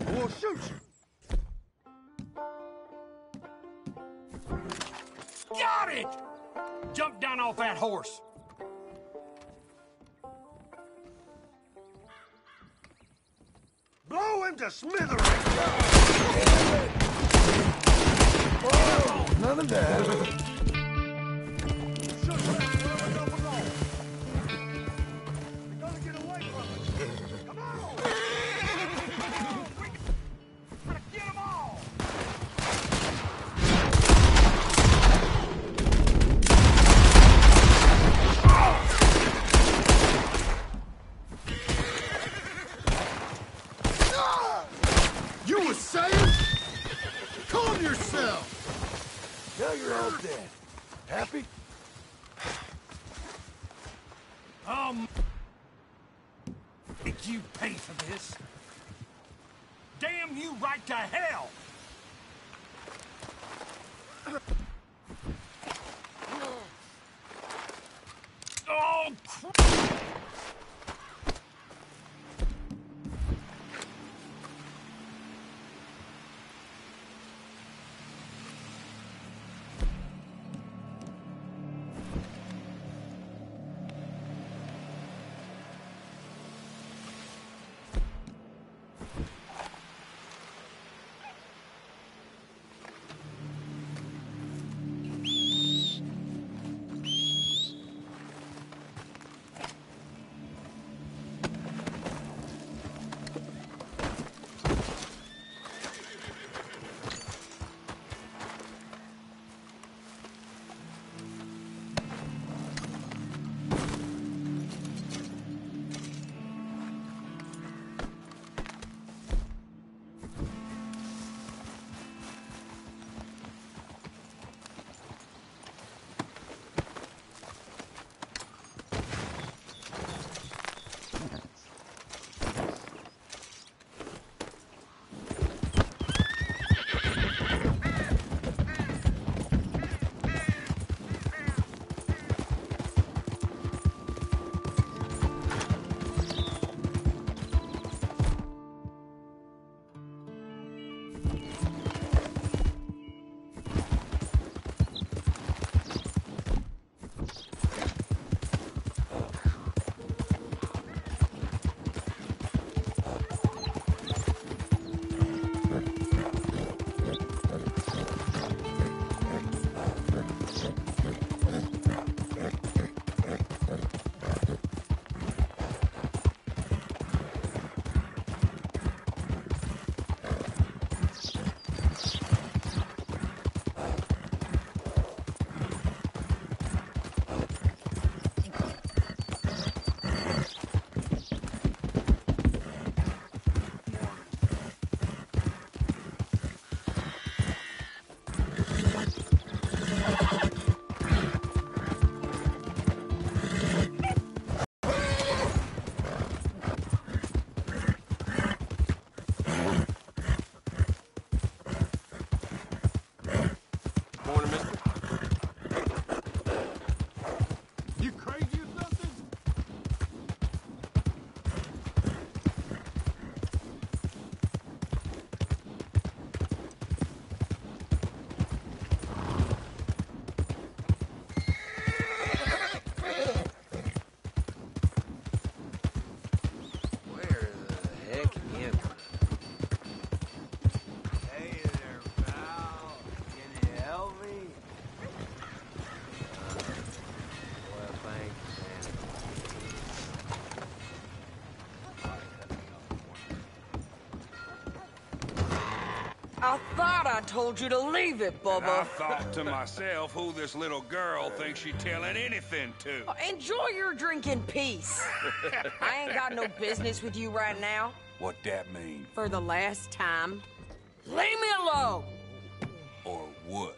We'll shoot you! Got it! Jump down off that horse. Blow him to smithereens! Oh, none of that. You were saying? Calm yourself! Now you're all dead. Happy? Make you pay for this. Damn you right to hell! Oh, crap! I thought I told you to leave it, I Bubba. thought to myself who this little girl thinks she telling anything to. Enjoy your drink in peace. I ain't got no business with you right now. What that mean? For the last time, leave me alone. Or what?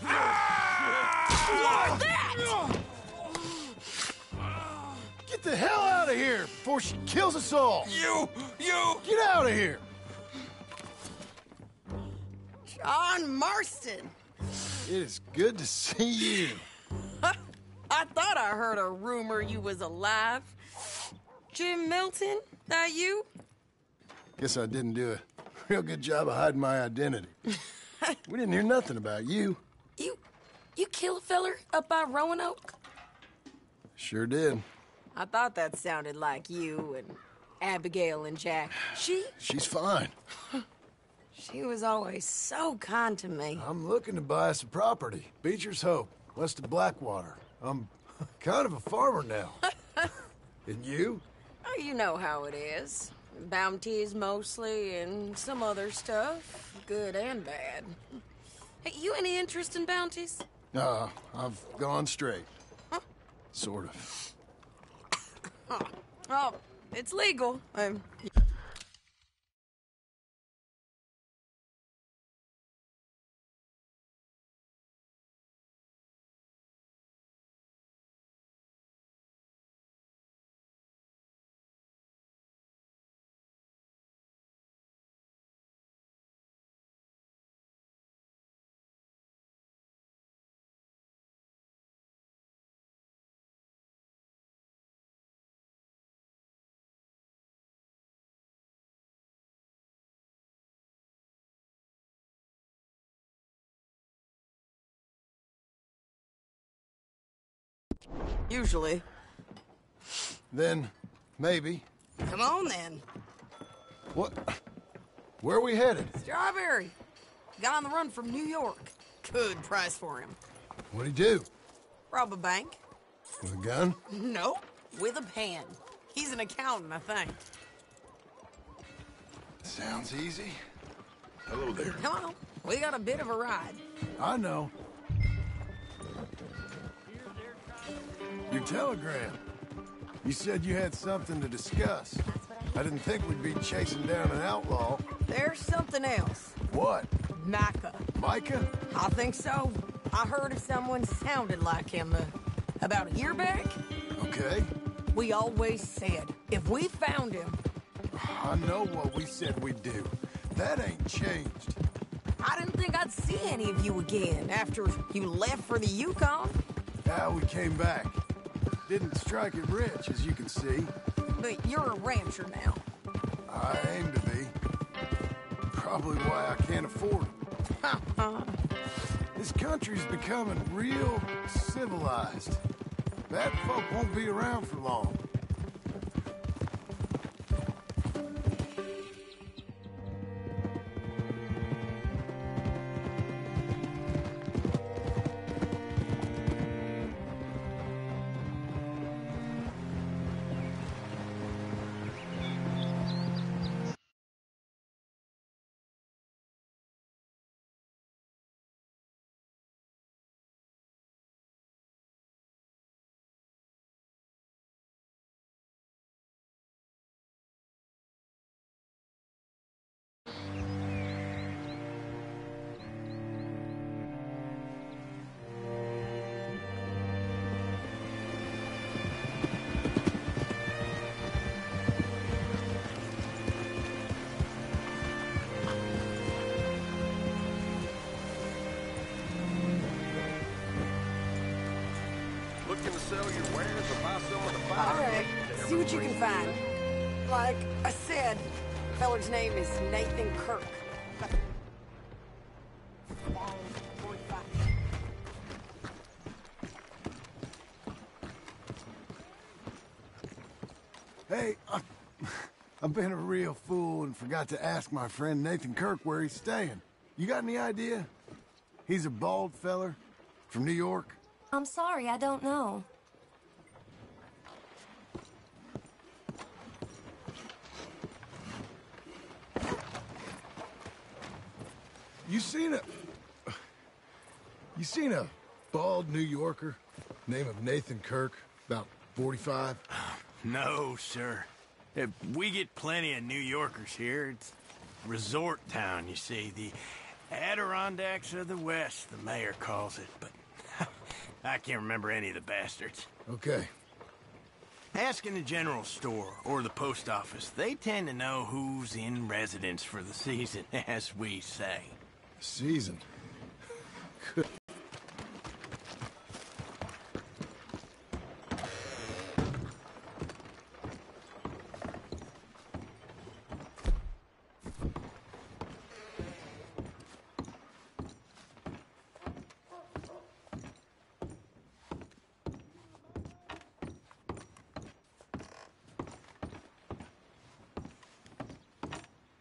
What's that? Get the hell out of here before she kills us all! You! Get out of here! John Marston. It is good to see you. I thought I heard a rumor you was alive. Jim Milton, that you? Guess I didn't do a real good job of hiding my identity. We didn't hear nothing about you. You kill a feller up by Roanoke? Sure did. I thought that sounded like you and Abigail and Jack. She's fine. She was always so kind to me. I'm looking to buy us a property. Beecher's Hope, west of Blackwater. I'm kind of a farmer now. And you? Oh, you know how it is. Bounties mostly, and some other stuff, good and bad. Hey, you any interest in bounties? I've gone straight. Sort of. Oh, it's legal. Usually. Then, maybe. Come on, then. What? Where are we headed? Strawberry. Got on the run from New York. Good price for him. What'd he do? Rob a bank? With a gun? Nope. With a pen. He's an accountant, I think. Sounds easy. Hello there. Come on. We got a bit of a ride. I know. Your telegram. You said you had something to discuss. I didn't think we'd be chasing down an outlaw. There's something else. What? Micah. Micah? I think so. I heard of someone sounded like him about a year back. Okay. We always said, if we found him, I know what we said we'd do. That ain't changed. I didn't think I'd see any of you again after you left for the Yukon. Now we came back. Didn't strike it rich, as you can see. But you're a rancher now. I aim to be. Probably why I can't afford it. This country's becoming real civilized. Bad folk won't be around for long. Looking to sell your wares or buy some of the fire? All right, see what you can find. Like I said, feller's name is Nathan Kirk. Hey, I've been a real fool and forgot to ask my friend Nathan Kirk where he's staying. You got any idea? He's a bald feller from New York. I'm sorry, I don't know. You seen a bald New Yorker, name of Nathan Kirk, about 45? No, sir. We get plenty of New Yorkers here. It's a resort town, you see. The Adirondacks of the West, the mayor calls it, but I can't remember any of the bastards. Okay. Ask in the general store or the post office. They tend to know who's in residence for the season, as we say. Season. Good.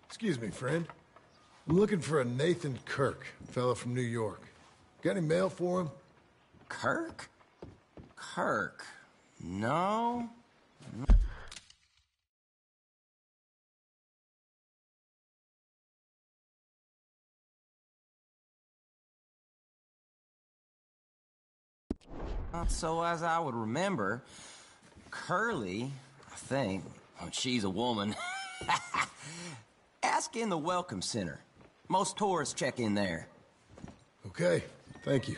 Excuse me, friend. I'm looking for a Nathan Kirk, fella from New York. Got any mail for him? Kirk? Kirk? No? Not so as I would remember. Curly, I think. Oh, she's a woman. Ask in the Welcome Center. Most tourists check in there. Okay, thank you.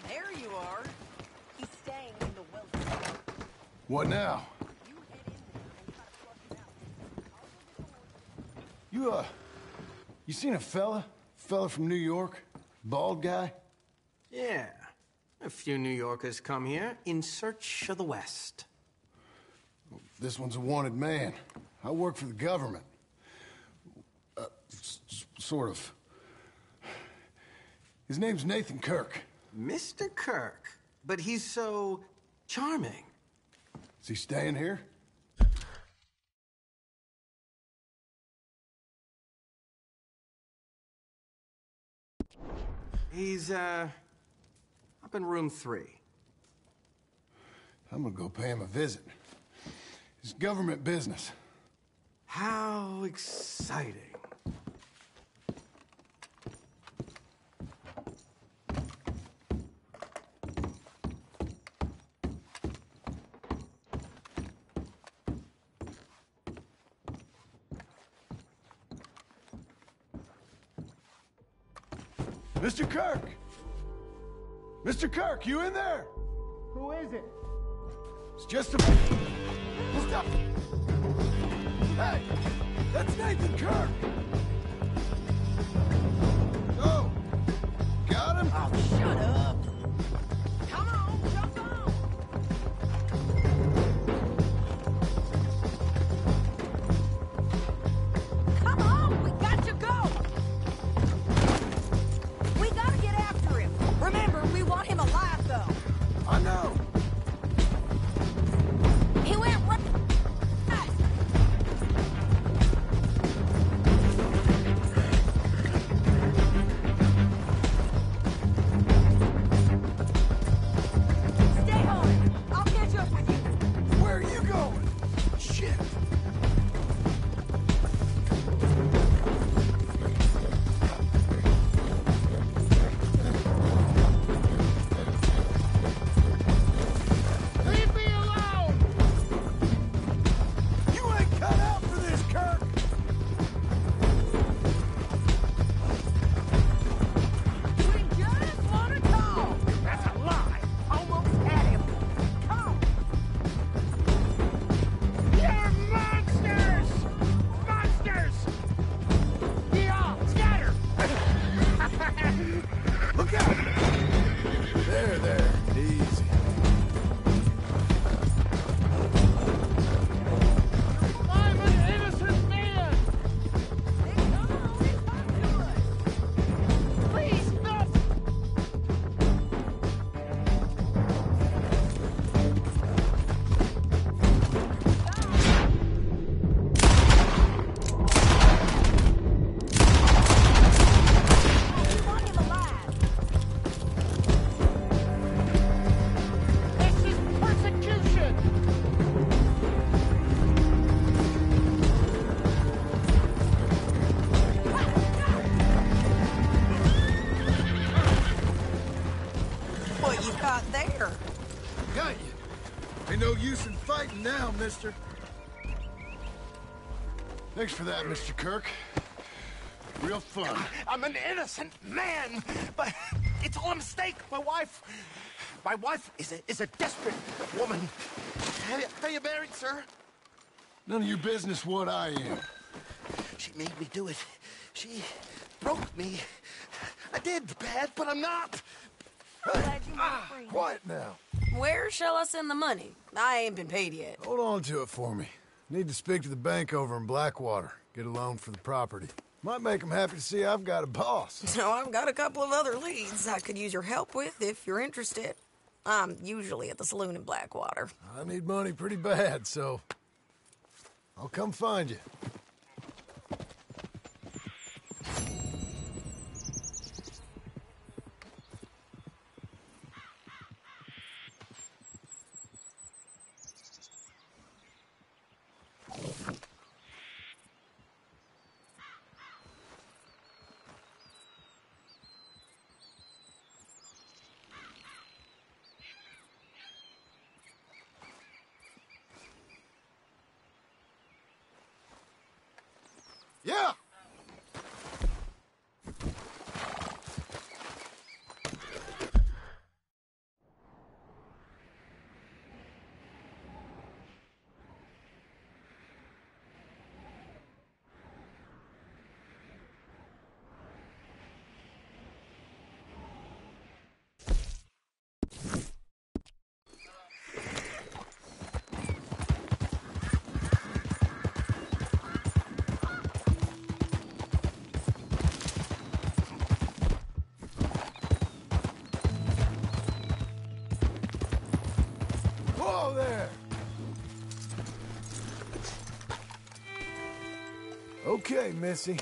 There you are. He's staying in the Welcome. What now? You seen a fella? Fella from New York? Bald guy? Yeah. A few New Yorkers come here in search of the West. This one's a wanted man. I work for the government. Sort of. His name's Nathan Kirk. Mr. Kirk? But he's so charming. Is he staying here? He's, up in room 3. I'm gonna go pay him a visit. It's government business. How exciting. Mr. Kirk! Mr. Kirk, you in there? Who is it? It's just a... Stop! Hey! That's Nathan Kirk! Oh! Got him? Oh, shut up. Come on, jump on. Come on, we got to go. We gotta get after him. Remember, we want him alive, though. I know! He went right. use in fighting now, mister. Thanks for that, Mr. Kirk. Real fun. I'm an innocent man, but it's all a mistake. My wife is a desperate woman. Are you married, sir? None of your business what I am. She made me do it. She broke me. I did bad, but I'm not. Glad you were free. Quiet now. Where shall I send the money? I ain't been paid yet. Hold on to it for me. Need to speak to the bank over in Blackwater. Get a loan for the property. Might make them happy to see I've got a boss. So I've got a couple of other leads I could use your help with if you're interested. I'm usually at the saloon in Blackwater. I need money pretty bad, so I'll come find you. Yeah! Whoa there! Okay, Missy.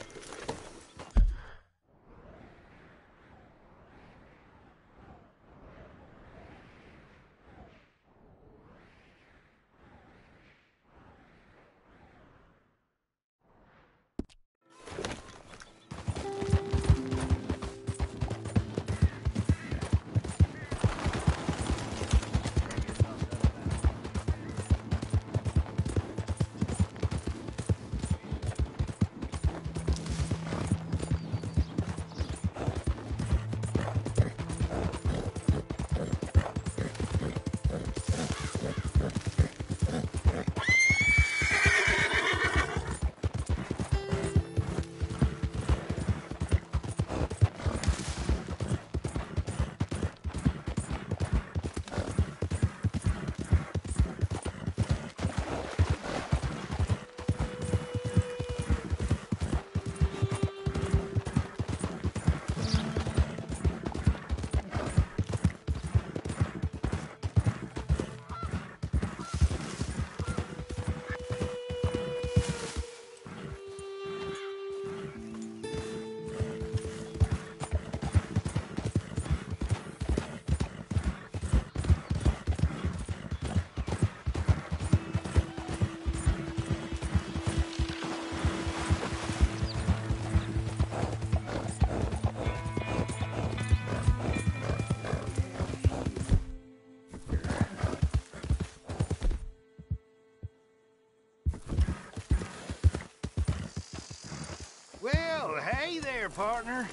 Well, hey there, partner.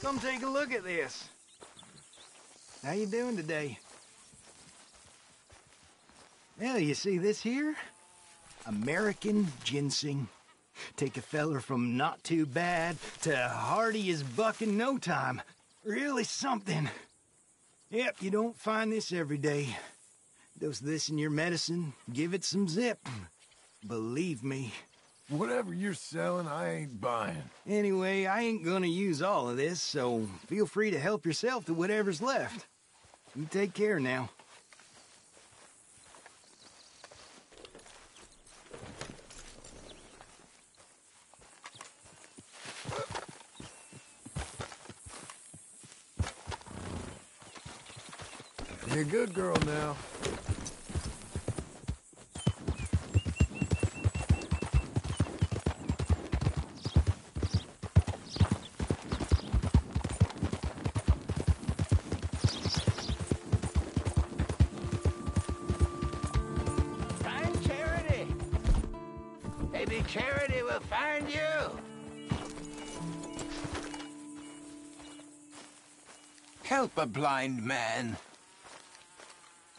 Come take a look at this. How you doing today? Well, you see this here? American ginseng. Take a feller from not too bad to hardy as buck in no time. Really something. Yep, you don't find this every day. Dose this in your medicine, give it some zip. Believe me. Whatever you're selling, I ain't buying. Anyway, I ain't gonna use all of this, so feel free to help yourself to whatever's left. You take care now. You're a good girl now. find you. Help a blind man.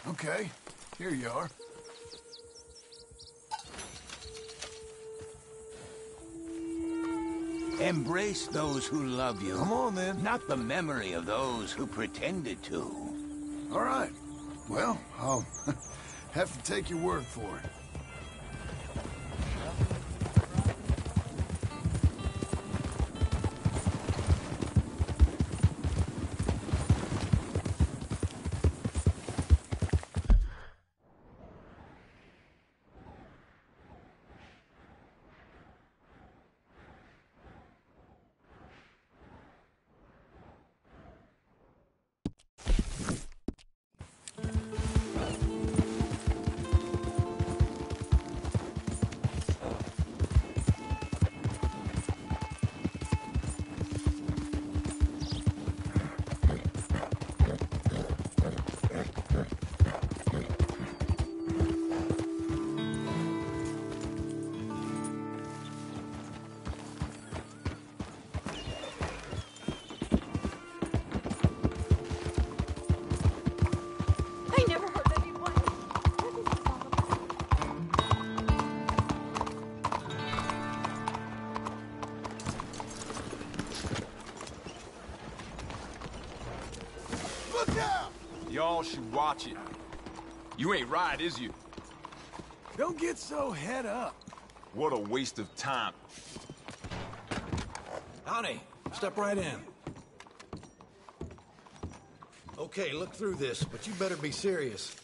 Okay, here you are. Embrace those who love you. Come on, then. Not the memory of those who pretended to. All right. Well, I'll have to take your word for it. I never hurt anyone. What is this all about? Look out! Y'all should watch it. You ain't right, is you? Don't get so head up. What a waste of time. Howdy. Step right in. Okay, look through this, but you better be serious.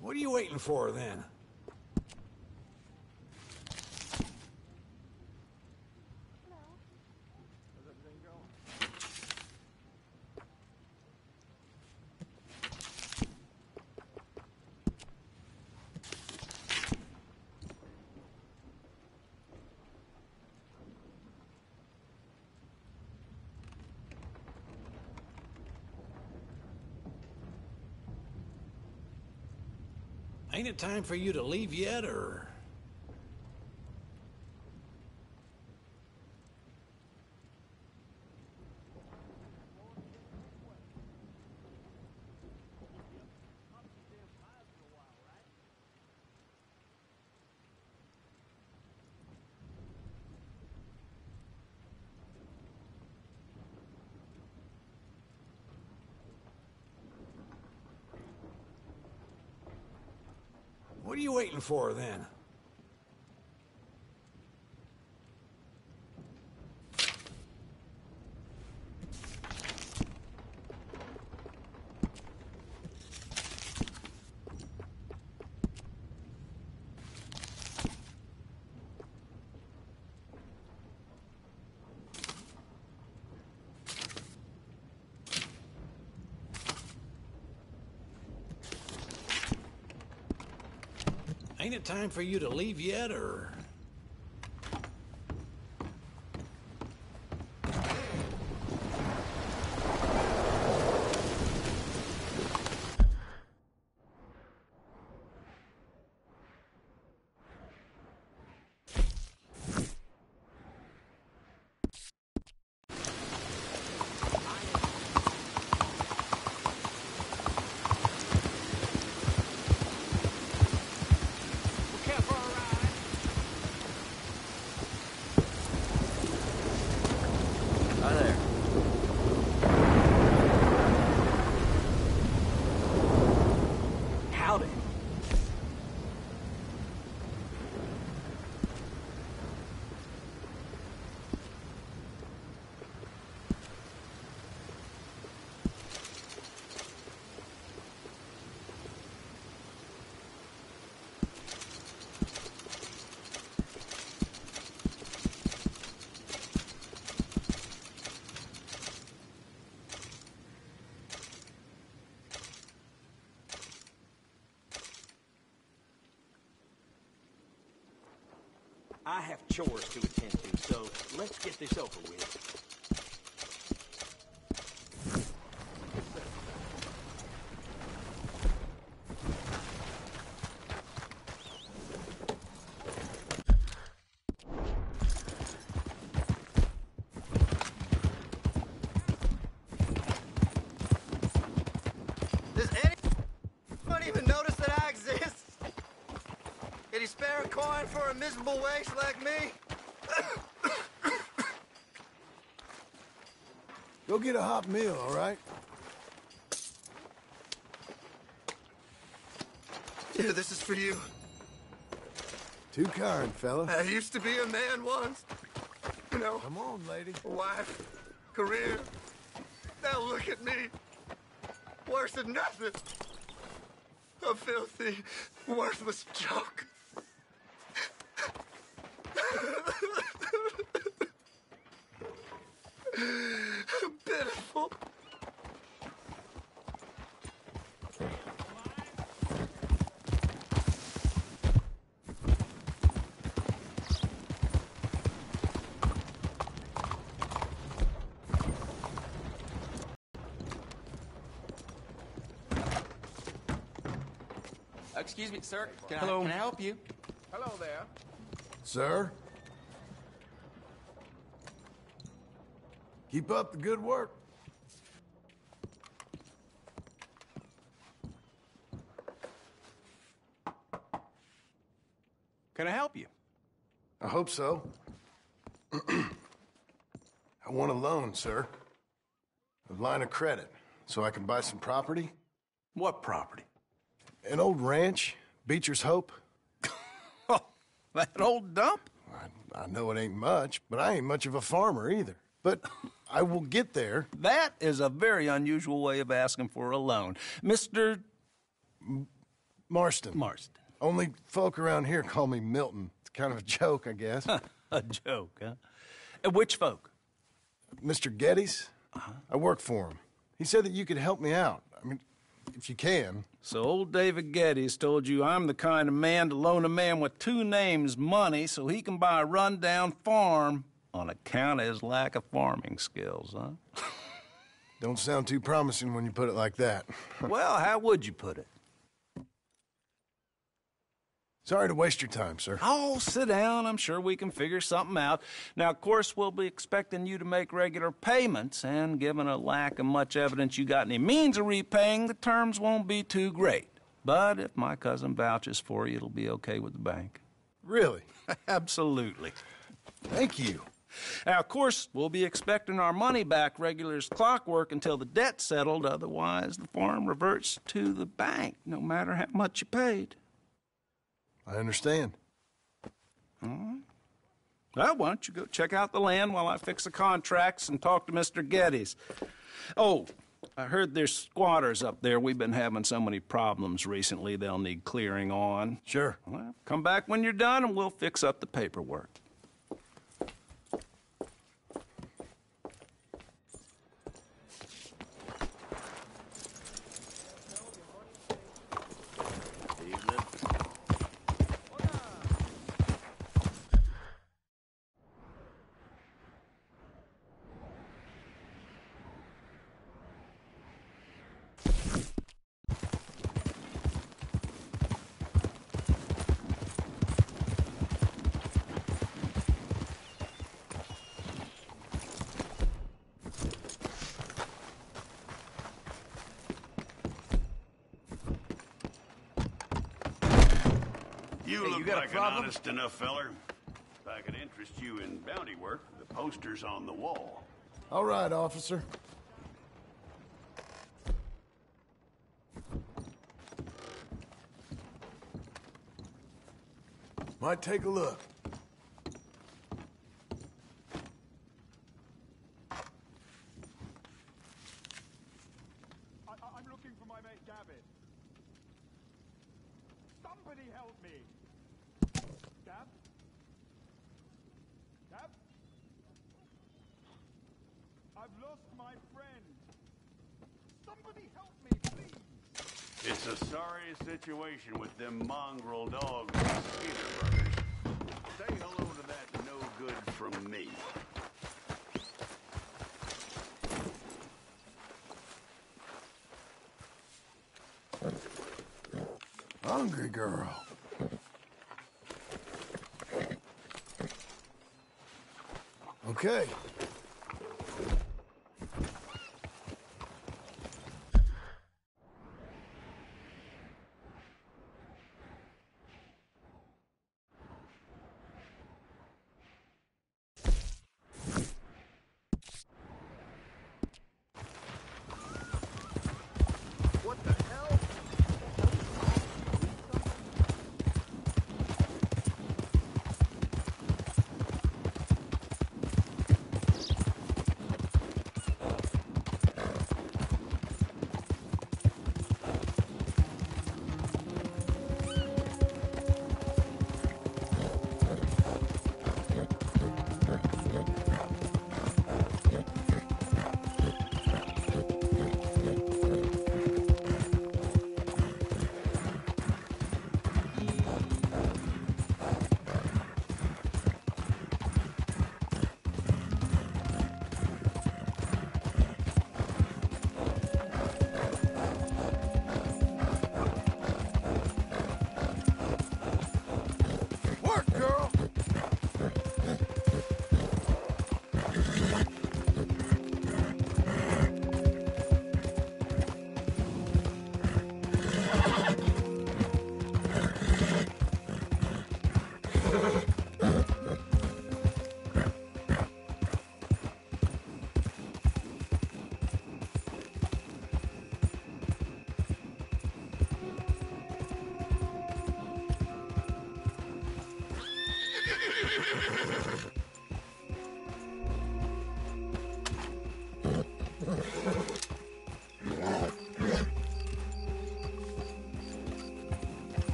What are you waiting for, then? Ain't it time for you to leave yet, or...? What are you waiting for, then? Ain't it time for you to leave yet, or...? chores to attend to, so let's get this over with. Does anyone even notice that I exist? Can you spare a coin for a miserable waste like me? Go get a hot meal, all right? Yeah, this is for you. Too kind, fella. I used to be a man once. You know, Come on, lady. a wife, career. Now look at me. Worse than nothing. A filthy, worthless joke. Pitiful. Excuse me, sir. Can Hello. I help you? Hello there. Sir? Keep up the good work. Can I help you? I hope so. I want a loan, sir. A line of credit, so I can buy some property. What property? An old ranch, Beecher's Hope. Oh, that old dump? I know it ain't much, but I ain't much of a farmer either. But I will get there. That is a very unusual way of asking for a loan. Mr. Marston. Marston. Only folk around here call me Milton. It's kind of a joke, I guess. A joke, huh? And which folk? Mr. Geddes. I work for him. He said that you could help me out. I mean, if you can. So old David Geddes told you I'm the kind of man to loan a man with two names money so he can buy a rundown farm on account of his lack of farming skills, huh? Don't sound too promising when you put it like that. Well, how would you put it? Sorry to waste your time, sir. Oh, sit down. I'm sure we can figure something out. Now, of course, we'll be expecting you to make regular payments, and given a lack of much evidence you got any means of repaying, the terms won't be too great. But if my cousin vouches for you, it'll be okay with the bank. Really? Absolutely. Thank you. Now, of course, we'll be expecting our money back regular as clockwork until the debt's settled. Otherwise, the farm reverts to the bank, no matter how much you paid. I understand. All right. Well, why don't you go check out the land while I fix the contracts and talk to Mr. Geddes. Oh, I heard there's squatters up there. We've been having so many problems recently, they'll need clearing on. Sure. Well, come back when you're done and we'll fix up the paperwork. You look you got a like an problem? honest enough feller. If I could interest you in bounty work, the poster's on the wall. All right, officer. Might take a look. I'm looking for my mate Gavin. Somebody help me! Gav? Gav? I've lost my friend. Somebody help me, please! It's a sorry situation with them mongrel dogs and Skeeter burgers. Say hello to that good from me. Hungry girl. Okay. What the hell? Work, girl!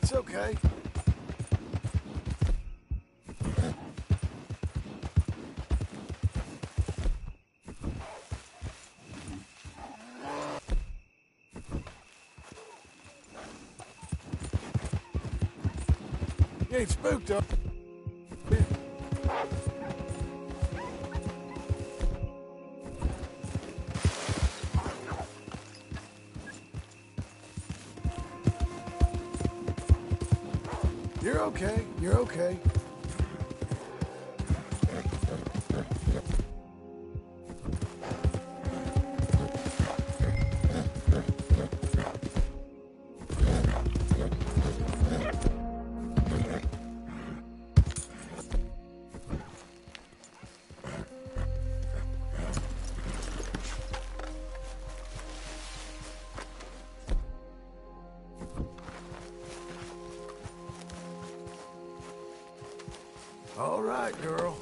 It's okay. You ain't spooked, huh? You're okay. You're okay. All right, girl.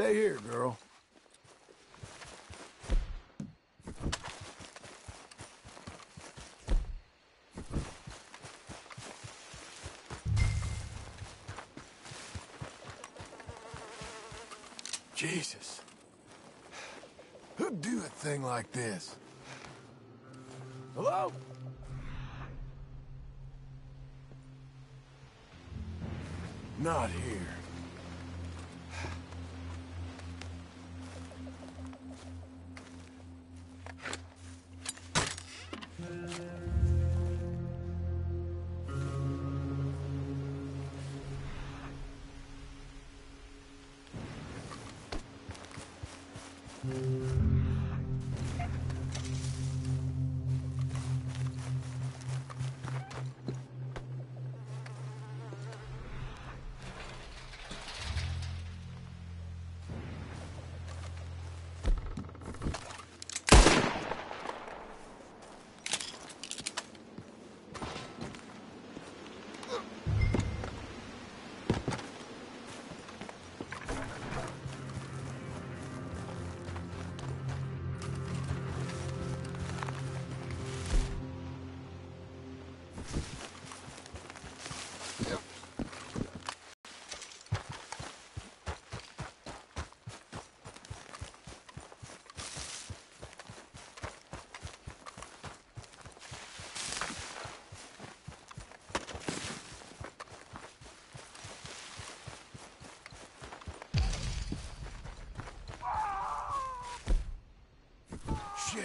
Stay here, girl. Jesus. Who'd do a thing like this? Hello? Not here. Shit.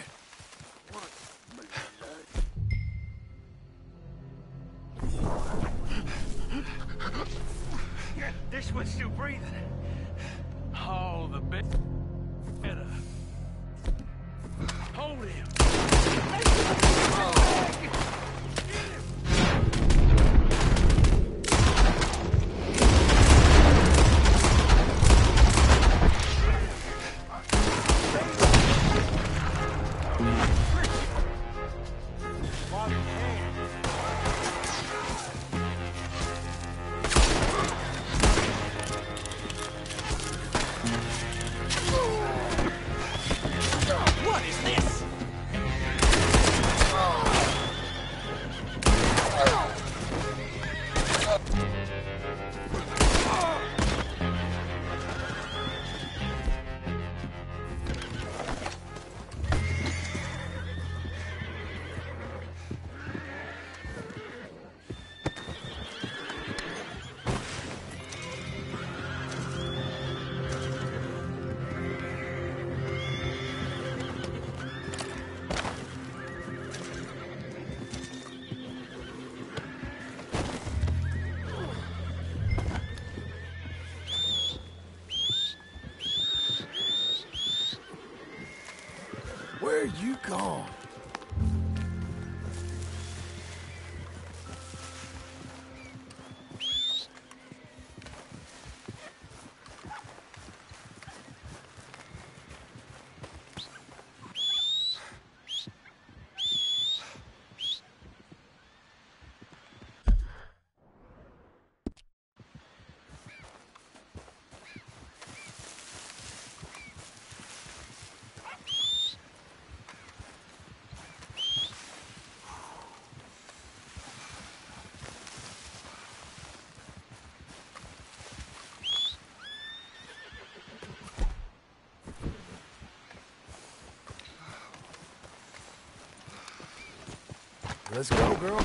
This one's still breathing. Oh, the bit. Better. Hold him. What is this? Where you gone? Let's go, girl.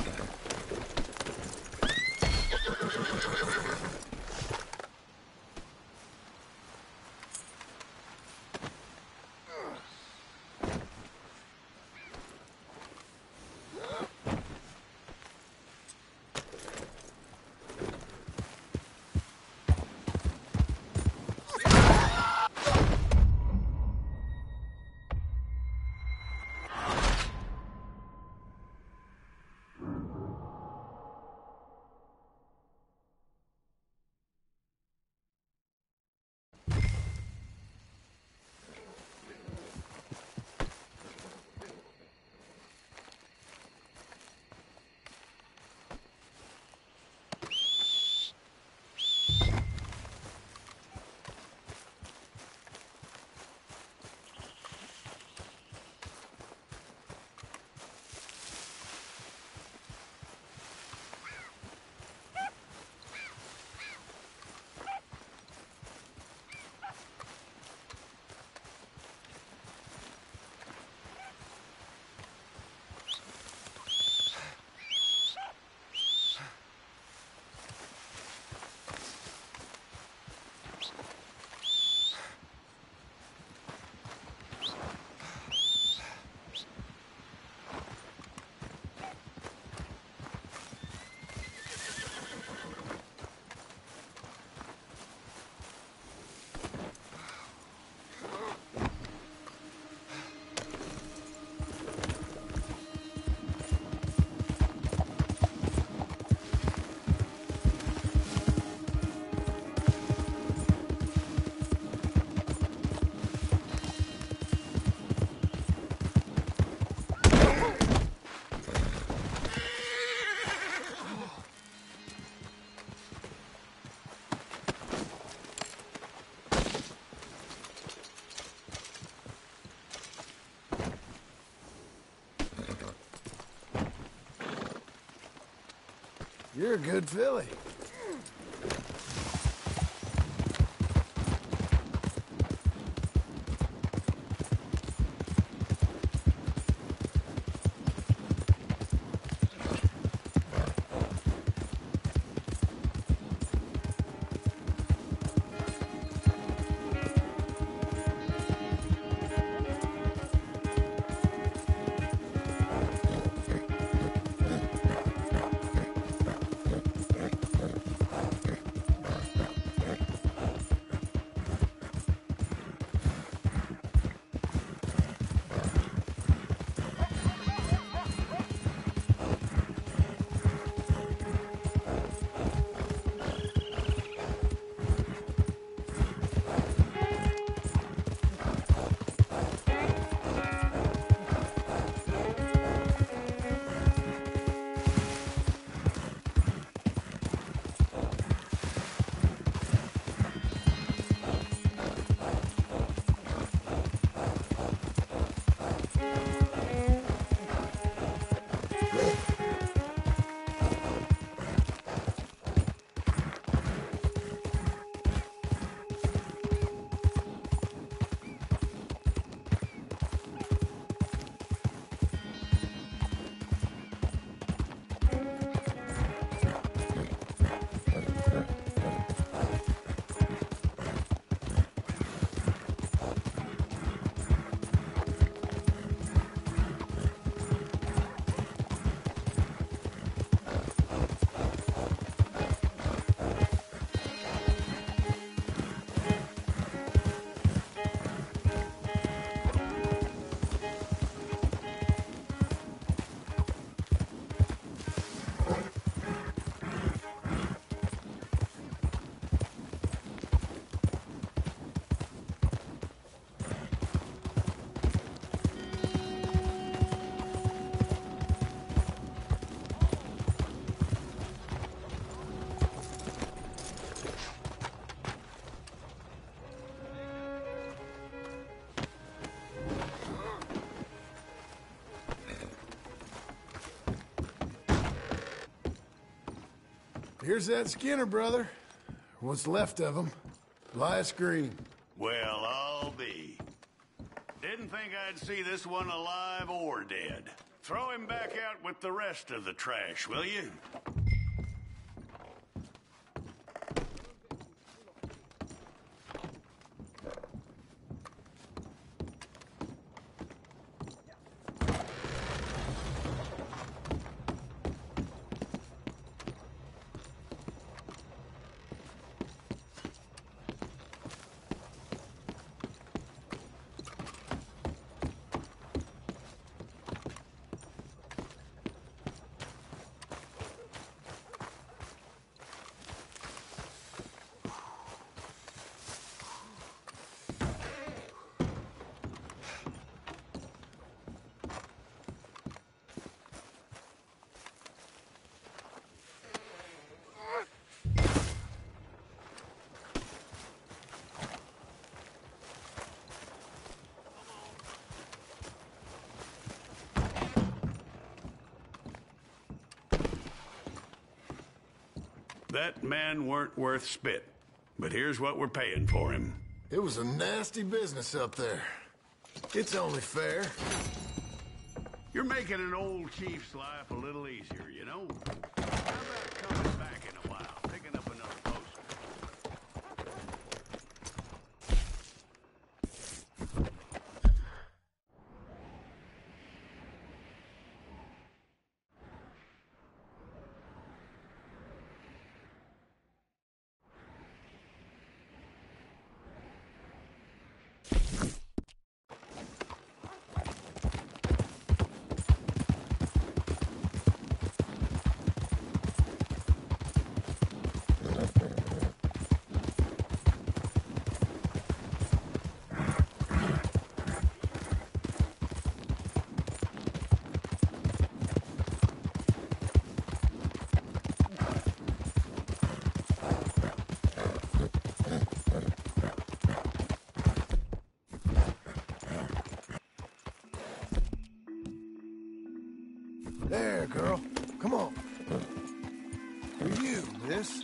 You're a good filly. Here's that Skinner, brother. What's left of him. Last Green. Well, I'll be. Didn't think I'd see this one alive or dead. Throw him back out with the rest of the trash, will you? That man weren't worth spit. But here's what we're paying for him. It was a nasty business up there. It's only fair. You're making an old chief's life a little easier, you know? How about coming back in a while, picking up another post? There, girl. Come on. us.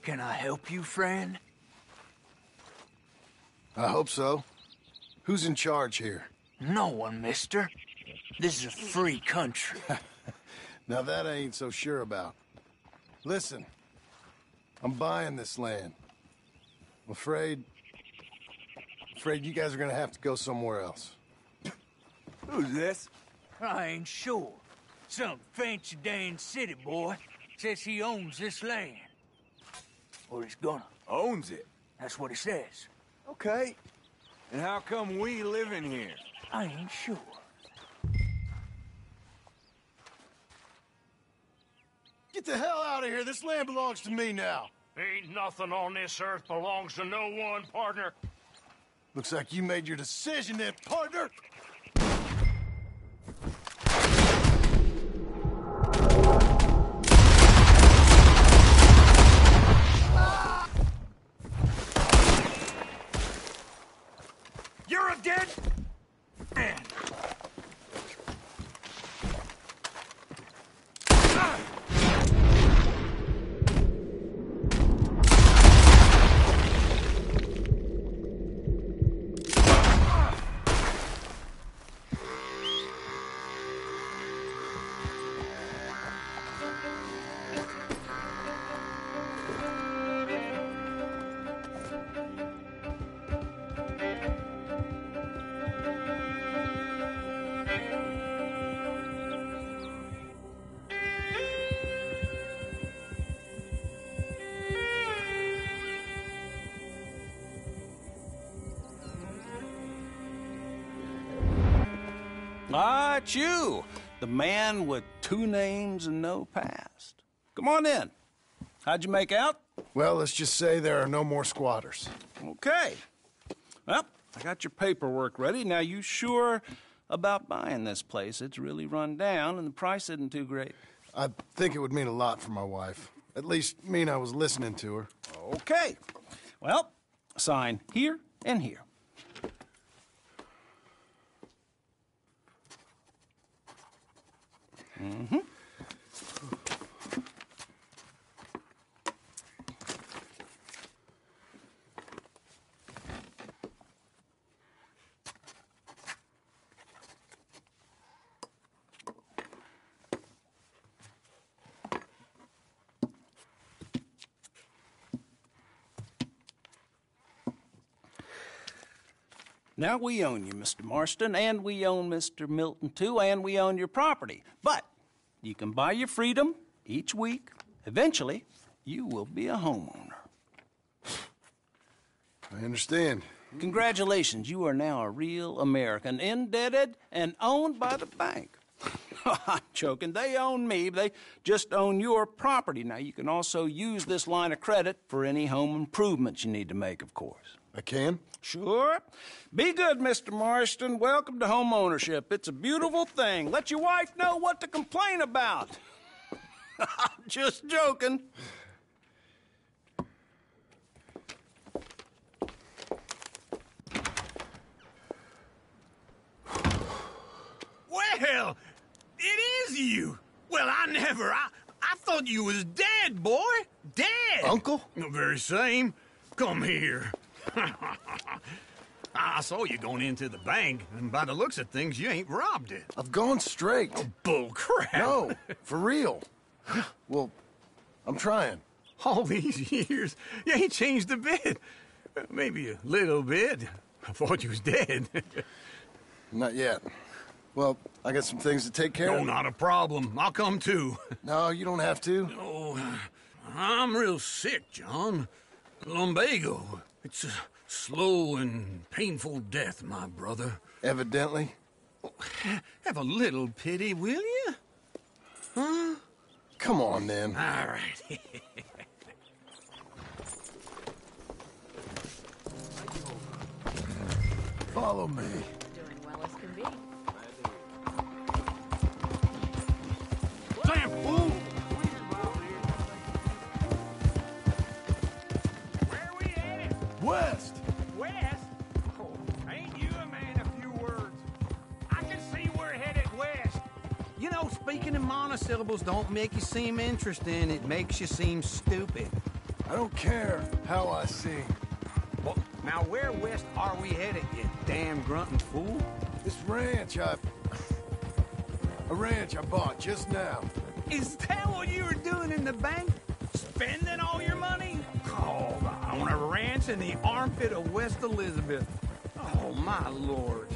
Can I help you, friend? I hope so. Who's in charge here? No one, mister. This is a free country. Now that I ain't so sure about. Listen, I'm buying this land. I'm afraid you guys are gonna have to go somewhere else. Who's this? I ain't sure. Some fancy Dan city boy says he owns this land. Or he's gonna. Owns it? That's what he says. Okay. And how come we live in here? I ain't sure. Get the hell out of here. This land belongs to me now. Ain't nothing on this earth belongs to no one, partner. Looks like you made your decision then, partner. You're a dead man. Ah, it's you, the man with 2 names and no past. Come on in. How'd you make out? Well, let's just say there are no more squatters. Okay. Well, I got your paperwork ready. Now, you sure about buying this place? It's really run down, and the price isn't too great. I think it would mean a lot for my wife. At least mean I was listening to her. Okay. Well, sign here and here. Mm-hmm. Now we own you, Mr. Marston, and we own Mr. Milton, too, and we own your property. But you can buy your freedom each week. Eventually, you will be a homeowner. I understand. Congratulations, you are now a real American, indebted and owned by the bank. I'm joking. They own me. They just own your property. Now, you can also use this line of credit for any home improvements you need to make, of course. I can? Sure. Be good, Mr. Marston. Welcome to home ownership. It's a beautiful thing. Let your wife know what to complain about. Just joking. Well, it is you. Well, I thought you was dead, boy. Dead. Uncle? The very same. Come here. I saw you going into the bank, and by the looks of things, you ain't robbed it. I've gone straight. Oh, bull crap. No, for real. Well, I'm trying. All these years, you ain't changed a bit. Maybe a little bit. I thought you was dead. Not yet. Well, I got some things to take care of. No, not a problem. I'll come too. No, you don't have to. No, I'm real sick, John. Lumbago. It's a slow and painful death, my brother. Evidently. Have a little pity, will you? Huh? Come on, then. All right. Follow me. Doing well as can be. Damn fool! Where we headed? West! West? Oh, ain't you a man of few words? I can see we're headed west. You know, speaking in monosyllables don't make you seem interesting. It makes you seem stupid. I don't care how I sing. Well, now where west are we headed, you damn grunting fool? This ranch a ranch I bought just now. Is that what you were doing in the bank? Spending all your money? Oh, on a ranch in the armpit of West Elizabeth. Oh, my lord.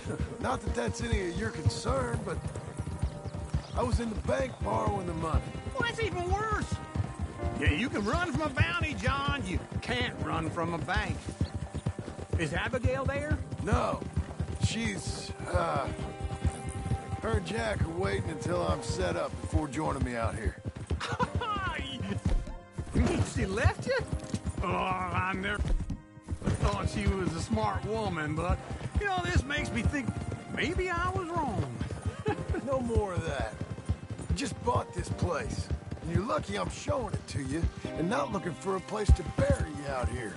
Not that that's any of your concern, but I was in the bank borrowing the money. Well, that's even worse. Yeah, you can run from a bounty, John. You can't run from a bank. Is Abigail there? No. She's, her and Jack are waiting until I'm set up before joining me out here. You mean she left you? Oh, I never thought she was a smart woman, but, you know, this makes me think maybe I was wrong. No more of that. I just bought this place. And you're lucky I'm showing it to you and not looking for a place to bury you out here.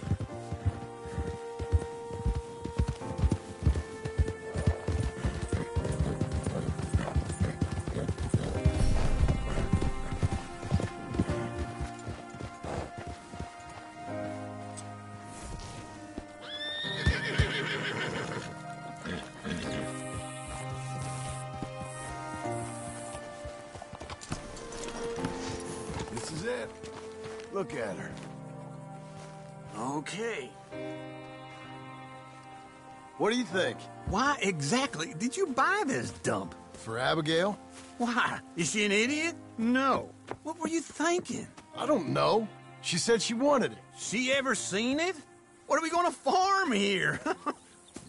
This is it. Look at her. Okay. What do you think? Why exactly did you buy this dump? For Abigail? Why? Is she an idiot? No. What were you thinking? I don't know. She said she wanted it. She ever seen it? What are we gonna farm here?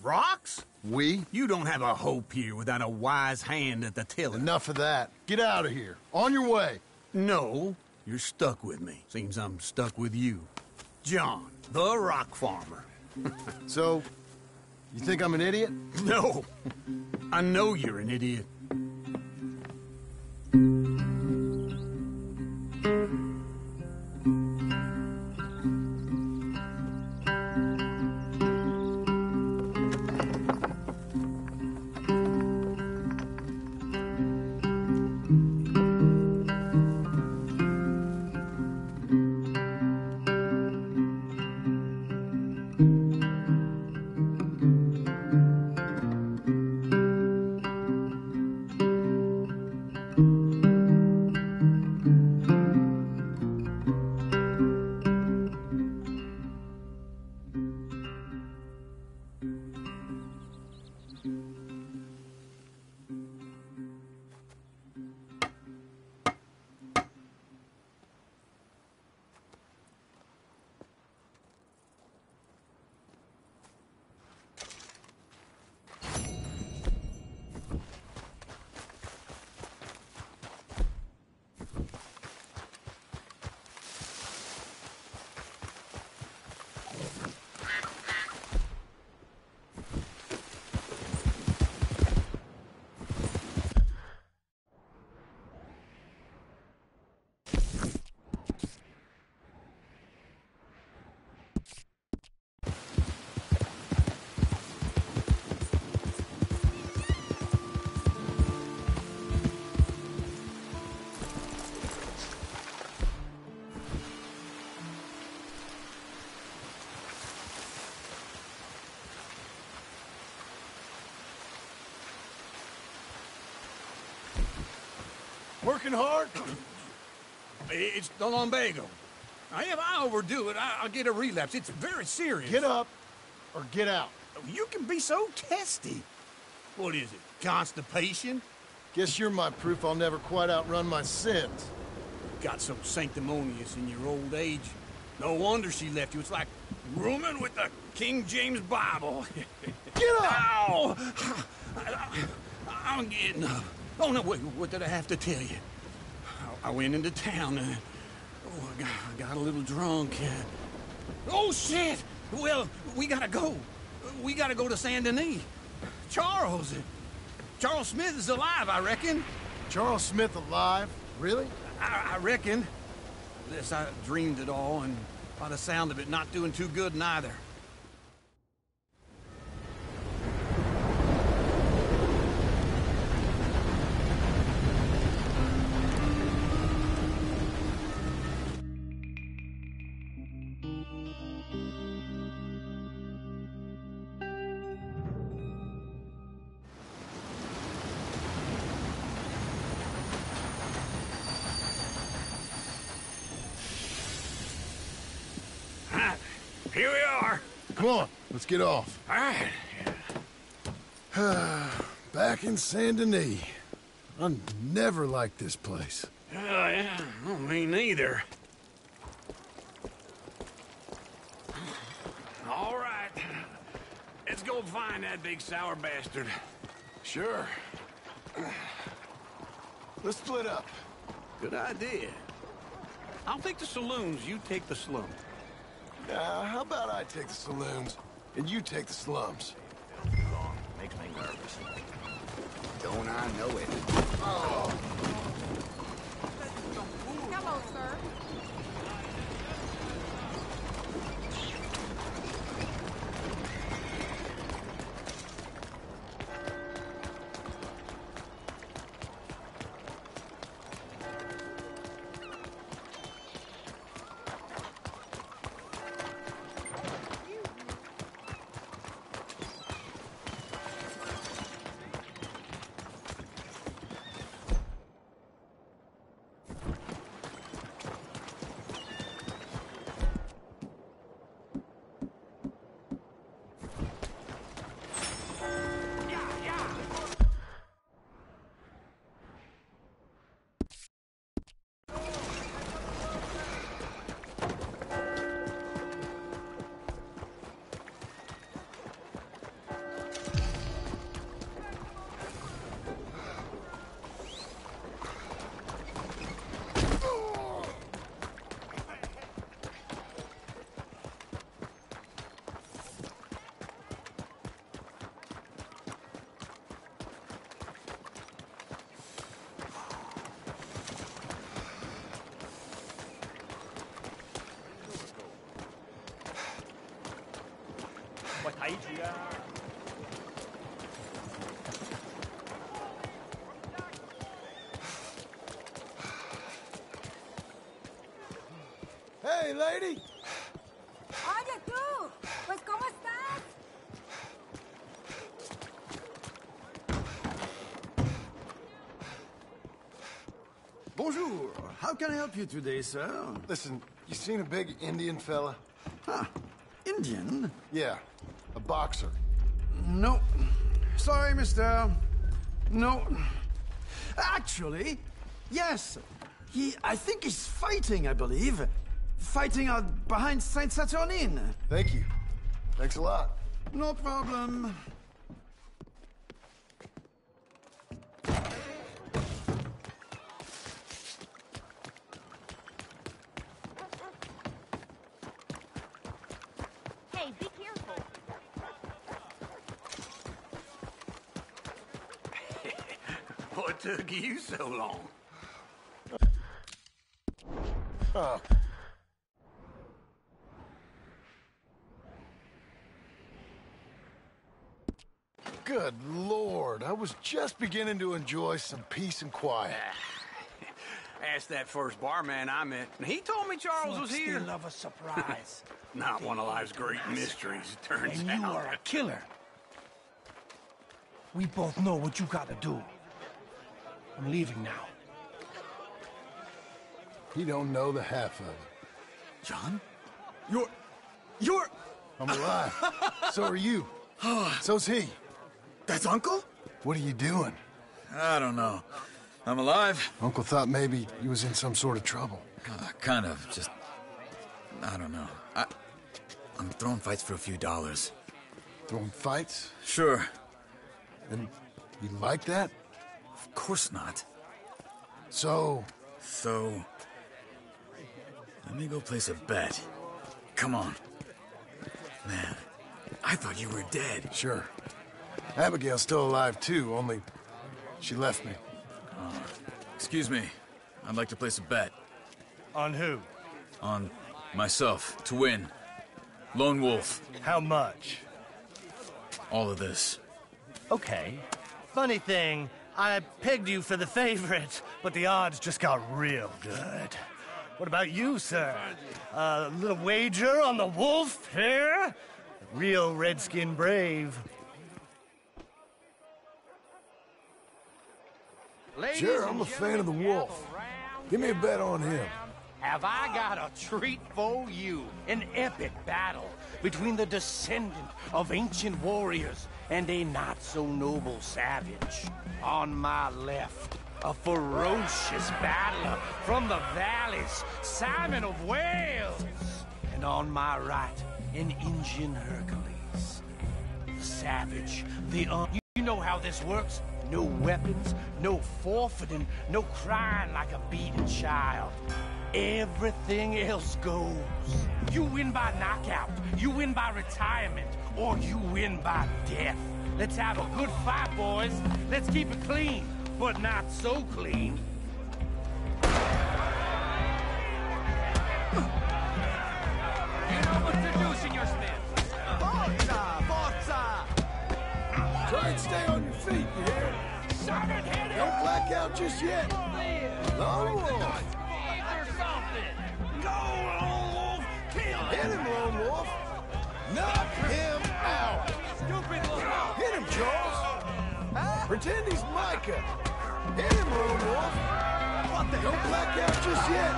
Rocks? We? You don't have a hope here without a wise hand at the tiller. Enough of that. Get out of here. On your way. No, you're stuck with me. Seems I'm stuck with you. John, the rock farmer. So, you think I'm an idiot? No. I know you're an idiot. Working hard? It's the lumbago. Now, if I overdo it, I'll get a relapse. It's very serious. Get up or get out. You can be so testy. What is it, constipation? Guess you're my proof I'll never quite outrun my sins. Got so sanctimonious in your old age. No wonder she left you. It's like rooming with the King James Bible. Get up! Ow! I'm getting up. Oh, no, wait, what did I have to tell you? I went into town and... I got a little drunk. Oh, shit! Well, we gotta go. We gotta go to Saint Denis. Charles Smith is alive, I reckon. Charles Smith alive? Really? I reckon. Unless I dreamed it all, and by the sound of it, not doing too good neither. Here we are. Come on, let's get off. All right. Back in Saint Denis. I never liked this place. Yeah, well, me neither. All right. Let's go find that big sour bastard. Sure. Let's split up. Good idea. I'll take the saloons, you take the slum. How about I take the saloons, and you take the slums? Long. Makes me nervous. Don't I know it? Oh. Hello, sir. Hey, lady! Oye, tú. Pues, ¿cómo estás? Bonjour. How can I help you today, sir? Listen, you seen a big Indian fella? Huh. Indian? Yeah, a boxer. No. Sorry, mister. No. Actually, yes. I think he's fighting, I believe. Fighting out behind Saint Saturnine. Thank you. Thanks a lot. No problem. Hey, be careful. What took you so long? Oh. Good Lord, I was just beginning to enjoy some peace and quiet. Asked that first barman I met, and he told me Charles was here. Still love a surprise. Not one of life's great mysteries, it turns And out. you are a killer. We both know what you gotta do. I'm leaving now. He don't know the half of it. John? You're... I'm alive. So are you. So's he. That's Uncle? What are you doing? I don't know. I'm alive. Uncle thought maybe you was in some sort of trouble. Kind of, just... I don't know. I'm throwing fights for a few dollars. Throwing fights? Sure. And you like that? Of course not. So... Let me go place a bet. Come on. Man, I thought you were dead. Sure. Abigail's still alive, too, only she left me. Excuse me. I'd like to place a bet. On who? On myself, to win. Lone Wolf. How much? All of this. Okay. Funny thing, I pegged you for the favorite, but the odds just got real good. What about you, sir? A little wager on the wolf here? Real redskin brave. Sure, I'm a fan of the wolf. Give me a bet on him. Have I got a treat for you? An epic battle between the descendant of ancient warriors and a not-so-noble savage. On my left, a ferocious battler from the valleys, Simon of Wales. And on my right, an Indian Hercules. The savage, You know how this works? No weapons, no forfeiting, no crying like a beaten child. Everything else goes. You win by knockout, you win by retirement, or you win by death. Let's have a good fight, boys. Let's keep it clean, but not so clean. You know what to do, Senor Smith. Forza! Forza! Try and stay on your feet, you hear? Don't black out just yet. Lone Wolf! Go, Lone Wolf! Kill him! Hit him, Lone Wolf! Knock him out! Stupid Lone! Hit him, Charles! Pretend he's Micah! Hit him, Lone Wolf! What the Don't black out just yet!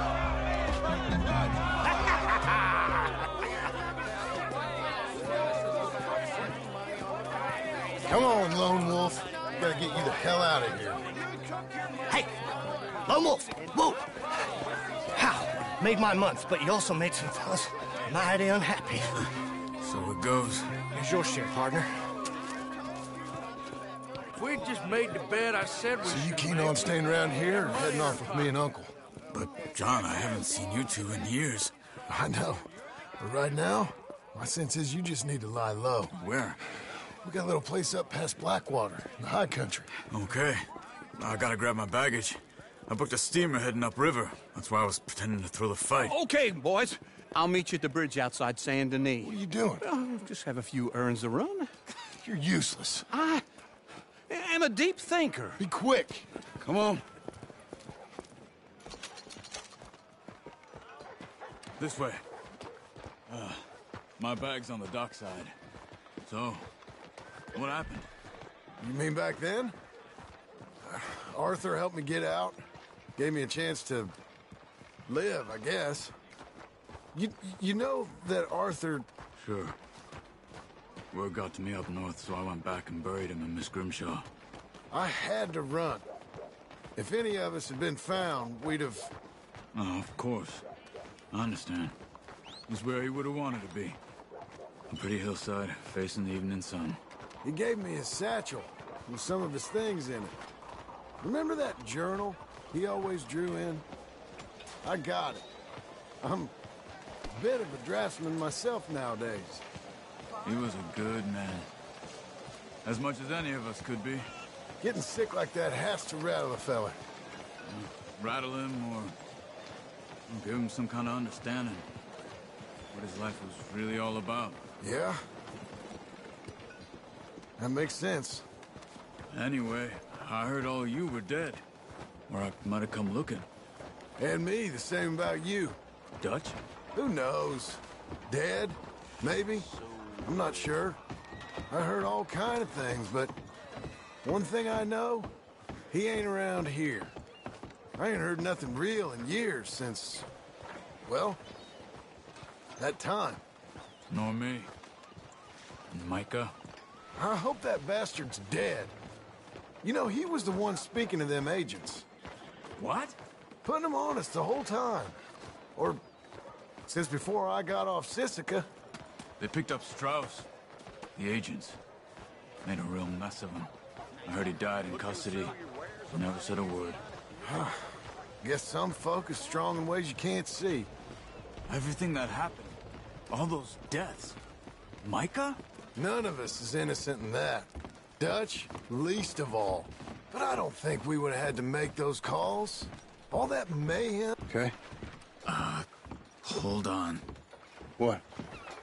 Come on, Lone Wolf. Gotta get you the hell out of here. Hey! Lone Wolf! Whoa! How? Made my month, but you also made some fellas mighty unhappy. So it goes. Here's your share, partner. If we just made the bet I said we So you should keen make, on staying around here or heading off with me and Uncle? But, John, I haven't seen you two in years. I know. But right now, my sense is you just need to lie low. Where? We got a little place up past Blackwater, in the high country. Okay. I gotta grab my baggage. I booked a steamer heading upriver. That's why I was pretending to throw the fight. Okay, boys. I'll meet you at the bridge outside Saint Denis. What are you doing? Just have a few errands to run. You're useless. I am a deep thinker. Be quick. Come on. This way. My bag's on the dockside. So, what happened? You mean back then? Arthur helped me get out. Gave me a chance to live, I guess. You know that Arthur... Sure. Word got to me up north, so I went back and buried him in Miss Grimshaw. I had to run. If any of us had been found, we'd have... Oh, of course. I understand. He's where he would have wanted to be. A pretty hillside, facing the evening sun. He gave me his satchel with some of his things in it. Remember that journal he always drew in? I got it. I'm a bit of a draftsman myself nowadays. He was a good man. As much as any of us could be. Getting sick like that has to rattle a fella. Rattle him or give him some kind of understanding. What his life was really all about. Yeah? That makes sense. Anyway, I heard all you were dead. Or I might have come looking. And me, the same about you. Dutch? Who knows? Dead? Maybe? I'm not sure. I heard all kind of things, but one thing I know, he ain't around here. I ain't heard nothing real in years since, well, that time. Nor me. And Micah? I hope that bastard's dead. You know, he was the one speaking to them agents. What? Putting them on us the whole time. Or since before I got off Sisika. They picked up Strauss. The agents. Made a real mess of him. I heard he died in custody. Never said a word. Guess some folk is strong in ways you can't see. Everything that happened. All those deaths. Micah? None of us is innocent in that. Dutch, least of all. But I don't think we would have had to make those calls. All that mayhem. Okay. Hold on. What?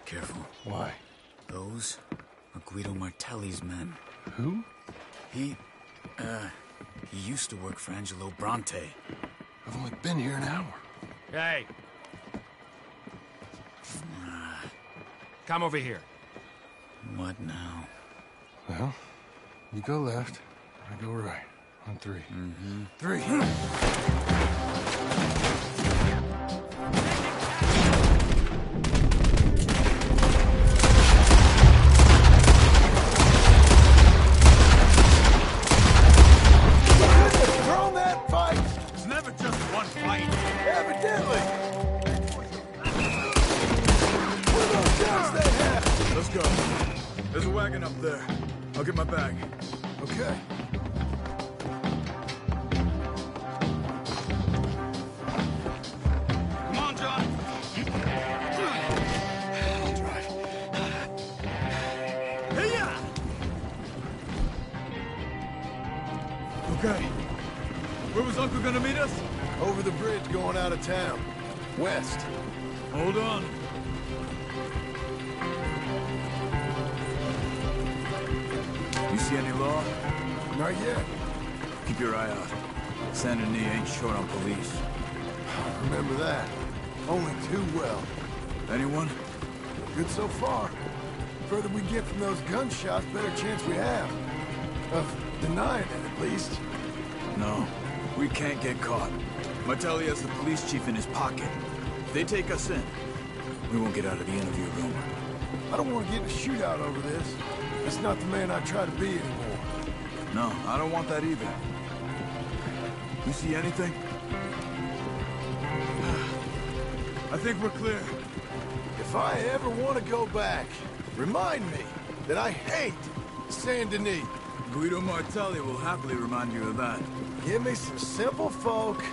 Careful. Why? Those are Guido Martelli's men. Who? He used to work for Angelo Bronte. I've only been here an hour. Hey. Come over here. What now? Well, you go left, I go right. On three. Mm-hmm. 3. Throw that fight! It's never just one fight. Evidently! What are those guns they have? Let's go. There's a wagon up there. I'll get my bag. Okay. Come on, John. I'll drive. Hey-ya! Okay. Where was Uncle gonna meet us? Over the bridge going out of town. West. Hold on. You see any law? Not yet. Keep your eye out. Saint Denis ain't short on police. Remember that. Only too well. Anyone? Good so far. Further we get from those gunshots, better chance we have. Of denying it, at least. No. We can't get caught. Martelli has the police chief in his pocket. If they take us in, we won't get out of the interview room. I don't want to get in a shootout over this. That's not the man I try to be anymore. No, I don't want that either. You see anything? I think we're clear. If I ever want to go back, remind me that I hate Saint Denis. Guido Martelli will happily remind you of that. Give me some simple folk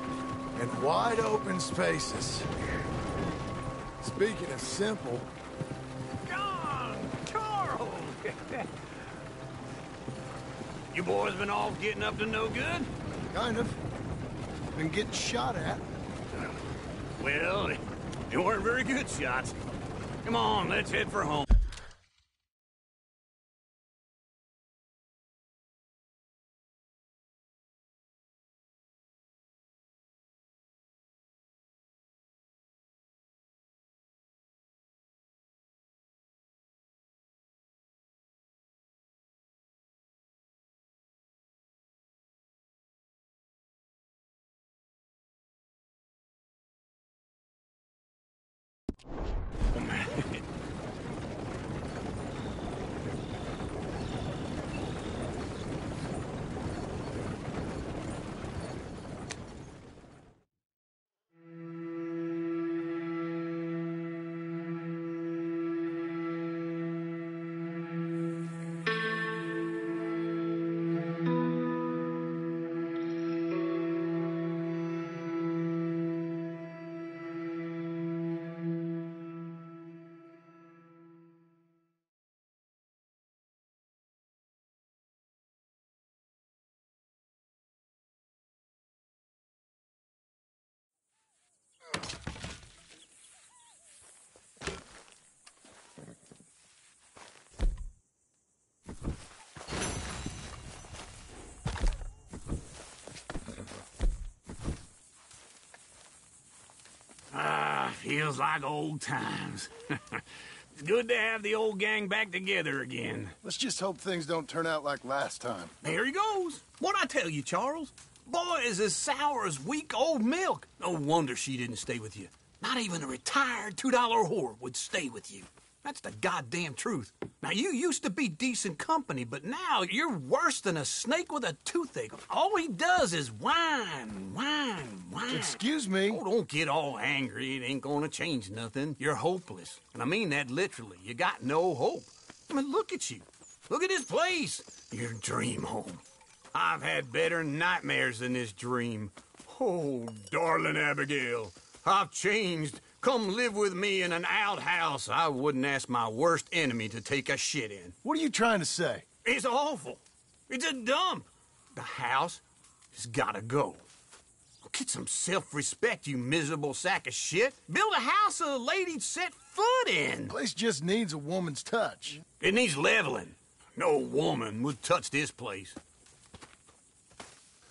and wide open spaces. Speaking of simple... John! Charles! You boys been off getting up to no good? Kind of. Been getting shot at. Well, they weren't very good shots. Come on, let's head for home. Feels like old times. It's good to have the old gang back together again. Let's just hope things don't turn out like last time. There he goes. What'd I tell you, Charles? Boy, is as sour as week-old milk. No wonder she didn't stay with you. Not even a retired $2 whore would stay with you. That's the goddamn truth. Now, you used to be decent company, but now you're worse than a snake with a toothache. All he does is whine. Excuse me? Oh, don't get all angry. It ain't gonna change nothing. You're hopeless. And I mean that literally. You got no hope. I mean, look at you. Look at this place. Your dream home. I've had better nightmares than this dream. Oh, darling Abigail, I've changed. Come live with me in an outhouse I wouldn't ask my worst enemy to take a shit in. What are you trying to say? It's awful. It's a dump. The house has gotta go. Get some self-respect, you miserable sack of shit. Build a house a lady'd set foot in. The place just needs a woman's touch. It needs leveling. No woman would touch this place.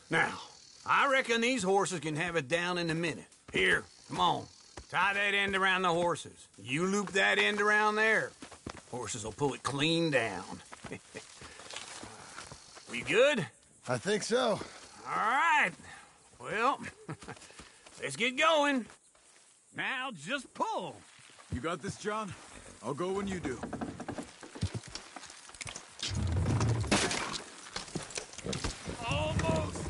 Now, I reckon these horses can have it down in a minute. Here, come on. Tie that end around the horses. You loop that end around there. Horses will pull it clean down. We good? I think so. All right. Well, let's get going. Now just pull. You got this, John? I'll go when you do. Almost.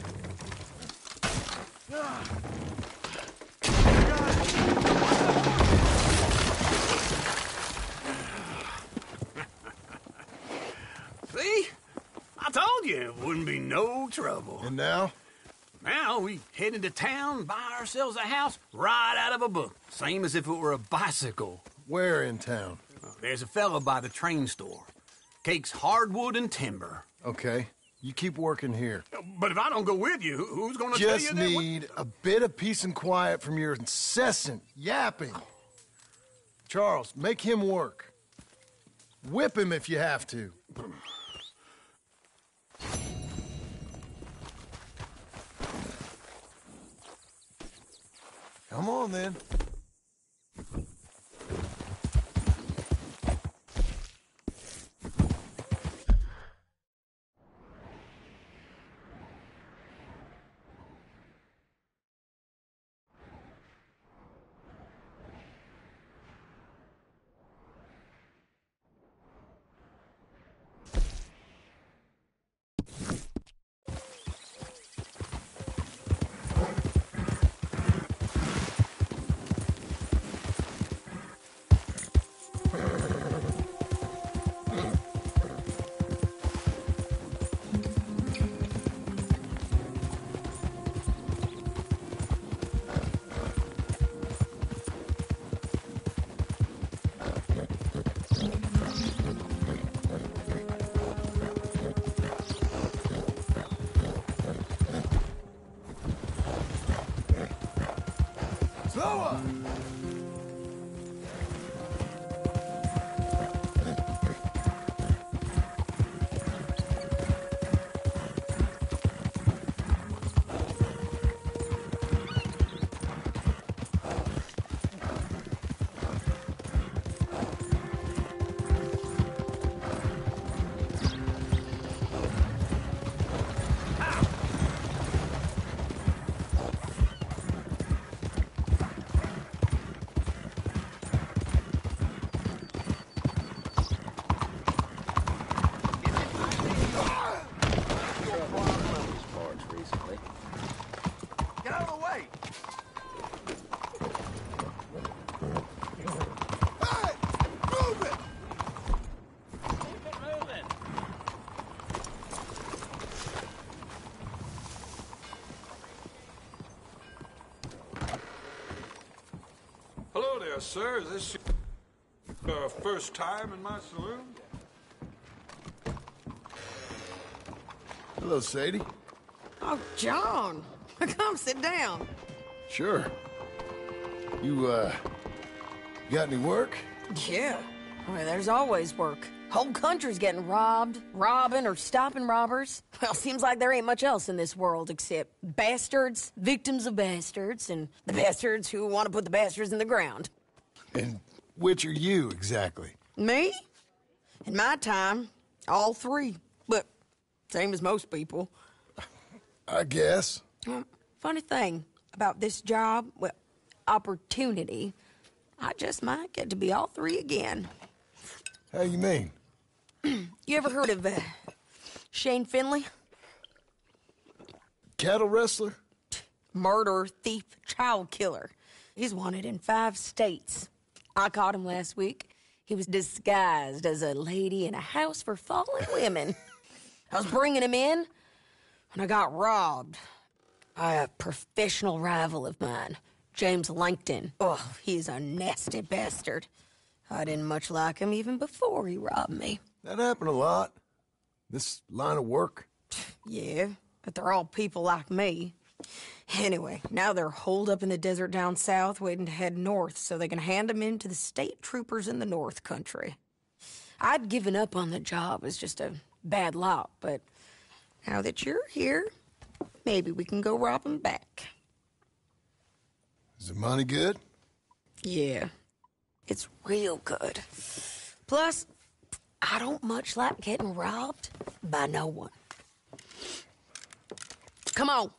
See? I told you it wouldn't be no trouble. And now? Now we head into town, buy ourselves a house right out of a book. Same as if it were a bicycle. Where in town? There's a fella by the train store. Cakes hardwood and timber. Okay. You keep working here. But if I don't go with you, who's gonna tell you Just that? need a bit of peace and quiet from your incessant yapping. Charles, make him work. Whip him if you have to. Come on, then. Slower! Get out of the way! Hey! Move it! Keep it moving! Hello there, sir. Is this your first time in my saloon? Hello, Sadie. Oh, John. Come sit down. Sure. You got any work? Yeah. Well, there's always work. Whole country's getting robbed, robbing, or stopping robbers. Well, seems like there ain't much else in this world except bastards, victims of bastards, and the bastards who want to put the bastards in the ground. And which are you, exactly? Me? In my time, all three. But same as most people. I guess. Funny thing about this job, well, opportunity, I just might get to be all three again. How you mean? You ever heard of Shane Finley? Cattle wrestler? Murderer, thief, child killer. He's wanted in 5 states. I caught him last week. He was disguised as a lady in a house for fallen women. I was bringing him in, and I got robbed by a professional rival of mine, James Langton. Oh, he's a nasty bastard. I didn't much like him even before he robbed me. That happened a lot. This line of work. Yeah, but they're all people like me. Anyway, now they're holed up in the desert down south, waiting to head north so they can hand them in to the state troopers in the north country. I'd given up on the job as just a bad lot, but now that you're here, maybe we can go rob them back. Is the money good? Yeah, it's real good. Plus, I don't much like getting robbed by no one. Come on.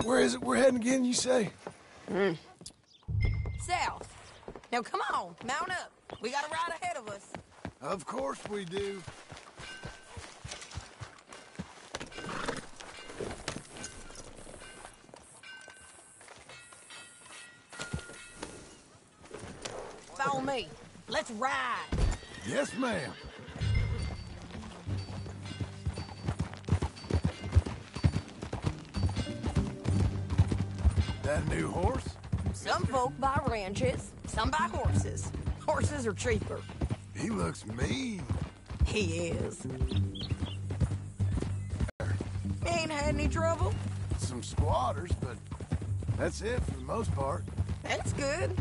Where is it we're heading again, you say? South. Now come on, mount up. We got a ride ahead of us. Of course we do. Follow me. Let's ride. Yes, ma'am. That a new horse? Some folk buy ranches, some buy horses. Horses are cheaper. He looks mean. He is. He ain't had any trouble? Some squatters, but that's it for the most part. That's good.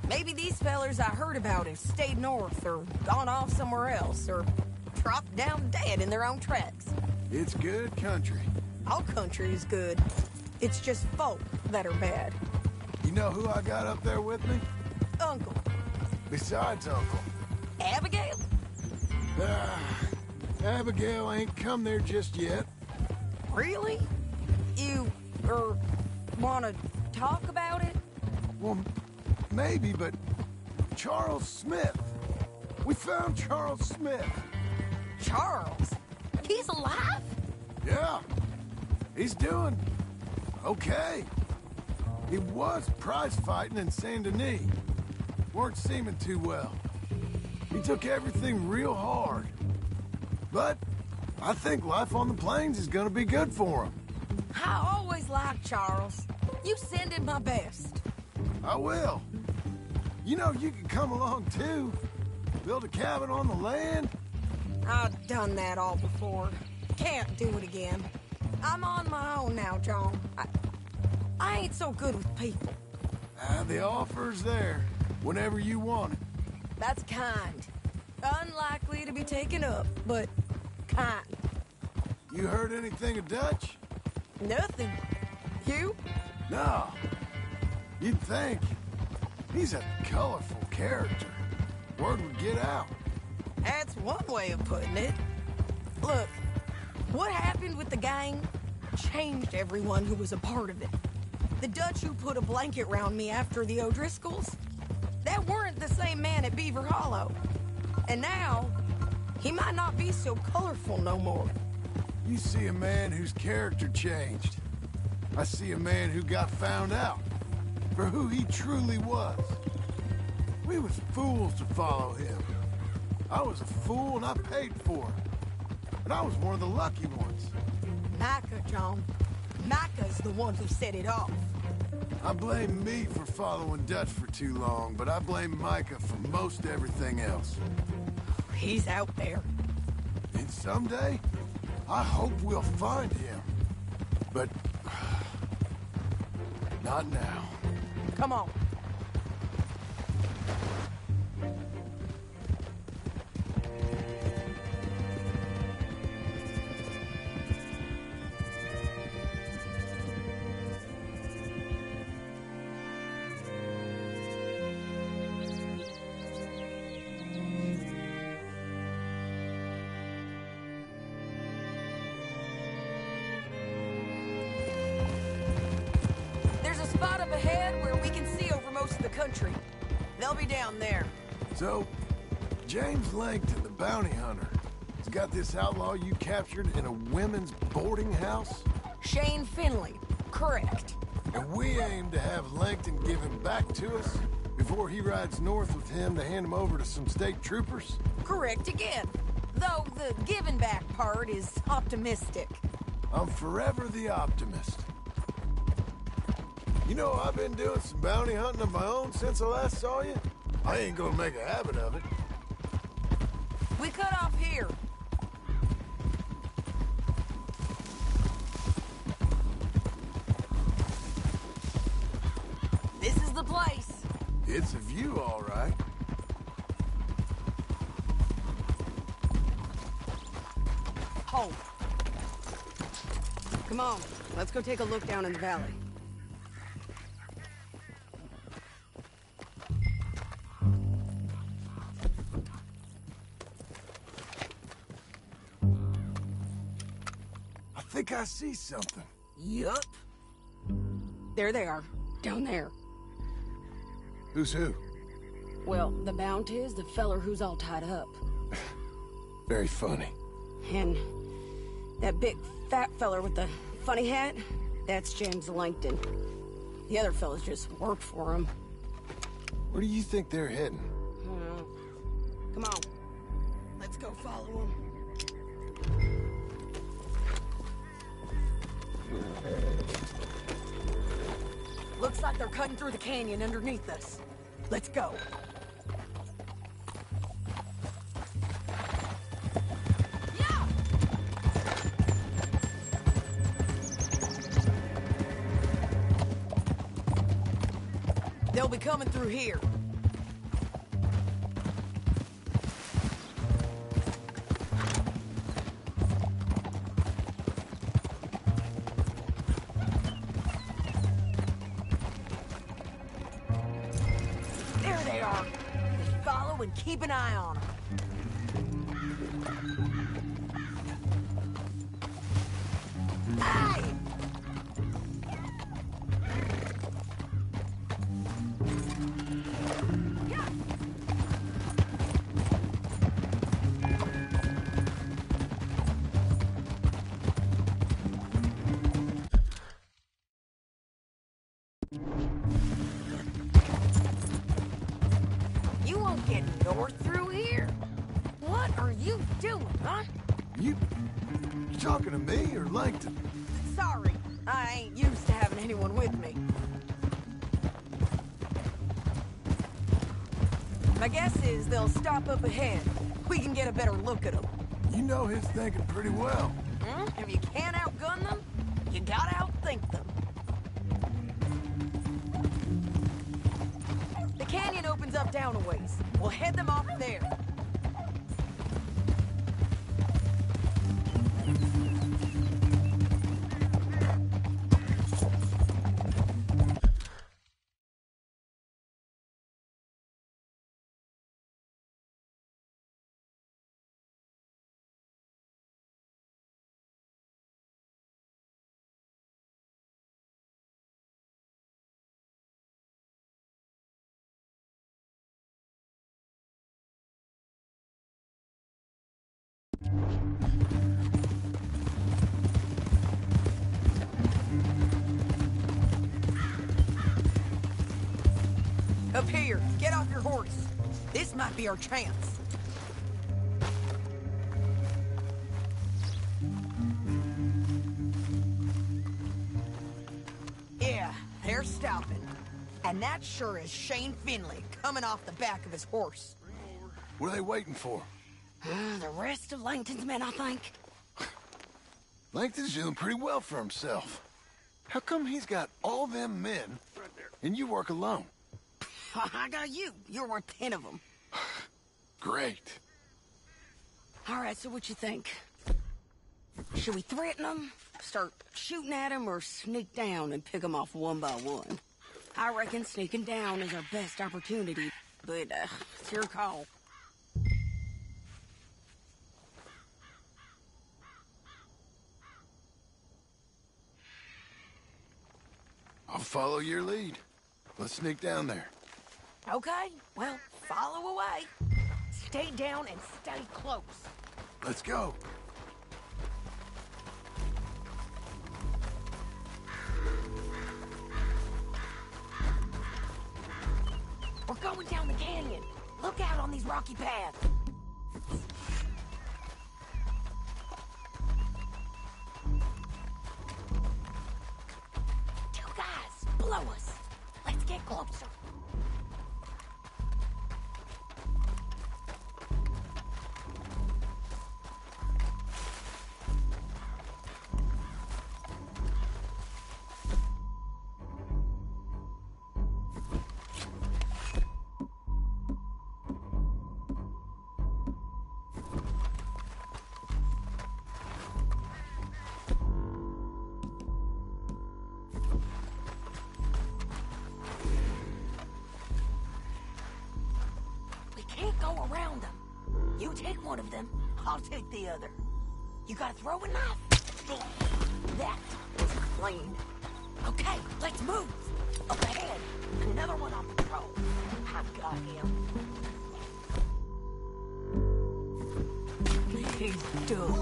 Maybe these fellers I heard about have stayed north or gone off somewhere else or dropped down dead in their own tracks. It's good country. All country is good. It's just folk that are bad. You know who I got up there with me? Uncle. Besides Uncle. Abigail? Abigail ain't come there just yet. Really? You, want to talk about it? Well, maybe, but Charles Smith. We found Charles Smith. Charles? He's alive? Yeah. He's doing okay. He was prize fighting in Saint Denis. Weren't seeming too well. He took everything real hard. But I think life on the plains is gonna be good for him. I always liked Charles. You send him my best. I will. You know, you can come along too. Build a cabin on the land. I've done that all before. Can't do it again. I'm on my own now, John. I ain't so good with people. The offer's there, whenever you want it. That's kind. Unlikely to be taken up, but kind. You heard anything of Dutch? Nothing. You? No. You'd think. He's a colorful character. Word would get out. That's one way of putting it. Look, what happened with the gang changed everyone who was a part of it. The Dutch who put a blanket round me after the O'Driscolls, that weren't the same man at Beaver Hollow. And now, he might not be so colorful no more. You see a man whose character changed. I see a man who got found out for who he truly was. We was fools to follow him. I was a fool and I paid for it. But I was one of the lucky ones. Micah, John. Micah's the one who set it off. I blame me for following Dutch for too long, but I blame Micah for most everything else. He's out there. And someday, I hope we'll find him. But not now. Come on. country. They'll be down there. So, James Langton, the bounty hunter, has got this outlaw you captured in a women's boarding house? Shane Finley. Correct. And we aim to have Langton give him back to us before he rides north with him to hand him over to some state troopers? Correct again. Though the giving back part is optimistic. I'm forever the optimist. You know, I've been doing some bounty hunting of my own since I last saw you. I ain't gonna make a habit of it. We cut off here. This is the place. It's a view, all right. Hold. Come on, let's go take a look down in the valley. I think I see something. Yup. There they are, down there. Who's who? Well, the Bounty is the feller who's all tied up. Very funny. And that big fat feller with the funny hat, that's James Langton. The other fellas just worked for him. Where do you think they're heading? Come on, let's go follow them. Looks like they're cutting through the canyon underneath us. Let's go. They'll be coming through here. There they are. Just follow and keep an eye on them. Hey! You won't get north through here? What are you doing, huh? You talking to me or Langton? Sorry, I ain't used to having anyone with me. My guess is they'll stop up ahead. We can get a better look at them. You know his thinking pretty well. If you can't outgun them, you gotta outthink them. The canyon opens up down a ways. We'll head them off there. Up here, get off your horse. This might be our chance. Yeah, they're stopping. And that sure is Shane Finley coming off the back of his horse. What are they waiting for? The rest of Langton's men, I think. Langton's doing pretty well for himself. How come he's got all them men and you work alone? I got you. You're worth 10 of them. Great. All right, so what you think? Should we threaten them, start shooting at them, or sneak down and pick them off one by one? I reckon sneaking down is our best opportunity, but it's your call. I'll follow your lead. Let's sneak down there. Okay, well, follow away. Stay down and stay close. Let's go. We're going down the canyon. Look out on these rocky paths. Two guys, below us. Let's get closer. Go around them. You take one of them, I'll take the other. You gotta throw a knife. That was clean. Okay, let's move. Up ahead, another one on patrol. I've got him. He's done.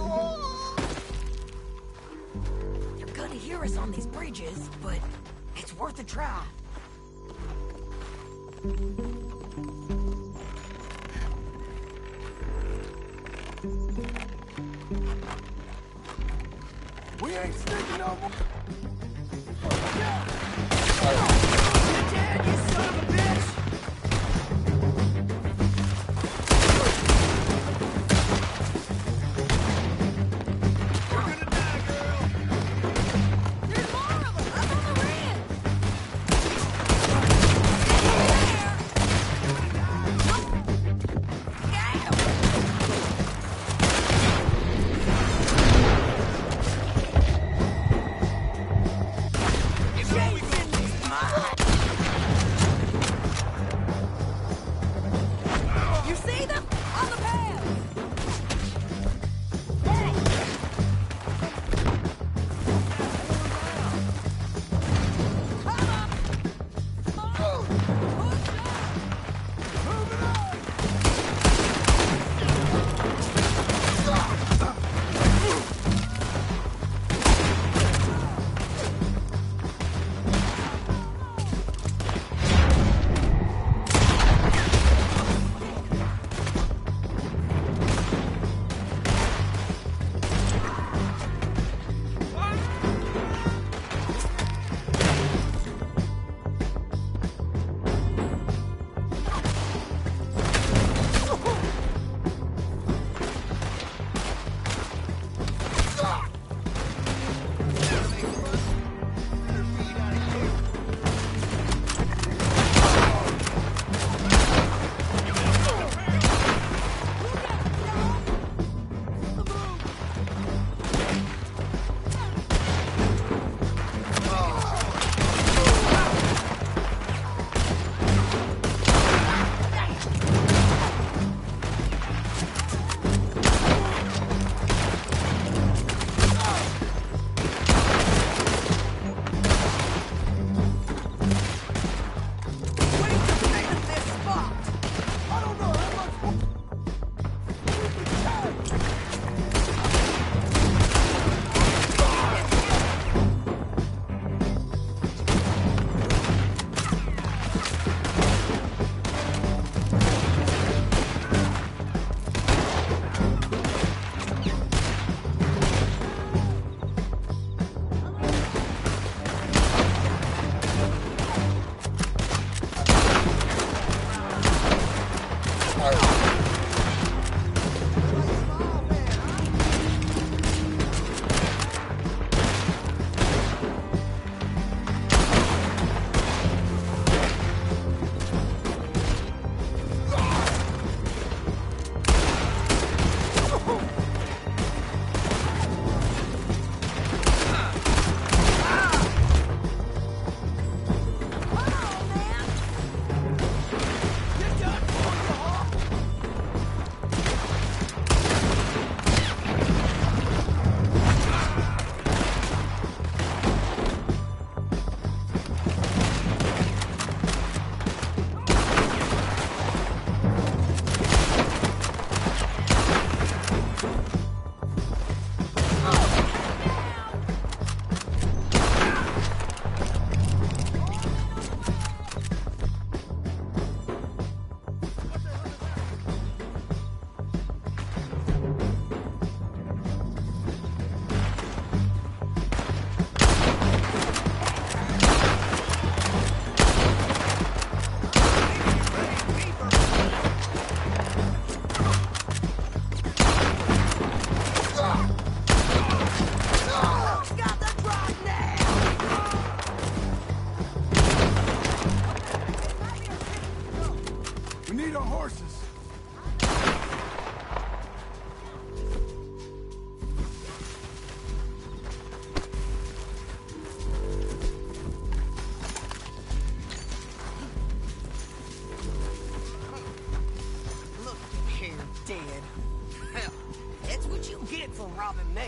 You're gonna hear us on these bridges, but it's worth a try. We ain't sneaking no more. You're dead, you son of a bitch! You're gonna die, girl! There's more of them! Up on the rim! Jason!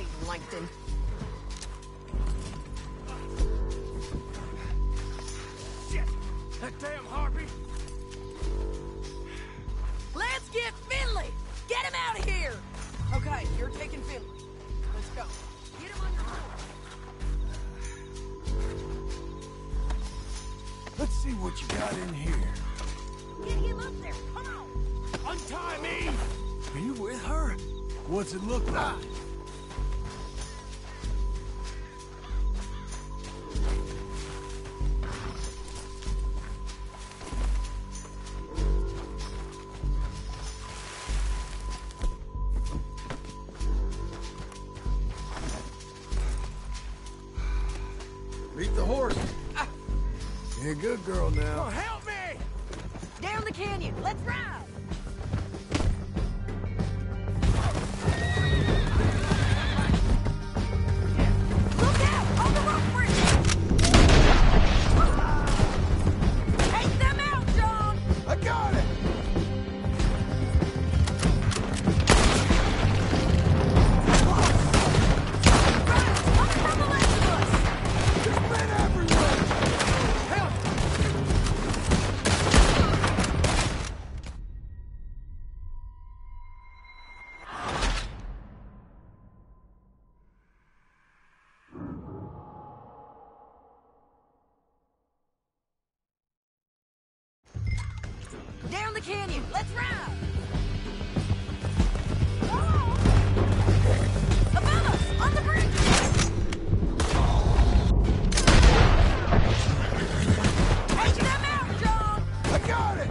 way, Langton. Shit! That damn harpy! Let's get Finley! Get him out of here! Okay, you're taking Finley. Let's go. Get him on your horse. Let's see what you got in here. Get him up there, come on! Untie me! Are you with her? What's it look like? Beat the horse. You're a good girl now. Oh, help me! Down the canyon, let's ride! Look out! On the rope bridge! Take them out, John! I got it! From the left of us! There's men everywhere! Help! Down the canyon, let's ride! Above us, on the bridge! Take them out, John! I got it!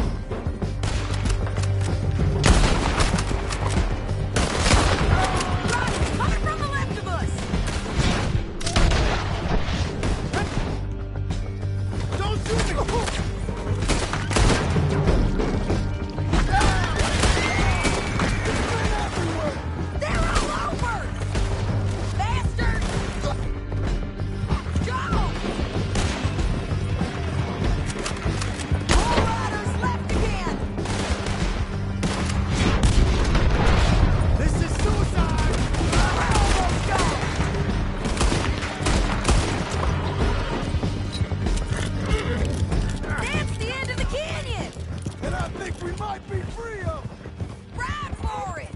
Right, coming from the left of us! Don't shoot me! They're all over! Bastard! John! All riders left again! This is suicide! We're almost gone! That's the end of the canyon! And I think we might be free of them. Ride for it!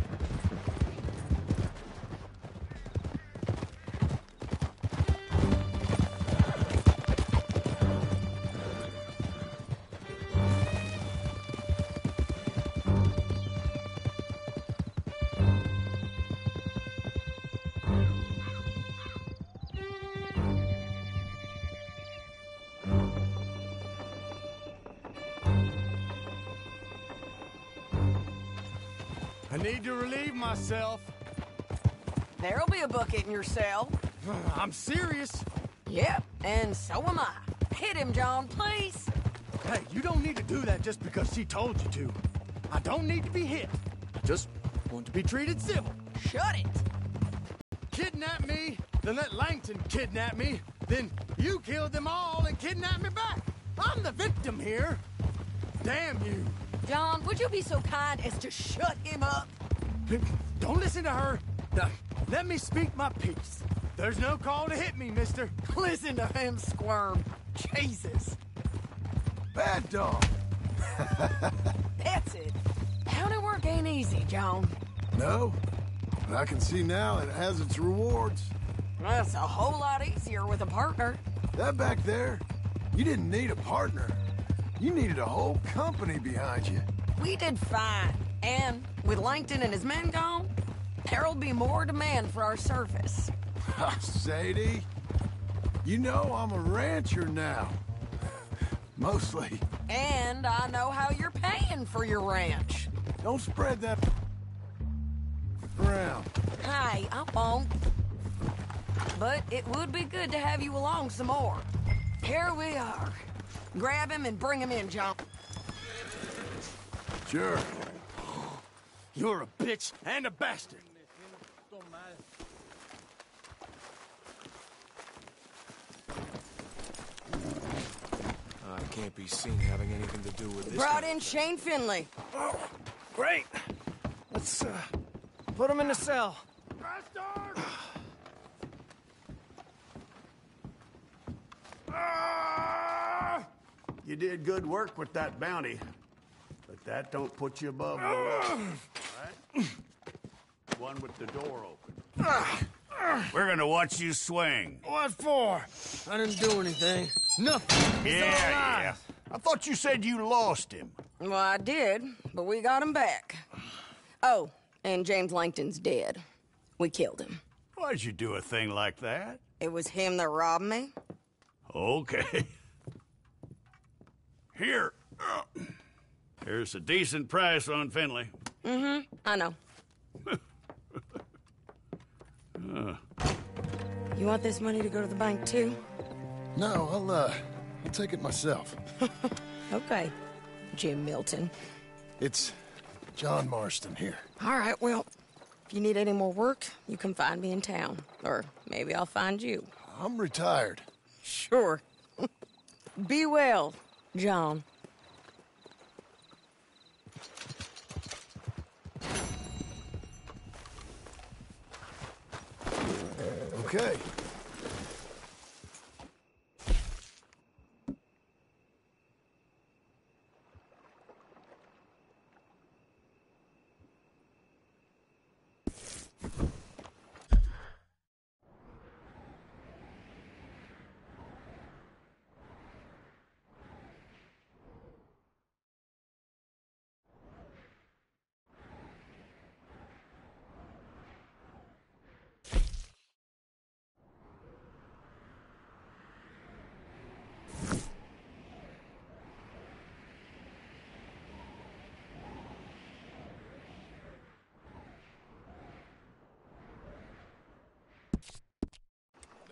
I need to relieve myself. There'll be a bucket in your cell. I'm serious. Yep, and so am I. Hit him, John, please. Hey, you don't need to do that just because she told you to. I don't need to be hit. I just want to be treated civil. Shut it. Kidnap me, then let Langton kidnap me, then you kill them all and kidnap me back. I'm the victim here. Damn you. John, would you be so kind as to shut him up? Don't listen to her. Now, let me speak my piece. There's no call to hit me, mister. Listen to him squirm. Jesus. Bad dog. That's it. County work ain't easy, John. No, but I can see now it has its rewards. That's a whole lot easier with a partner. That back there, you didn't need a partner. You needed a whole company behind you. We did fine. And with Langton and his men gone, there'll be more demand for our service. Sadie, you know I'm a rancher now. Mostly. And I know how you're paying for your ranch. Don't spread that around. Hey, I won't. But it would be good to have you along some more. Here we are. Grab him and bring him in, John. Sure. You're a bitch and a bastard. I can't be seen having anything to do with this. Brought in Shane Finley. Oh, great. Let's, put him in the cell. You did good work with that bounty, but that don't put you above the law, all right? One with the door open. We're gonna watch you swing. What for? I didn't do anything. Nothing. He's Yeah. I thought you said you lost him. Well, I did, but we got him back. Oh, and James Langton's dead. We killed him. Why'd you do a thing like that? It was him that robbed me. Okay. Here. Here's a decent price on Finley. Mm-hmm, I know. You want this money to go to the bank, too? No, I'll take it myself. Okay, Jim Milton. It's John Marston here. All right, well, if you need any more work, you can find me in town. Or maybe I'll find you. I'm retired. Sure. Be well, John. Okay.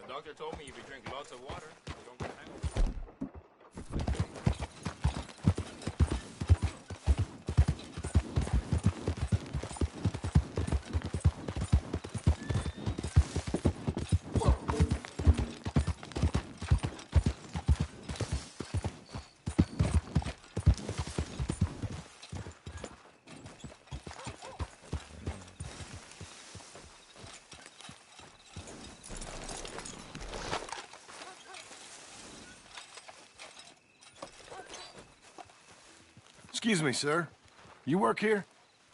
The doctor told me if you drink lots of water, you don't get hangover. Excuse me, sir. You work here?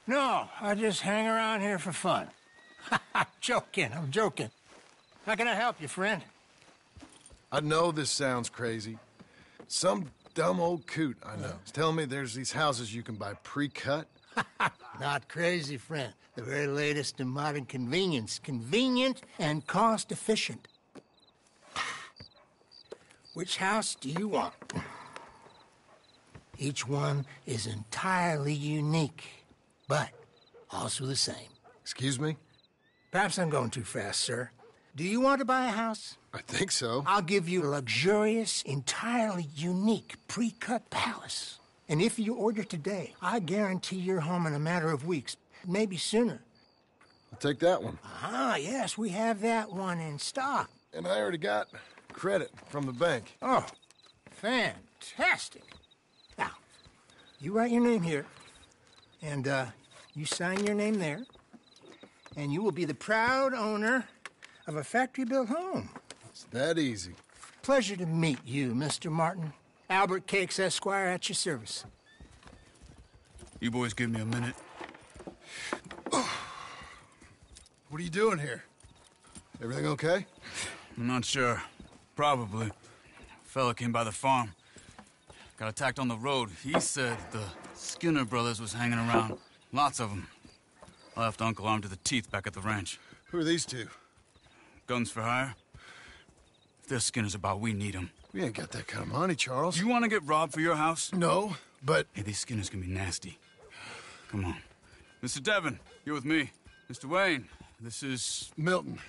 No, I just hang around here for fun. I'm joking. How can I help you, friend? I know this sounds crazy. Some dumb old coot I know is telling me there's these houses you can buy pre-cut. Not crazy, friend. The very latest in modern convenience. Convenient and cost-efficient. Which house do you want? Each one is entirely unique, but also the same. Excuse me? Perhaps I'm going too fast, sir. Do you want to buy a house? I think so. I'll give you a luxurious, entirely unique pre-cut palace. And if you order today, I guarantee you're home in a matter of weeks, maybe sooner. I'll take that one. Ah, yes, we have that one in stock. And I already got credit from the bank. Oh, fantastic. Now, you write your name here, and you sign your name there, and you will be the proud owner of a factory-built home. It's that easy. Pleasure to meet you, Mr. Martin. Albert Cakes, Esquire, at your service. You boys give me a minute. What are you doing here? Everything okay? I'm not sure. Probably. Fella came by the farm. Got attacked on the road. He said the Skinner brothers was hanging around. Lots of them. I left Uncle armed to the teeth back at the ranch. Who are these two? Guns for hire. If they're Skinner's about, we need them. We ain't got that kind of money, Charles. You want to get robbed for your house? No, but... Hey, these Skinners can be nasty. Come on. Mr. Devon, you're with me. Mr. Wayne, this is... Milton.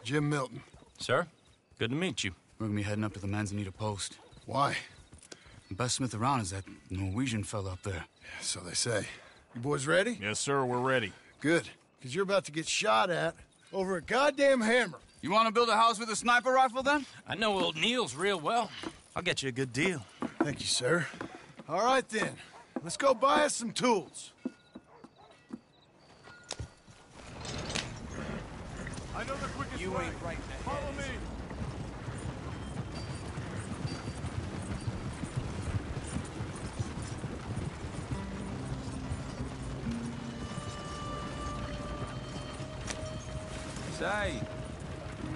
Jim Milton. Sir, good to meet you. We're gonna be heading up to the Manzanita post. Why? The best smith around is that Norwegian fella up there. Yeah, so they say. You boys ready? Yes, sir, we're ready. Good, because you're about to get shot at over a goddamn hammer. You want to build a house with a sniper rifle, then? I know old Neil's real well. I'll get you a good deal. Thank you, sir. All right, then. Let's go buy us some tools. I know the quickest You way. ain't right in the Follow head, me. Say,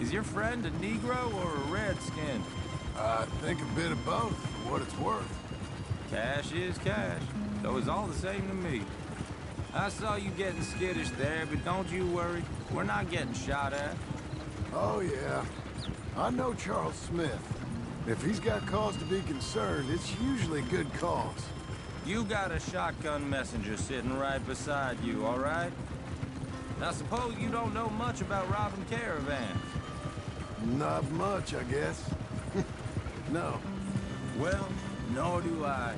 is your friend a Negro or a Redskin? I think a bit of both, for what it's worth. Cash is cash, so it's all the same to me. I saw you getting skittish there, but don't you worry. We're not getting shot at. Oh, yeah. I know Charles Smith. If he's got cause to be concerned, it's usually a good cause. You got a shotgun messenger sitting right beside you, all right? Now, suppose you don't know much about robbing caravans. Not much, I guess. No. Well, nor do I.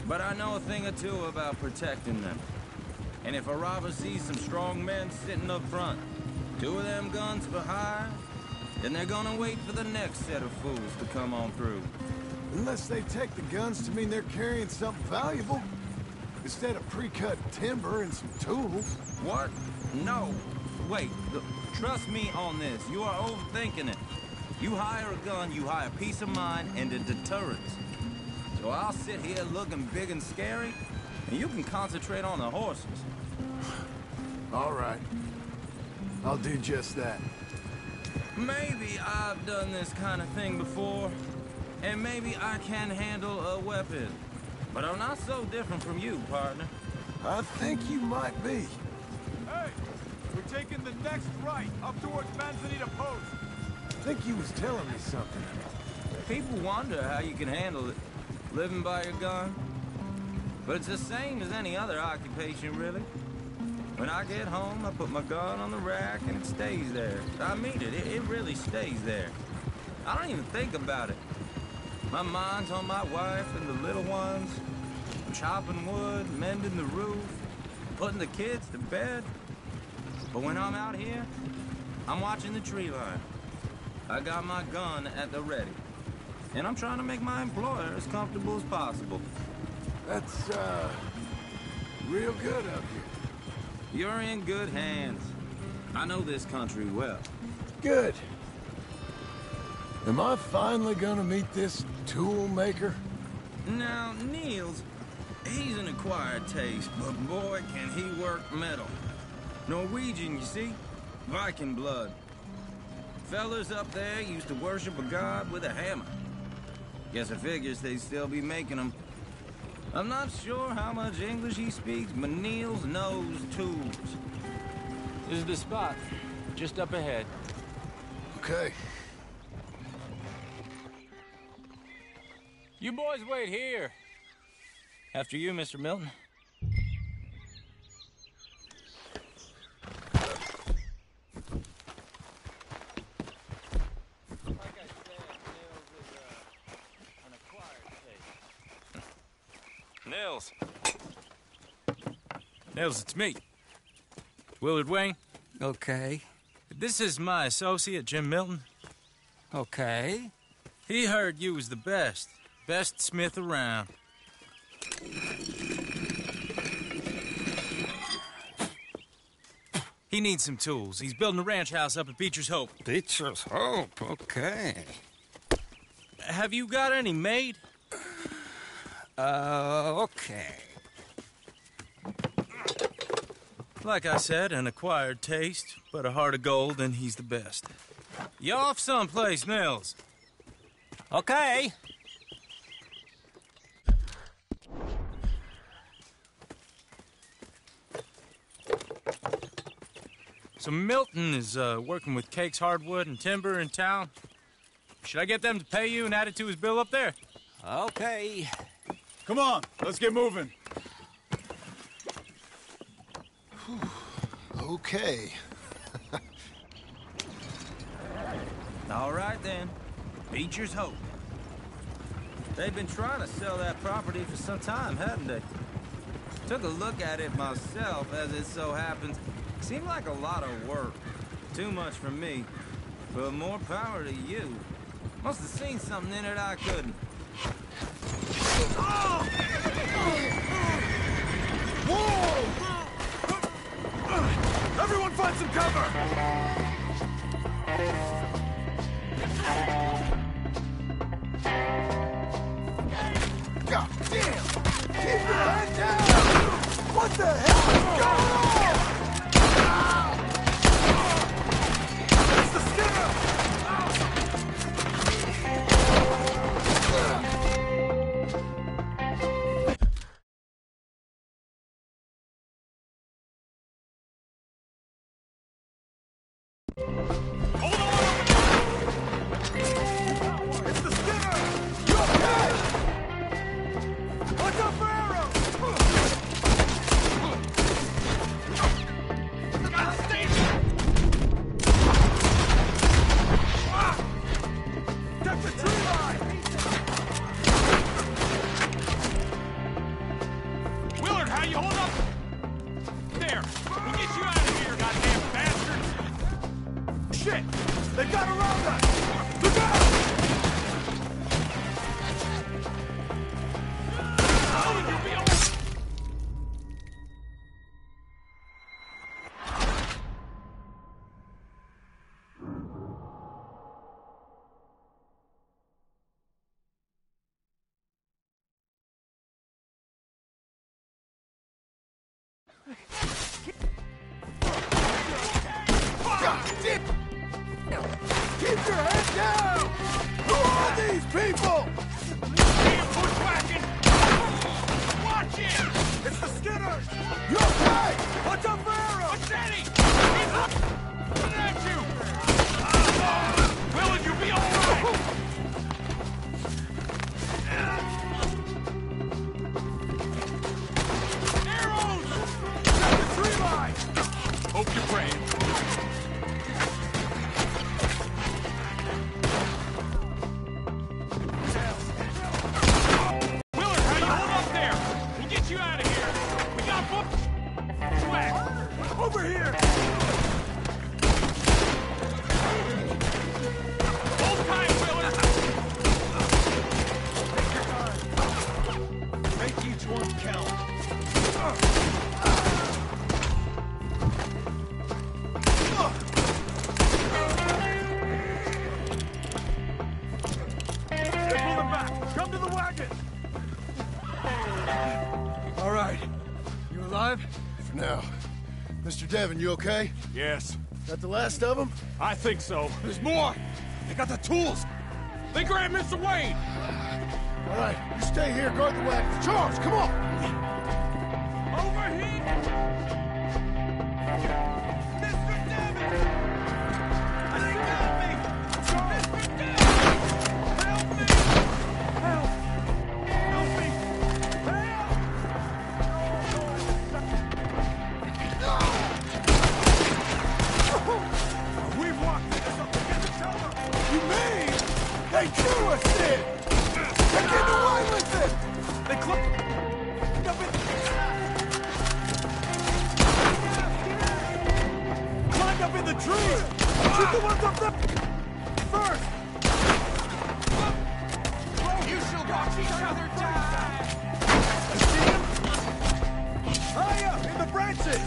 But I know a thing or two about protecting them. And if a robber sees some strong men sitting up front, 2 of them guns for hire, then they're gonna wait for the next set of fools to come on through. Unless they take the guns to mean they're carrying something valuable. Instead of pre-cut timber and some tools. What? No. Wait, look, trust me on this. You are overthinking it. You hire a gun, you hire peace of mind and a deterrence. So I'll sit here looking big and scary, and you can concentrate on the horses. All right. I'll do just that. Maybe I've done this kind of thing before, and maybe I can handle a weapon. But I'm not so different from you, partner. I think you might be. Hey, we're taking the next right, up towards Manzanita Post. I think you was telling me something. People wonder how you can handle it, living by your gun. But it's the same as any other occupation, really. When I get home, I put my gun on the rack and it stays there. I mean it, it really stays there. I don't even think about it. My mind's on my wife and the little ones. I'm chopping wood, mending the roof, putting the kids to bed. But when I'm out here, I'm watching the tree line. I got my gun at the ready. And I'm trying to make my employer as comfortable as possible. That's, real good of you. You're in good hands. I know this country well. Good. Am I finally gonna meet this tool maker? Now, Niels, he's an acquired taste, but boy, can he work metal. Norwegian, you see? Viking blood. Fellas up there used to worship a god with a hammer. Guess I figures they'd still be making them. I'm not sure how much English he speaks, but Niels knows tools. This is the spot, just up ahead. Okay. You boys wait here. After you, Mr. Milton. Nils. Nils, it's me. Willard Wayne. Okay. This is my associate, Jim Milton. Okay. He heard you was the best. Best smith around. He needs some tools. He's building a ranch house up at Beecher's Hope. Beecher's Hope, okay. Have you got any made? Okay. Like I said, an acquired taste, but a heart of gold, and he's the best. You off someplace, Nils? Okay. So Milton is working with Cakes Hardwood and Timber in town. Should I get them to pay you and add it to his bill up there? Okay. Come on, let's get moving. Okay. All right, then. Beecher's Hope. They've been trying to sell that property for some time, haven't they? Took a look at it myself, as it so happens. Seemed like a lot of work. Too much for me. But more power to you. Must have seen something in it I couldn't. Whoa! Everyone find some cover! God damn! Keep your head down! What the hell is going on? got around us! Look out! Keep your head down! Who are these people? Bushwhacking! Watch it! It's the Skinners! You okay? Watch out for arrows! What's Eddie? He's looking at you! Will you be alright? Arrows! Got the tree line! Hope you're praying. Over here! Hold tight, Willard! Make each one count. They're pulling back! Come to the wagon! All right. You alive? For now. Mr. Devon, you okay? Yes. That the last of them? I think so. There's more! They got the tools! They grabbed Mr. Wade! All right, you stay here, guard the wagons. Charles, come on! Over here! Mr. Devon! They got me! Mr. Devon! Help me! Help! Help me! Help! We've walked this up against each other! You mean they drew us in? They're getting away with it! They clipped up in... Climbed up in the trees! Shoot the ones up there! First! You shall watch each other die! I see him! High up in the branches!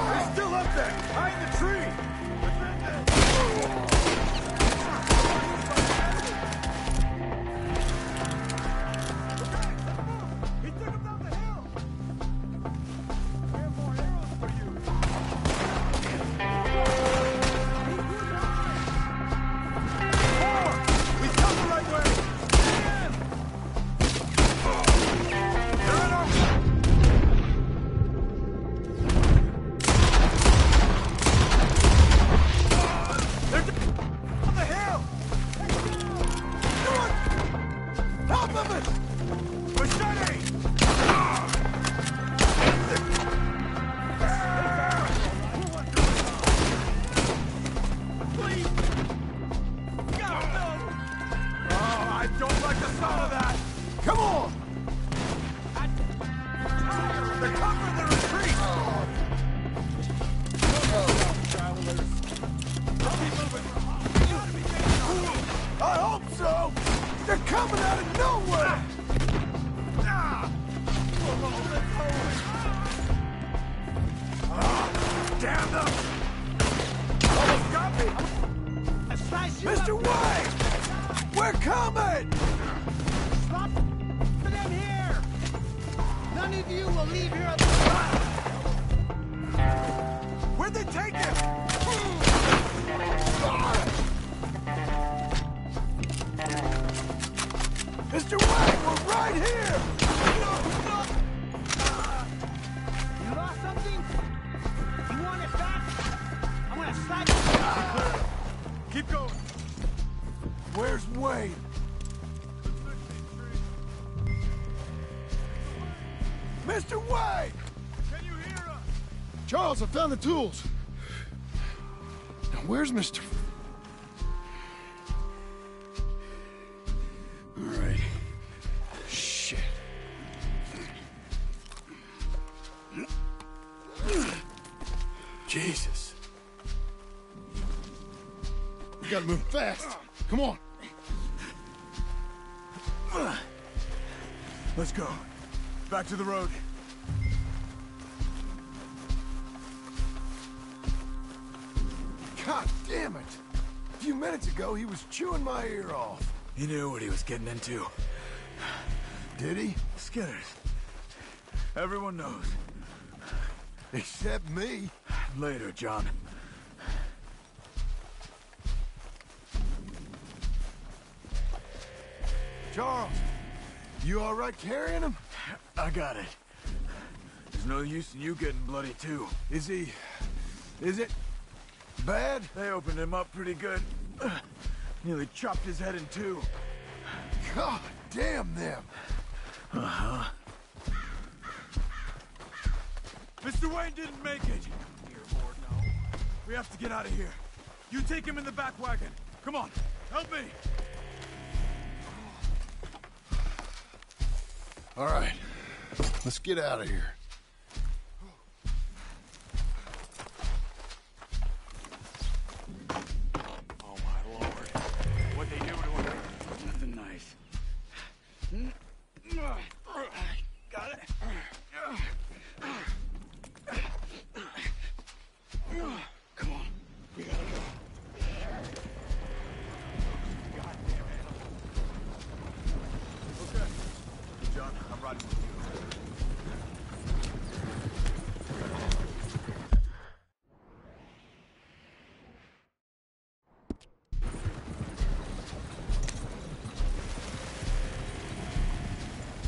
They're still up there! Behind the tree! He took him down the hill! We have more arrows for you! More! We've come the right way! Stand! They're in our... They're on the hill! Top of it! Machete! Please! God, no! Oh, I don't like the sound of that! Come on! They're covering the retreat! Travelers. I'll be moving. You gotta be getting cool. I hope so! They're coming out of nowhere! Damn them! Almost got me! Mr. White! We're coming! Stop them here! None of you will leave here alive! Where'd they take him? Mr. White, we're right here! You lost something? You want it back? I'm gonna slide you. Keep going. Where's Wade? Mr. Wade! Can you hear us? Charles, I found the tools. Now, where's Mr... move fast. Come on. Let's go. Back to the road. God damn it! A few minutes ago, he was chewing my ear off. He knew what he was getting into. Did he? Skinners. Everyone knows. Except me. Later, John. Charles, you all right carrying him? I got it. There's no use in you getting bloody, too. Is he... is it... bad? They opened him up pretty good. Nearly chopped his head in two. God damn them! Uh-huh. Mr. Wayne didn't make it. We have to get out of here. You take him in the back wagon. Come on, help me. All right, let's get out of here. Oh my lord. What'd they do to him? Nothing nice. Got it. Come on. We gotta go. God damn it. Okay. John, I'm riding with you.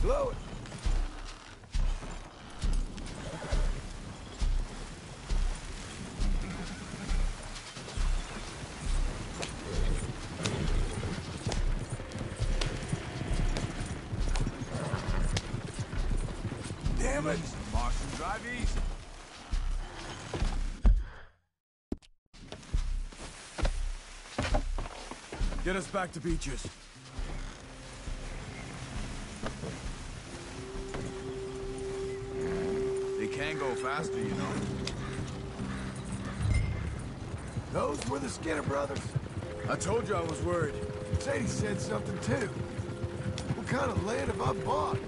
Blow it. Damn it! Marshall, drive easy. Get us back to Beaches. They can go faster, you know. Those were the Skinner brothers? I told you I was worried. Sadie said something too. What kind of land have I bought?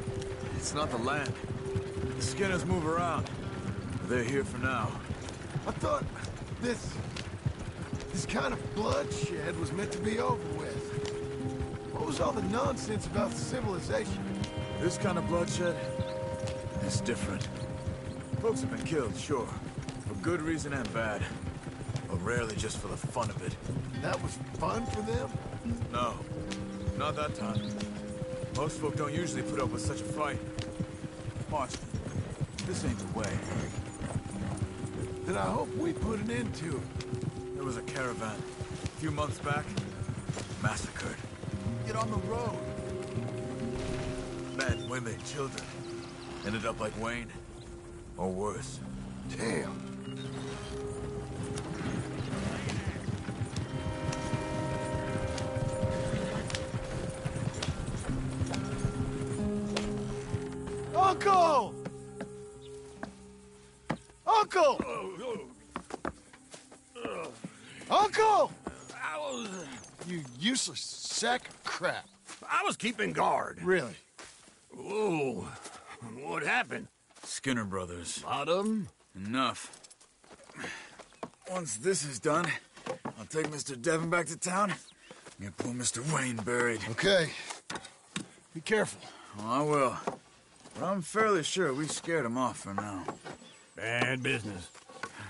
It's not the land. The Skinners move around. They're here for now. I thought this kind of bloodshed was meant to be over with. What was all the nonsense about civilization? This kind of bloodshed is different. Folks have been killed, sure. For good reason and bad. But rarely just for the fun of it. That was fun for them? No. Not that time. Most folk don't usually put up with such a fight. Watch. This ain't the way. Then I hope we put an end to it. There was a caravan. A few months back. Massacred. Get on the road. Men, women, children. Ended up like Wayne. Or worse. Damn. Uncle! Uncle! Uncle! You useless sack of crap. I was keeping guard. Really? Whoa. What happened? Skinner brothers. Lot of them? Enough. Once this is done, I'll take Mr. Devon back to town and get poor Mr. Wayne buried. Okay. Be careful. Oh, I will. But I'm fairly sure we scared him off for now. Bad business.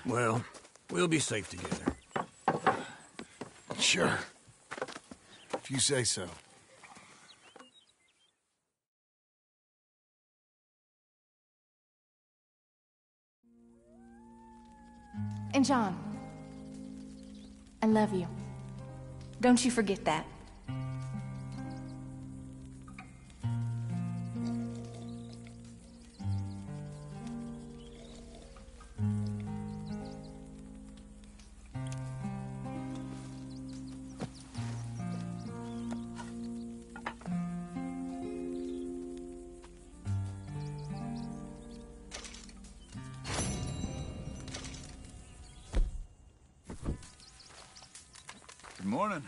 Well, we'll be safe together. Sure. If you say so. And John, I love you. Don't you forget that. Morning.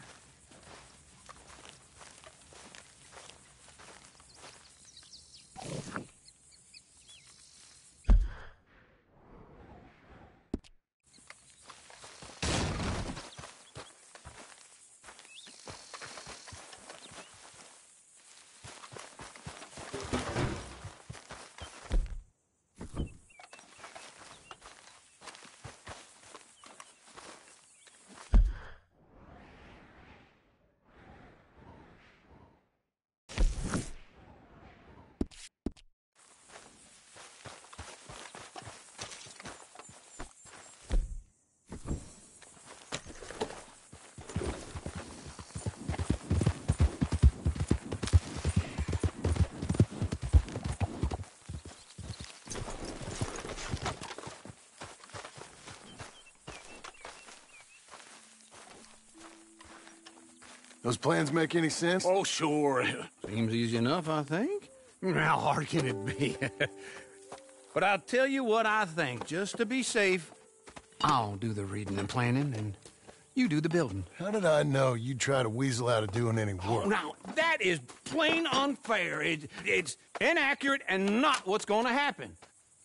Those plans make any sense? Oh, sure. Seems easy enough, I think. How hard can it be? But I'll tell you what I think, just to be safe. I'll do the reading and planning, and you do the building. How did I know you'd try to weasel out of doing any work? Oh, now, that is plain unfair. It's inaccurate and not what's going to happen.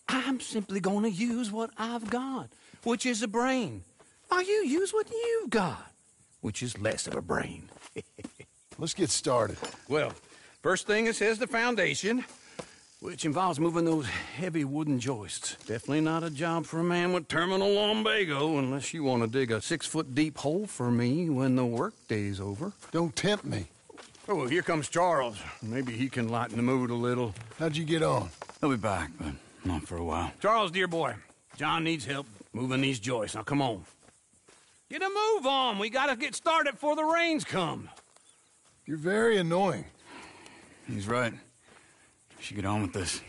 I'm simply going to use what I've got, which is a brain. Now, you use what you've got, which is less of a brain. Let's get started. Well, first thing it says the foundation, which involves moving those heavy wooden joists. Definitely not a job for a man with terminal lumbago, unless you want to dig a 6-foot deep hole for me when the workday's over. Don't tempt me. Oh, here comes Charles. Maybe he can lighten the mood a little. How'd you get on? He'll be back, but not for a while. Charles, dear boy, John needs help moving these joists. Now, come on. Get a move on. We gotta get started before the rains come. You're very annoying. He's right. We should get on with this.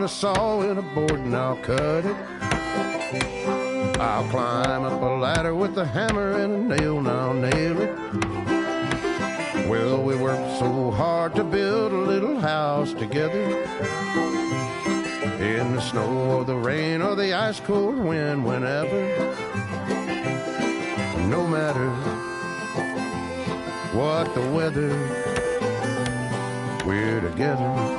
Saw in a board and I'll cut it. I'll climb up a ladder with a hammer and a nail and I'll nail it. Well, we worked so hard to build a little house together. In the snow or the rain or the ice cold wind, whenever. No matter what the weather, we're together.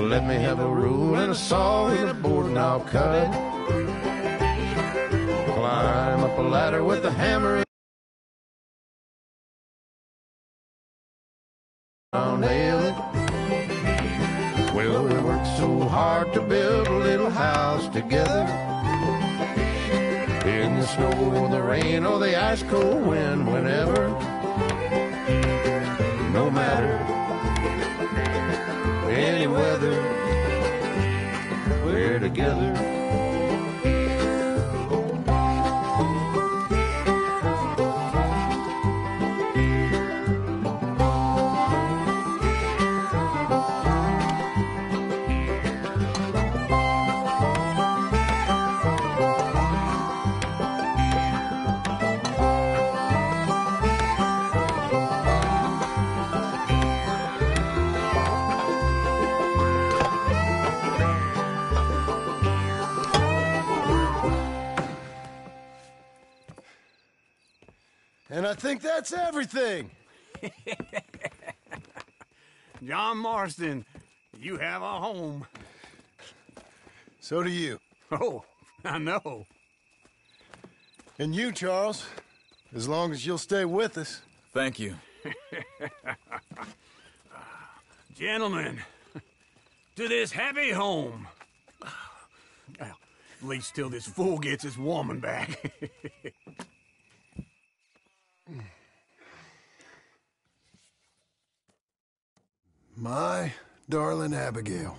Let me have a rule and a saw and a board and I'll cut. Climb up a ladder with a hammer. I'll nail it. Well, we worked so hard to build a little house together. In the snow or the rain or the ice cold wind, whenever, no matter any weather, we're together. And I think that's everything. John Marston, you have a home. So do you. Oh, I know. And you, Charles, as long as you'll stay with us. Thank you. Gentlemen, to this happy home. Well, at least till this fool gets his woman back. My darling Abigail,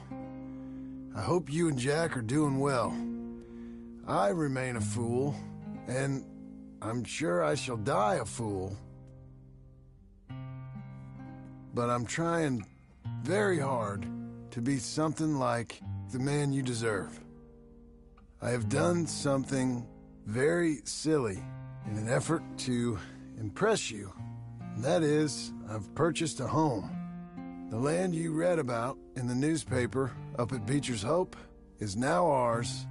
I hope you and Jack are doing well. I remain a fool, and I'm sure I shall die a fool. But I'm trying very hard to be something like the man you deserve. I have done something very silly in an effort to impress you. And that is, I've purchased a home. The land you read about in the newspaper up at Beecher's Hope is now ours,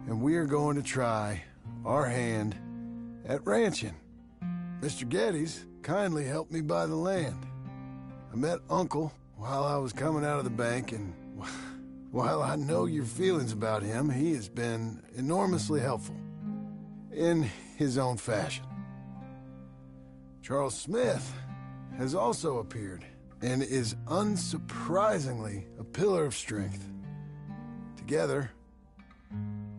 and we are going to try our hand at ranching. Mr. Geddes kindly helped me buy the land. I met Uncle while I was coming out of the bank, and while I know your feelings about him, he has been enormously helpful in his own fashion. Charles Smith has also appeared and is unsurprisingly a pillar of strength. Together,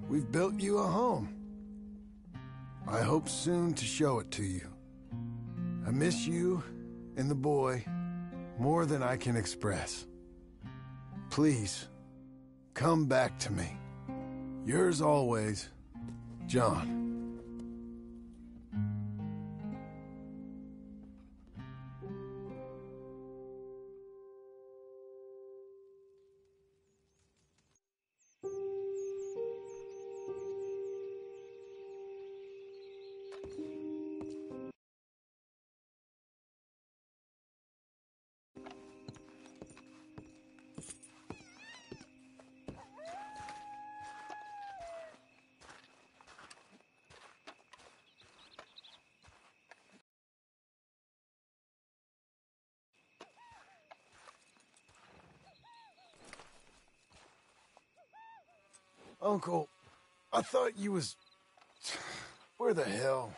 we've built you a home. I hope soon to show it to you. I miss you and the boy more than I can express. Please, come back to me. Yours always, John. Uncle, I thought you was... Where the hell?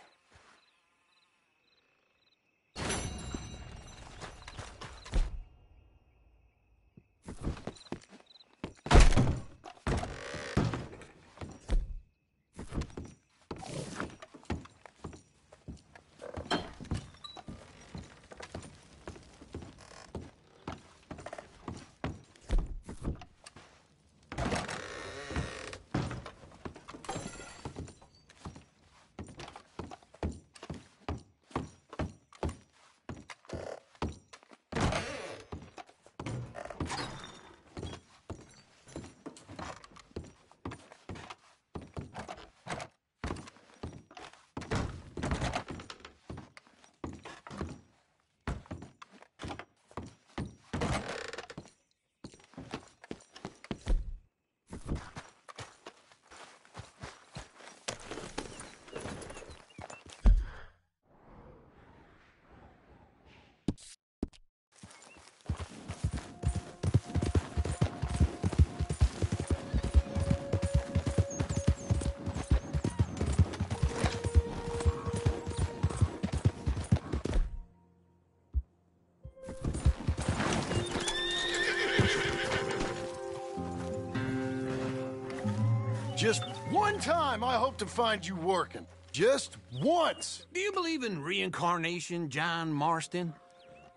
Just one time I hope to find you working. Just once. Do you believe in reincarnation, John Marston?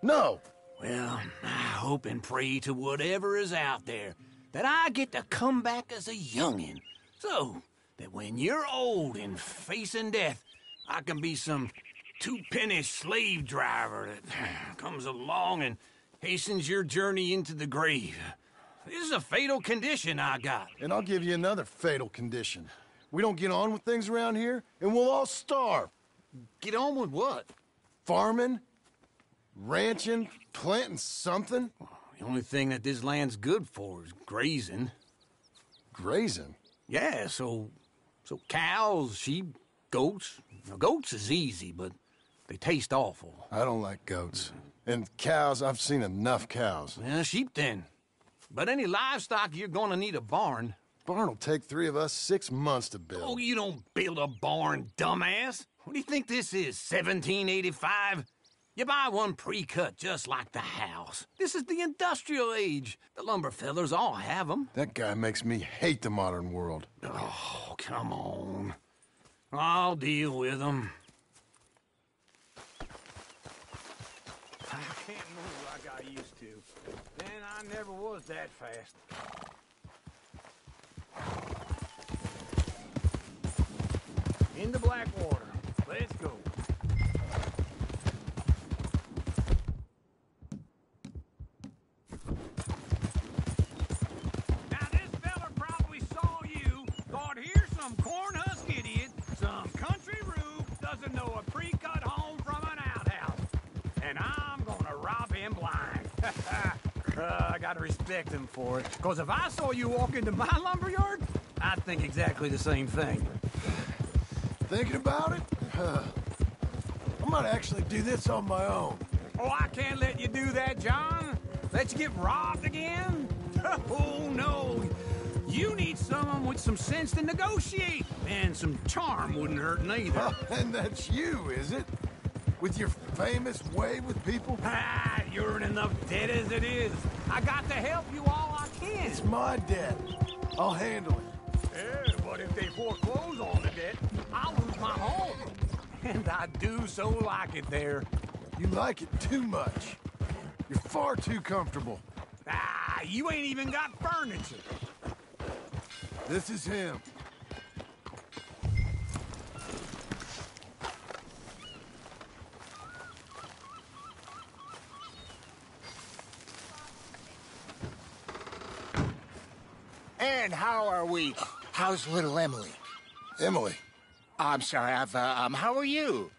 No. Well, I hope and pray to whatever is out there that I get to come back as a youngin', so that when you're old and facing death, I can be some two-penny slave driver that comes along and hastens your journey into the grave. This is a fatal condition I got. And I'll give you another fatal condition. We don't get on with things around here, and we'll all starve. Get on with what? Farming, ranching, planting something. The only thing that this land's good for is grazing. Grazing? Yeah, so cows, sheep, goats. Now, goats is easy, but they taste awful. I don't like goats. And cows, I've seen enough cows. Yeah, sheep then. But any livestock, you're gonna need a barn. Barn will take 3 of us 6 months to build. Oh, you don't build a barn, dumbass. What do you think this is, 1785? You buy one pre-cut just like the house. This is the industrial age. The lumber fellers all have them. That guy makes me hate the modern world. Oh, come on. I'll deal with them. I can't move like I used to. Man, I never was that fast. Into Blackwater. Let's go. Now, this fella probably saw you, thought here's some corn-husk idiot, some country rube, doesn't know a pre-cut home from an outhouse. And I'm gonna rob him blind. I gotta respect him for it. Because if I saw you walk into my lumberyard, I'd think exactly the same thing. Thinking about it? I might actually do this on my own. Oh, I can't let you do that, John. Let you get robbed again? Oh, no. You need someone with some sense to negotiate. And some charm wouldn't hurt neither. And that's you, is it? With your famous way with people? Ah, you're in enough debt as it is. I got to help you all I can. It's my debt. I'll handle it. Yeah, but if they foreclose on the debt, I'll lose my home. And I do so like it there. You like it too much. You're far too comfortable. Ah, you ain't even got furniture. This is him. And how are we? How's little Emily? Emily? I'm sorry, how are you?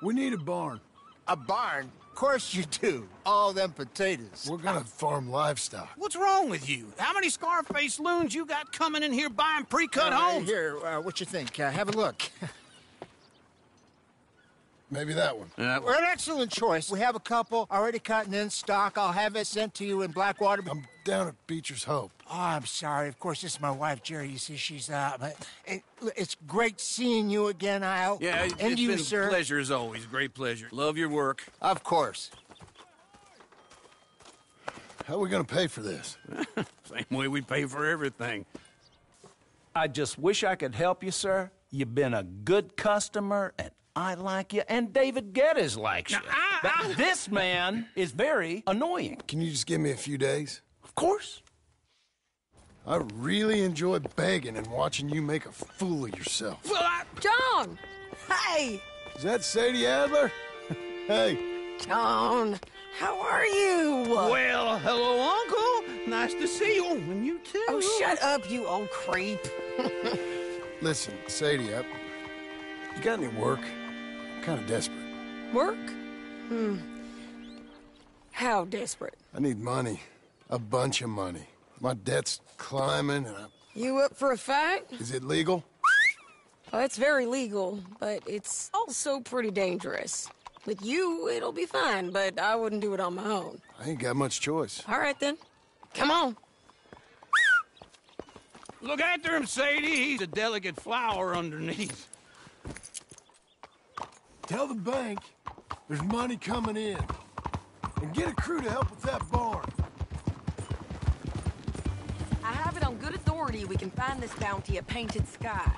We need a barn. A barn? Of course you do. All them potatoes. We're gonna farm livestock. What's wrong with you? How many Scarface loons you got coming in here buying pre-cut homes? Here, what you think? Have a look. Maybe that one. We're an excellent choice. We have a couple already cut and in stock. I'll have it sent to you in Blackwater. I'm down at Beecher's Hope. Oh, I'm sorry. Of course, this is my wife, Jerry. You see, she's but it's great seeing you again, Al. Yeah, and it's you, been sir. a pleasure as always. Great pleasure. Love your work. Of course. How are we gonna pay for this? Same way we pay for everything. I just wish I could help you, sir. You've been a good customer, and I like you, and David Geddes likes you. But this man is very annoying. Can you just give me a few days? Of course. I really enjoy begging and watching you make a fool of yourself. Well, John! Hey! Is that Sadie Adler? Hey. John, how are you? Well, hello, Uncle. Nice to see you. And you too. Oh, shut up, you old creep. Listen, Sadie, you got any work? I'm kind of desperate. Work? How desperate? I need money. A bunch of money. My debt's climbing and You up for a fight? Is it legal? Well, it's very legal, but it's also pretty dangerous. With you, it'll be fine, but I wouldn't do it on my own. I ain't got much choice. All right, then. Come on. Look after him, Sadie. He's a delicate flower underneath. Tell the bank there's money coming in. And get a crew to help with that barn. I have it on good authority authority, we can find this bounty at Painted Sky.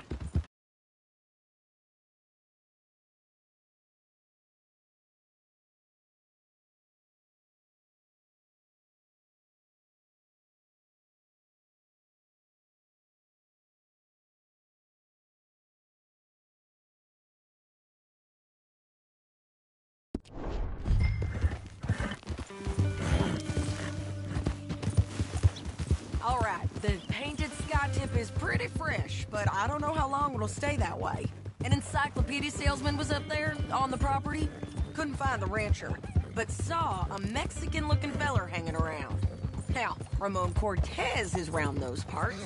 All right, the Painted Sky tip is pretty fresh, but I don't know how long it'll stay that way. An encyclopedia salesman was up there on the property. Couldn't find the rancher, but saw a Mexican-looking feller hanging around. Now, Ramon Cortez is round those parts.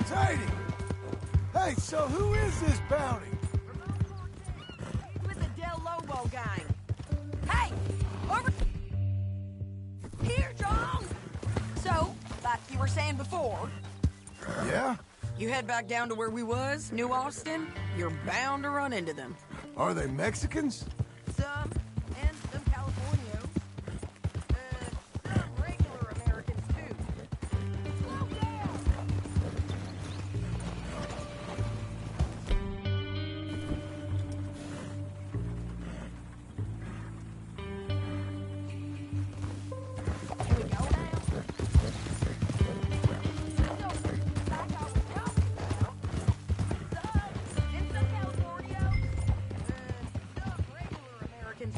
Sadie! Hey, so who is this bounty? He's with the Del Lobo gang. Hey! Over here, John! So, like you were saying before... Yeah? You head back down to where we was, New Austin, you're bound to run into them. Are they Mexicans? Some, and some Californios. Some regular Americans, too. Slow down!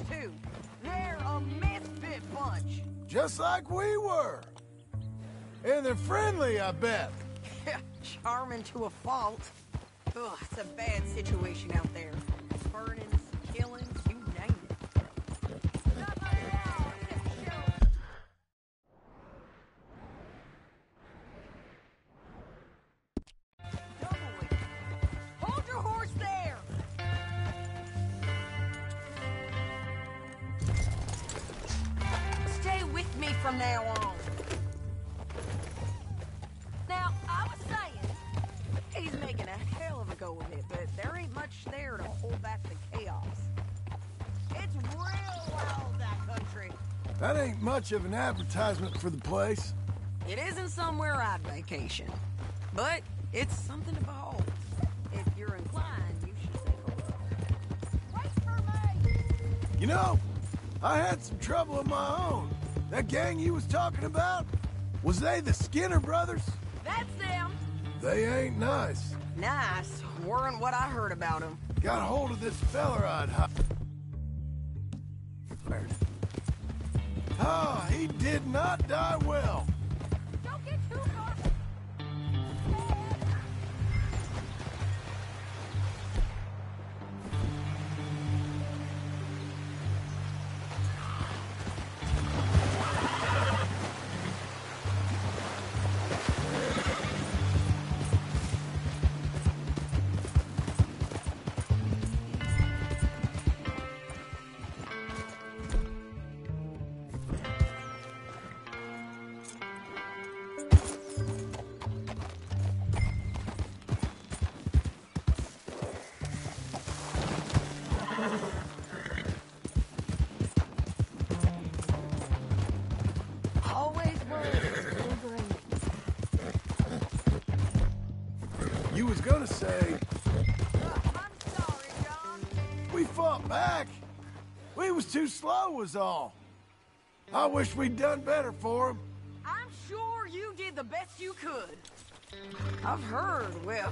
Too. They're a misfit bunch. Just like we were. And they're friendly, I bet. Charming to a fault. Ugh, it's a bad situation out there. Burnings, killings, you name it. Hold your horse there! Stay with me from now on. Now, I was saying, he's making a hell of a go of it, but there ain't much there to hold back the chaos. It's real wild, that country. That ain't much of an advertisement for the place. It isn't somewhere I'd vacation, but it's something to behold. If you're inclined, you should take a look. Wait for me! You know, I had some trouble of my own. That gang you was talking about, was they the Skinner brothers? That's them. They ain't nice. Nice. Weren't what I heard about them. Got hold of this feller I'd hired. Ah, he did not die well. Don't get too far. Always You was gonna say... I'm sorry, John. We fought back. We was too slow was all. I wish we'd done better for him. I'm sure you did the best you could. I've heard, well,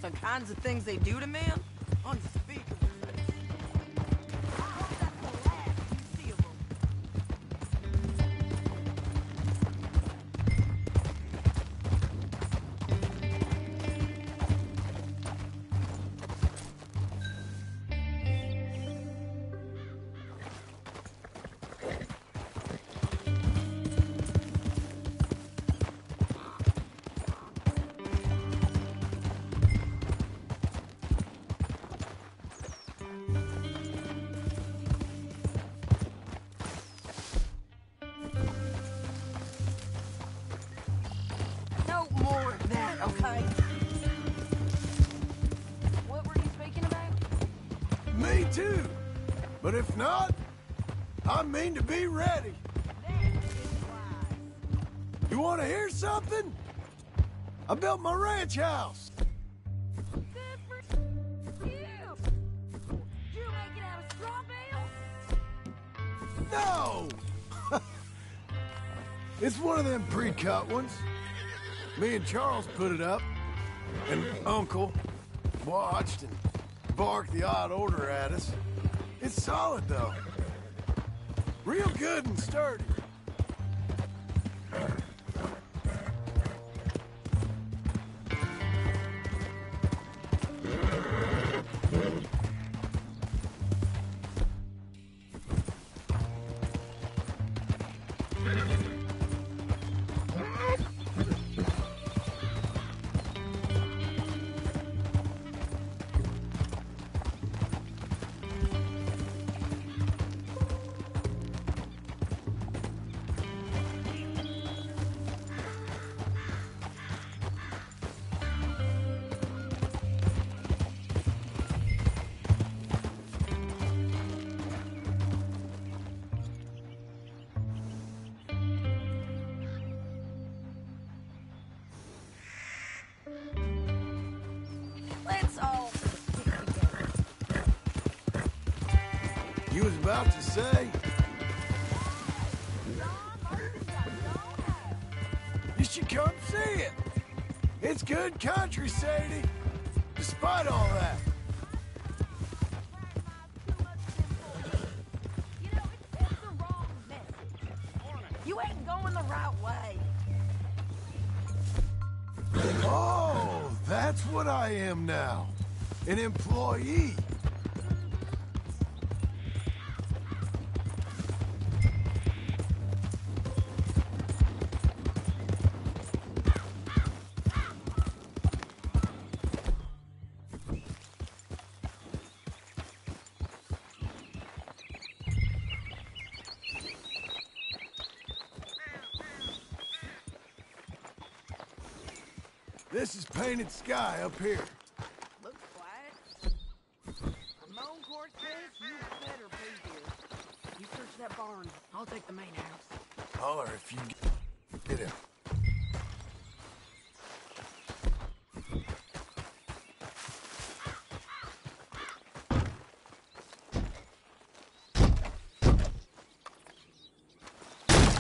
the kinds of things they do to men. Unspeakable. I hope that's the last you see of them. Me too. But if not, I mean to be ready. You want to hear something? I built my ranch house. No! It's one of them pre-cut ones. Me and Charles put it up, and Uncle watched and barked the odd order at us. It's solid, though. Real good and sturdy. Let's all You was about to say? You should come see it. It's good country, Sadie. Despite all that. You ain't going the right way. Oh, that's what I am now. An employee. This is Painted Sky up here. Looks quiet. Ramon Cortez, you better be here. You search that barn. I'll take the main house. Holler if you get him.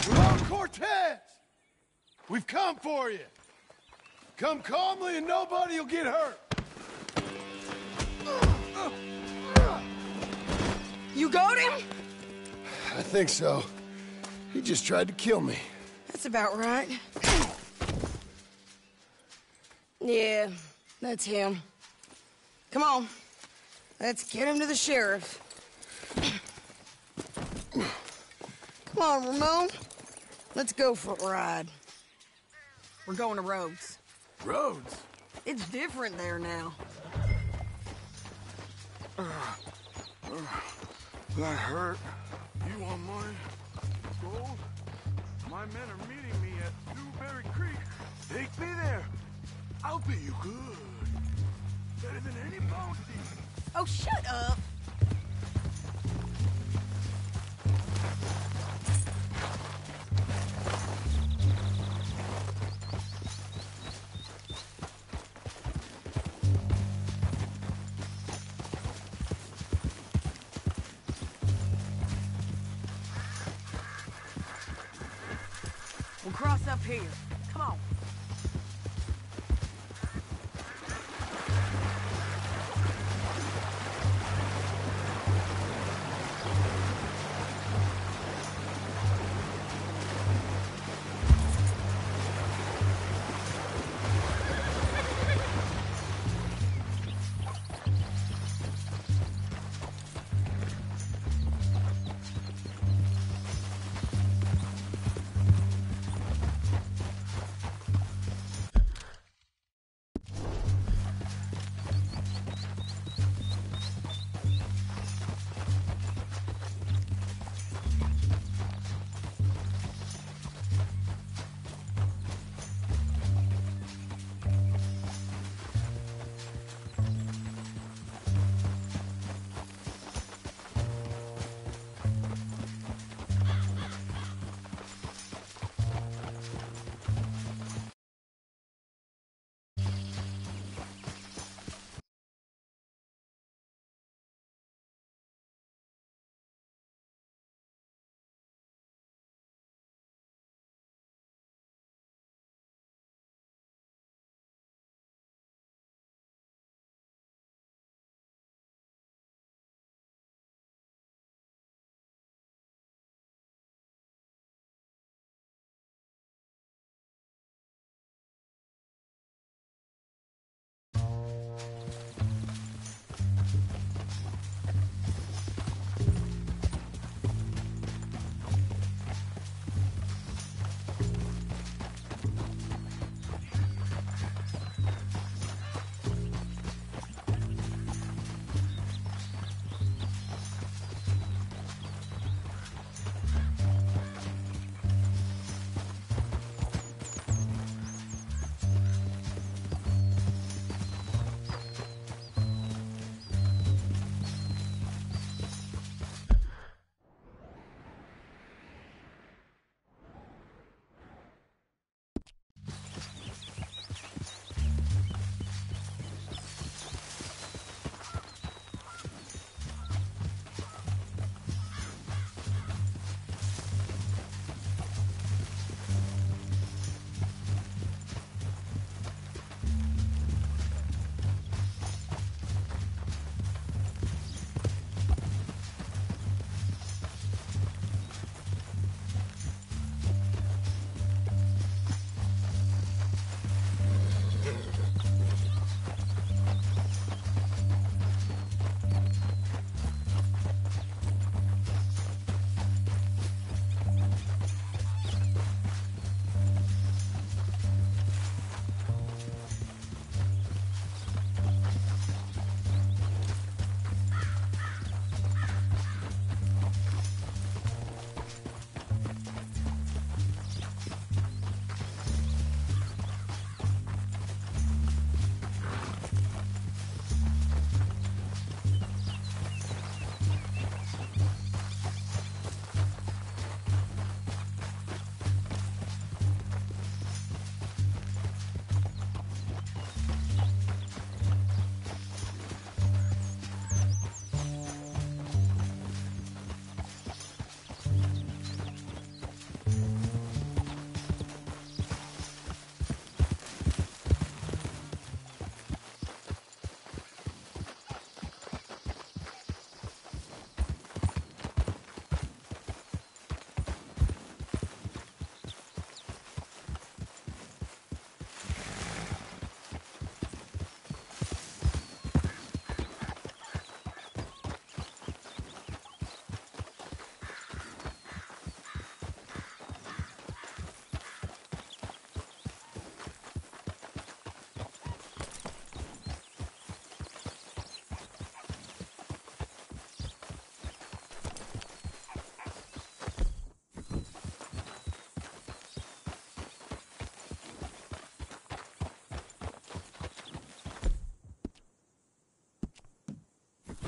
Ramon Cortez! We've come for you. Come calmly and nobody will get hurt. You got him? I think so. He just tried to kill me. That's about right. Yeah, that's him. Come on. Let's get him to the sheriff. Come on, Ramon. Let's go for a ride. We're going to Rhodes. Rhodes? It's different there now. That hurt. You want mine? Gold? My men are meeting me at Newberry Creek. Take me there. I'll pay you good. Better than any bounty. Oh, shut up. We'll cross up here. Come on.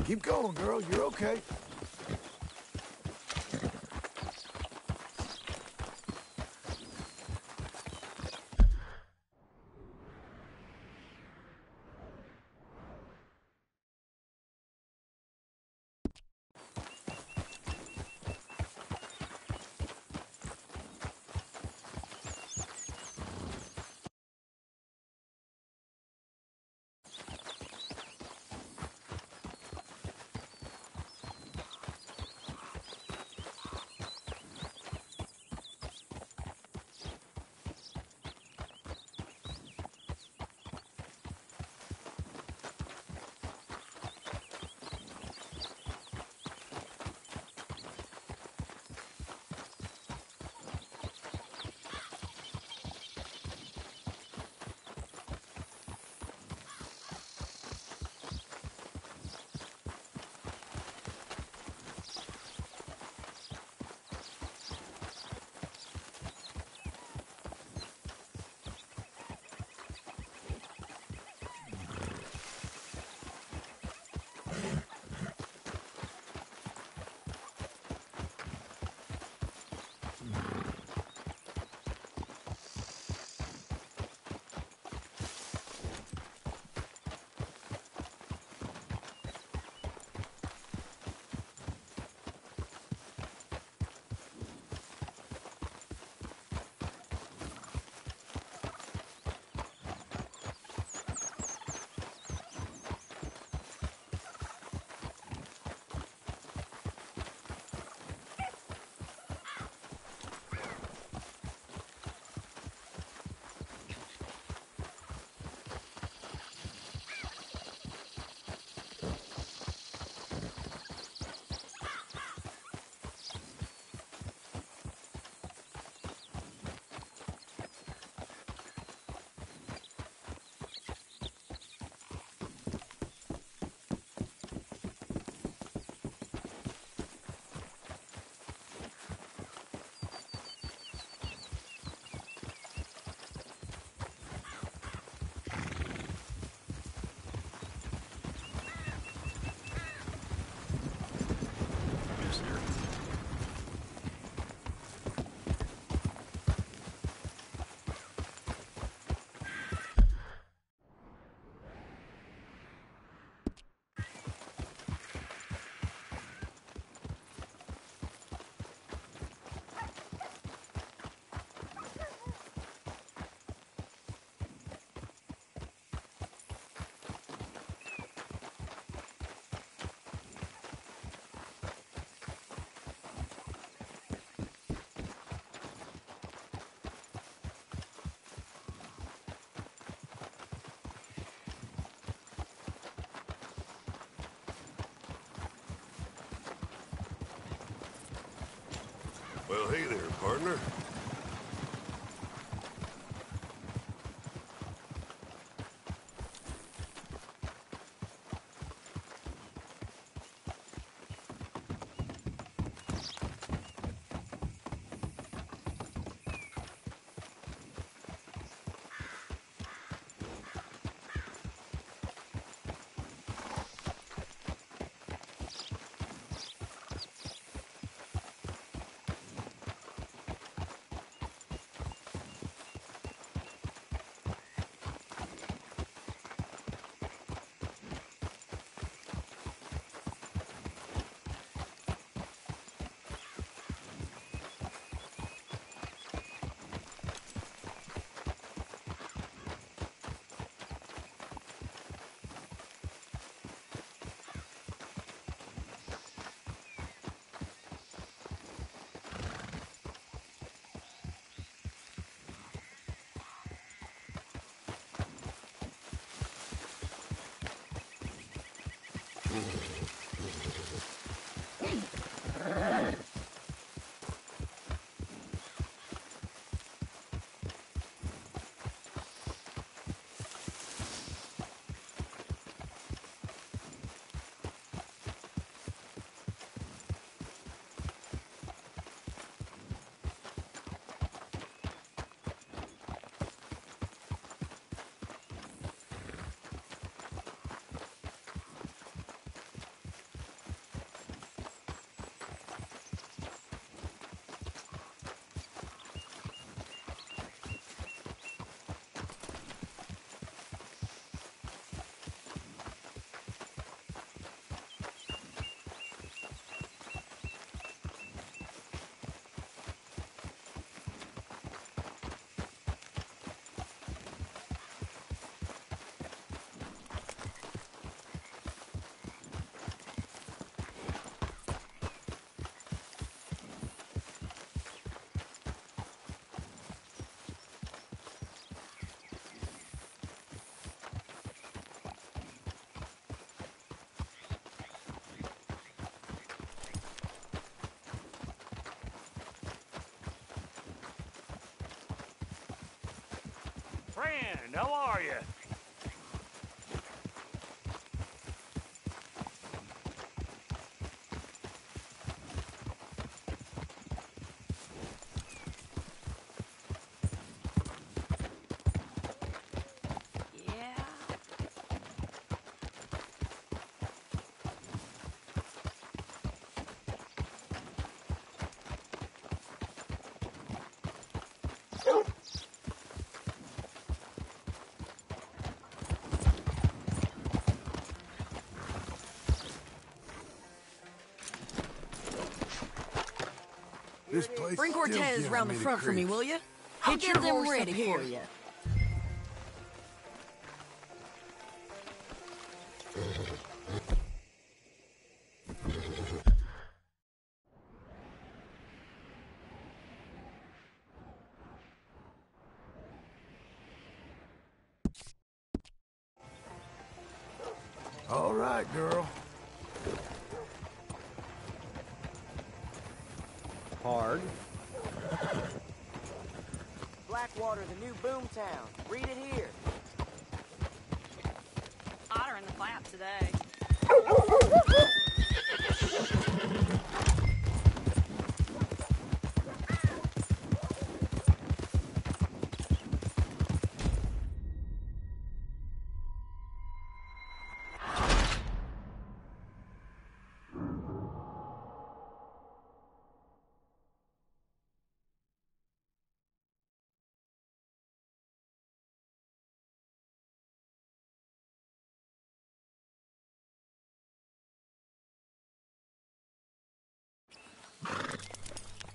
Keep going, girl. You're okay. Well, hey there, partner. friend. How are you? This place Bring still Cortez gives round the me front for me, creeps. will you? I'll Hit get your them horse ready up for here. you. All right, girl. Hard. Blackwater, the new boomtown. Read it here. Otter in the flap today.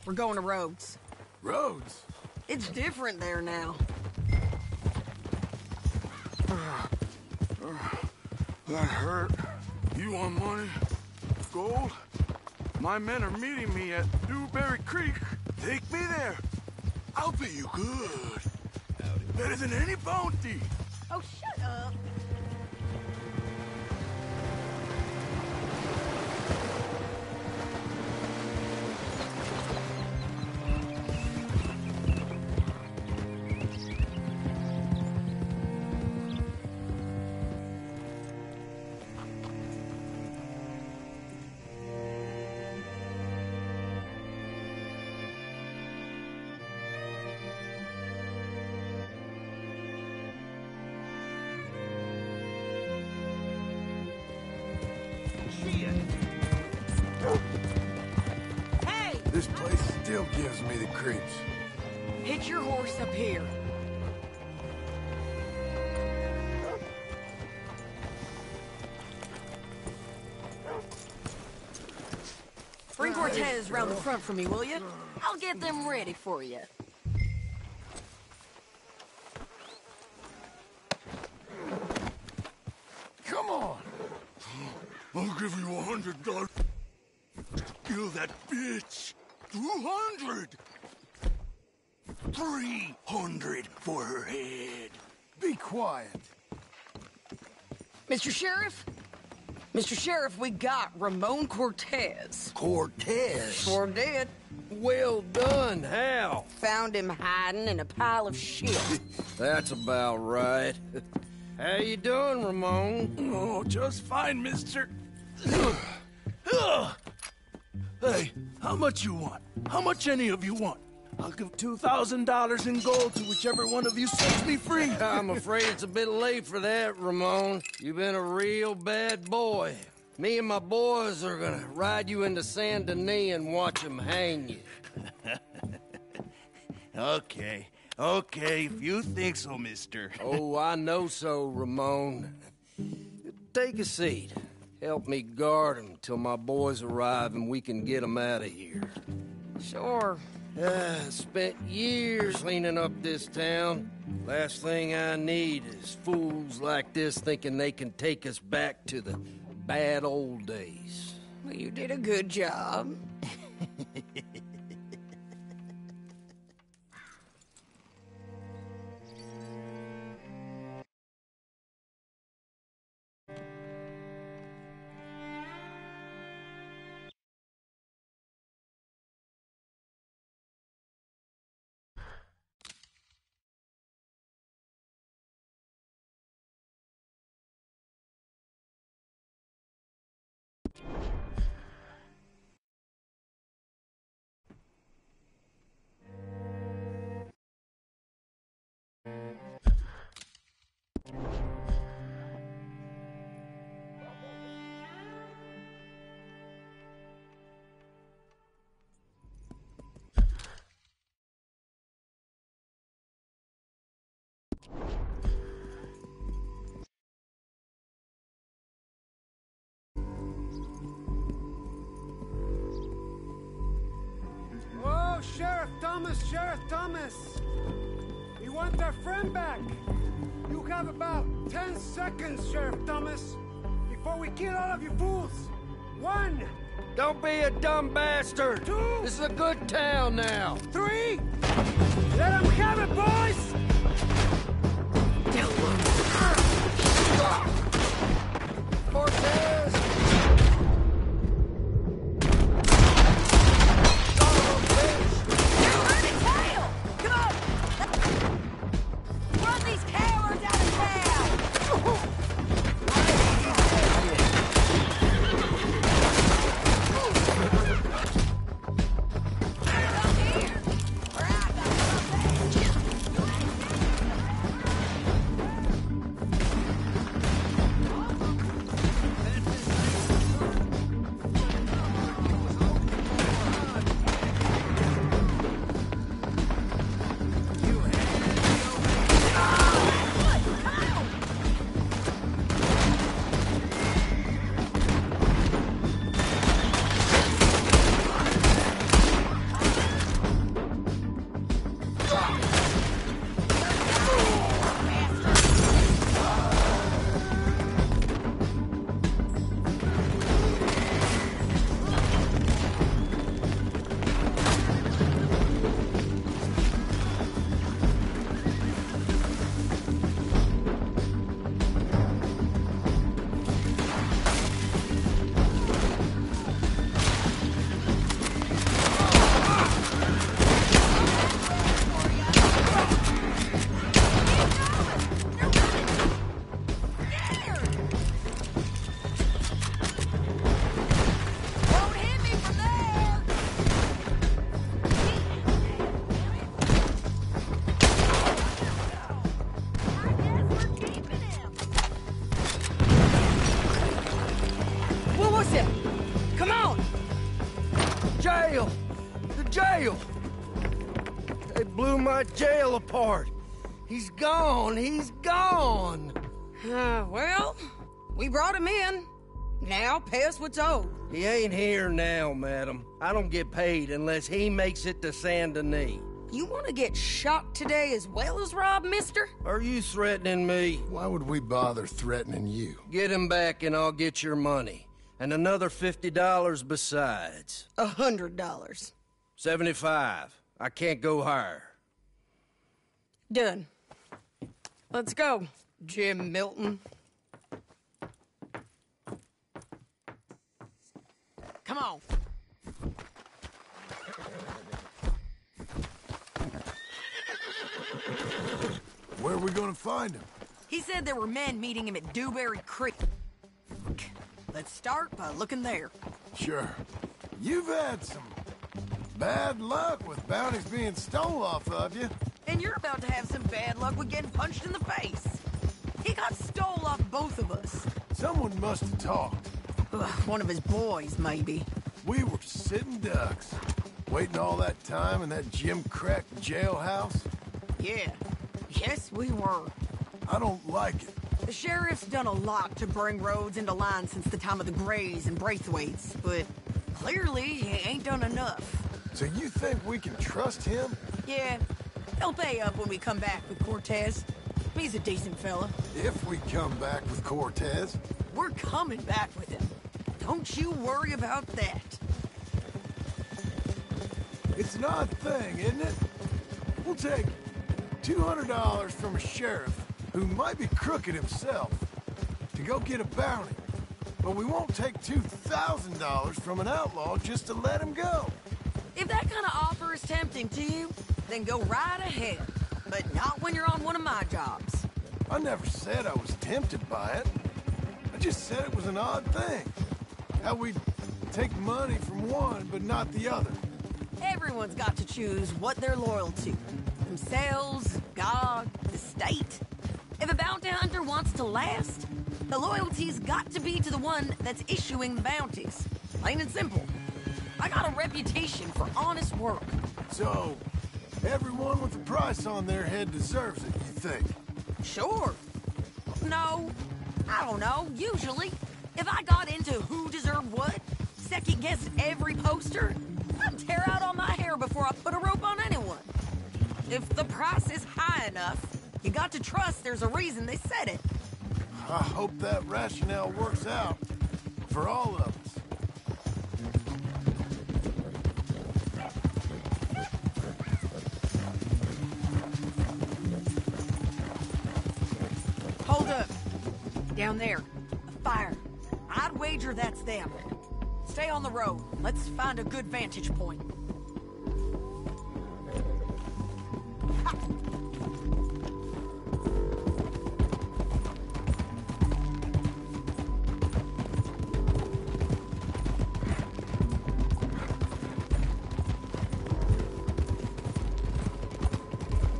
We're going to Rhodes. Rhodes? It's different there now. That hurt. You want money? Gold? My men are meeting me at Dewberry Creek. Take me there. I'll pay you good. Better than any bounty. Oh, shut up. Hey! This place still gives me the creeps. Hit your horse up here. Bring Cortez round the front for me, will you? I'll get them ready for you. Come on. I'll give you $100 to kill that bitch. 200. 300 for her head. Be quiet. Mr. Sheriff? Mr. Sheriff, we got Ramon Cortez. Cortez? Sure did. Well done. How? Found him hiding in a pile of shit. That's about right. How you doing, Ramon? Oh, just fine, mister. Hey, how much you want? How much any of you want? I'll give $2,000 in gold to whichever one of you sets me free. I'm afraid it's a bit late for that, Ramon. You've been a real bad boy. Me and my boys are gonna ride you into Saint Denis and watch them hang you. Okay, if you think so, mister. Oh, I know so, Ramon. Take a seat. Help me guard him till my boys arrive and we can get them out of here. Sure. Spent years cleaning up this town. Last thing I need is fools like this thinking they can take us back to the bad old days. Well, you did a good job. Thomas, Sheriff Thomas. We want our friend back. You have about 10 seconds, Sheriff Thomas, before we kill all of you fools. 1. Don't be a dumb bastard. 2. This is a good town now. 3. Let them have it, boys! Cortez! Jail apart. He's gone. He's gone. Well, we brought him in. Now pay us what's owed. He ain't here now, madam. I don't get paid unless he makes it to Saint Denis. You want to get shot today as well as Rob, mister? Are you threatening me? Why would we bother threatening you? Get him back and I'll get your money. And another $50 besides. $100. 75. I can't go higher. Done. Let's go, Jim Milton. Come on. Where are we gonna find him? He said there were men meeting him at Dewberry Creek. Let's start by looking there. Sure. You've had some bad luck with bounties being stole off of you. And you're about to have some bad luck with getting punched in the face. He got stole off both of us. Someone must have talked. One of his boys, maybe. We were sitting ducks, waiting all that time in that Jim Crack jailhouse. Yeah. Yes, we were. I don't like it. The sheriff's done a lot to bring roads into line since the time of the Grays and Braithwaites, but clearly he ain't done enough. So you think we can trust him? Yeah. He'll pay up when we come back with Cortez. He's a decent fella. If we come back with Cortez. We're coming back with him. Don't you worry about that. It's an odd thing, isn't it? We'll take $200 from a sheriff who might be crooked himself to go get a bounty. But we won't take $2,000 from an outlaw just to let him go. If that kind of offer is tempting to you, then go right ahead. But not when you're on one of my jobs. I never said I was tempted by it. I just said it was an odd thing. How we'd take money from one, but not the other. Everyone's got to choose what they're loyal to. Themselves, God, the state. If a bounty hunter wants to last, the loyalty's got to be to the one that's issuing the bounties. Plain and simple. I got a reputation for honest work. So, everyone with a price on their head deserves it, you think? Sure. No, I don't know. Usually, if I got into who deserved what, second-guessed every poster, I'd tear out all my hair before I put a rope on anyone. If the price is high enough, you got to trust there's a reason they said it. I hope that rationale works out for all of us. Hold up. Down there. A fire. I'd wager that's them. Stay on the road. Let's find a good vantage point.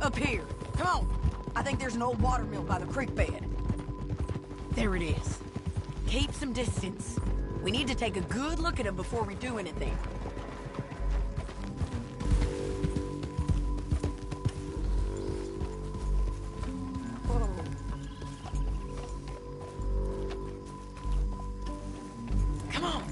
Up here. Come on. I think there's an old water mill by the creek bed. There it is. Keep some distance. We need to take a good look at him before we do anything. Come on.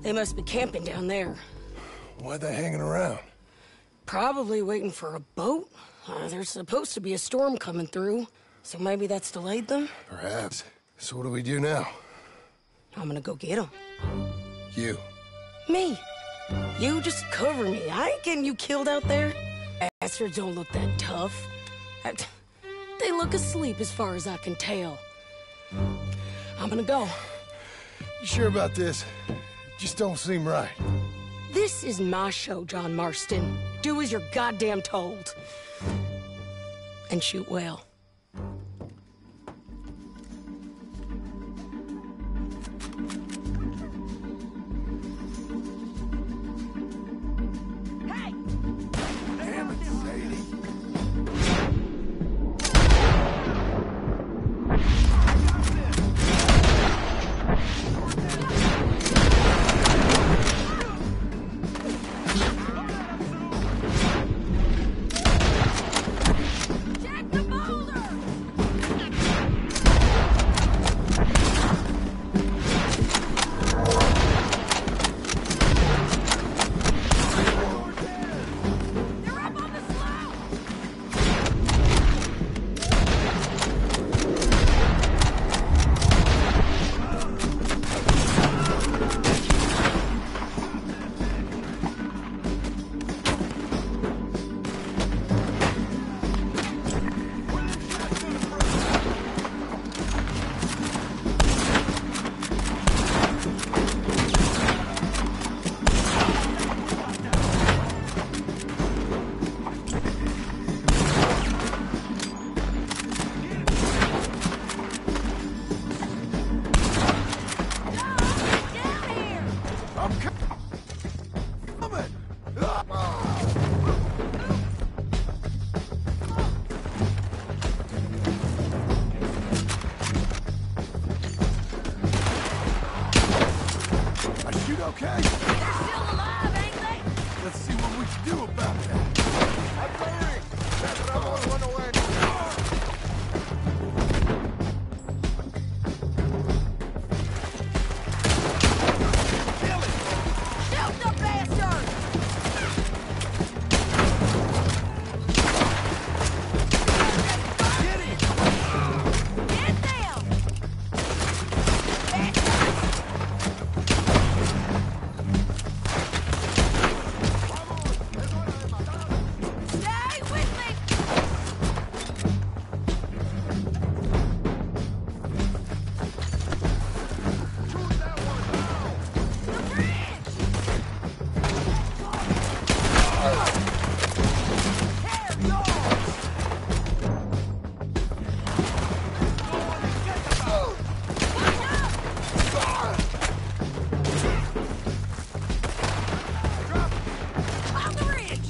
They must be camping down there. Why they hanging around? Probably waiting for a boat. There's supposed to be a storm coming through, so maybe that's delayed them? Perhaps. So what do we do now? I'm gonna go get them. You. Me. You just cover me. I ain't getting you killed out there. Bastards don't look that tough. They look asleep as far as I can tell. I'm gonna go. You sure about this? Just don't seem right. This is my show, John Marston. Do as you're goddamn told. And shoot well. Damn it, Sadie. Okay? They're still alive, ain't they? Let's see what we can do about that. That rebel went away. Shoot the bastard! Get him! Get them! Stay with me! On the ridge!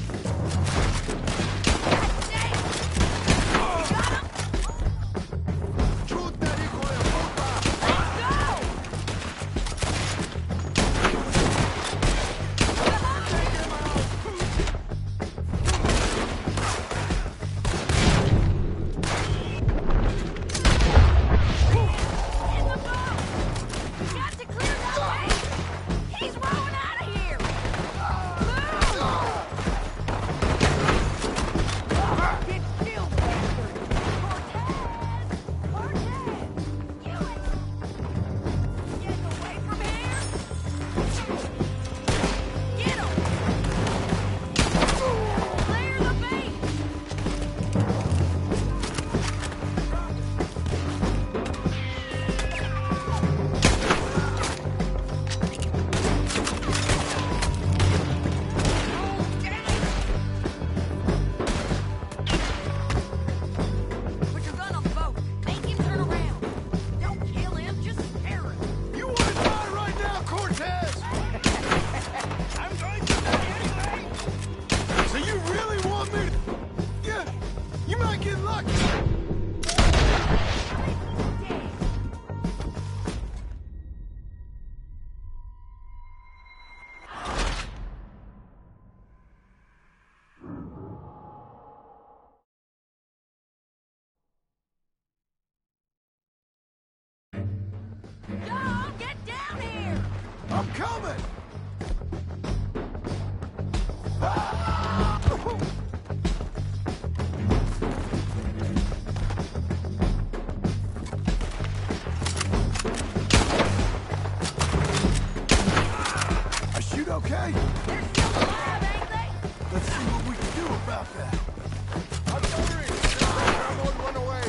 Dog, get down here! I'm coming! I shoot okay? They're still alive, ain't they? Let's see what we can do about that. I'm sorry. I'm going to run away.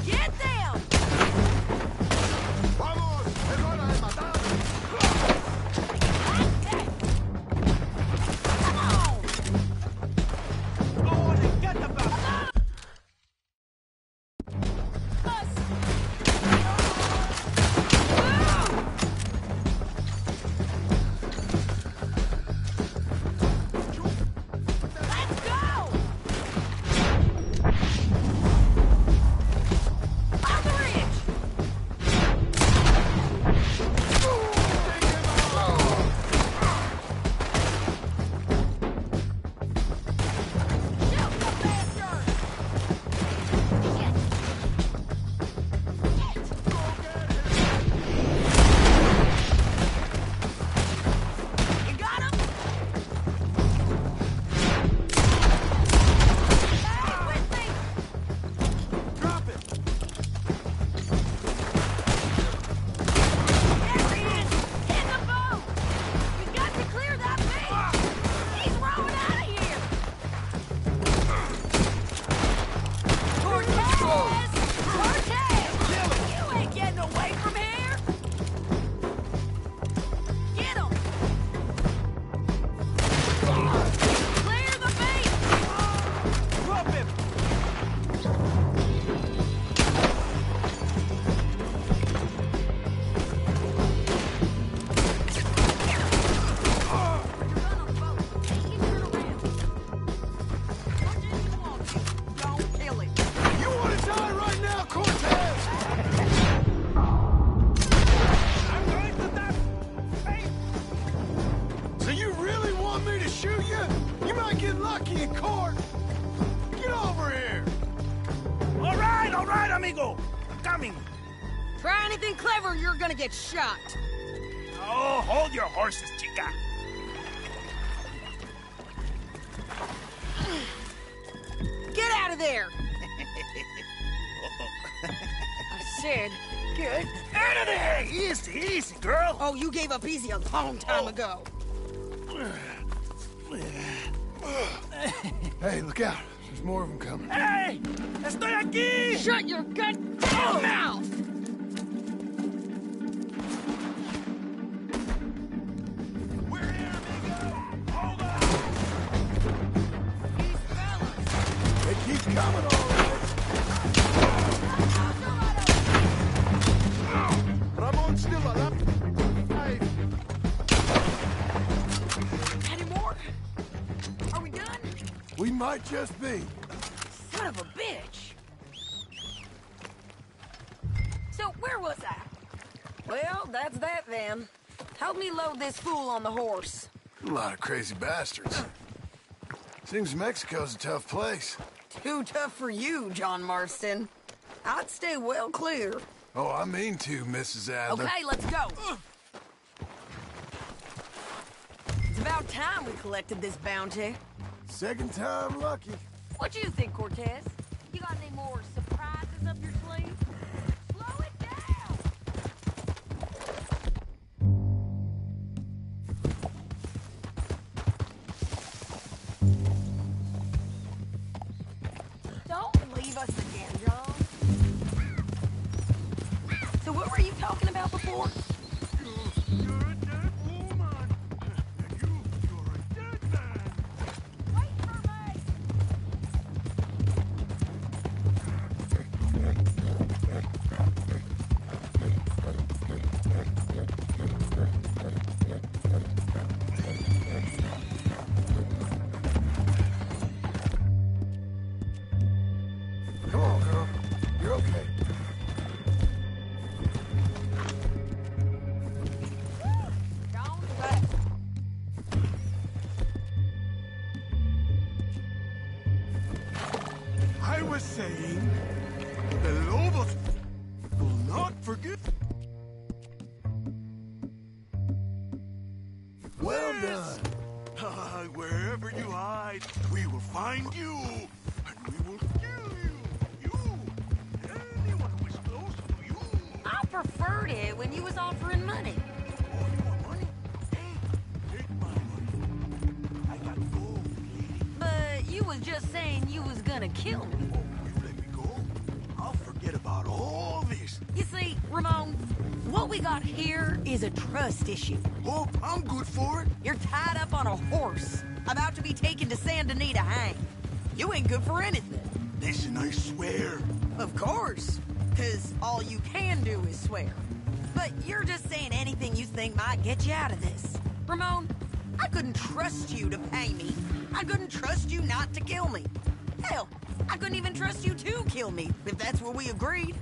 Get them! Vamos, es hora de matar. Try anything clever, you're gonna get shot. Oh, hold your horses, chica. Get out of there! I said, get out of there! Easy, easy, girl. Oh, you gave up easy a long time ago. Hey, look out. There's more of them coming. Hey! Estoy aquí! Shut your goddamn mouth! coming, all right. Ramon's still alive. Any more? Are we done? We might just be. Son of a bitch. So, where was I? Well, that's that then. Help me load this fool on the horse. A lot of crazy bastards. Seems Mexico's a tough place. Too tough for you, John Marston. I'd stay well clear. Oh, I mean to, Mrs. Adler. Okay, let's go. It's about time we collected this bounty. Second time lucky. What you think, Cortez? You got any more surprises up your sleeve? Slow it down! Don't leave us again, John. So what were you talking about before? Come on, girl. You're okay. I was saying, the Lobos will not forget. Well done. Wherever you hide, we will find you, and we will kill you. Anyone who is close to you. I preferred it when you was offering money. But you was just saying you was gonna kill me. I'll forget about all this. You see, Ramon, what we got here is a trust issue. Oh, I'm good for it. You're tied up on a horse, about to be taken to Saint Denis to hang. You ain't good for anything. Listen, I swear. Of course, because all you can do is swear. But you're just saying anything you think might get you out of this. Ramon, I couldn't trust you to pay me. I couldn't trust you not to kill me. Hell, I couldn't even trust you to kill me, if that's what we agreed.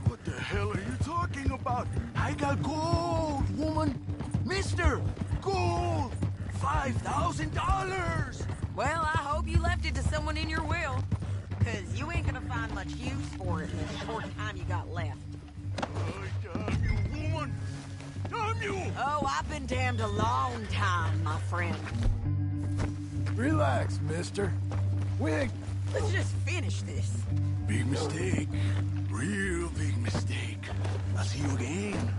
What the hell are you talking about? I got gold, woman. Mister, gold. $5,000. Well, I hope you left it to someone in your will. Because you ain't gonna find much use for it in the short time you got left. Damn you, woman. Damn you. Oh, I've been damned a long time, my friend. Relax, mister. We ain't... Let's just finish this. Big mistake. Real big mistake. I'll see you again.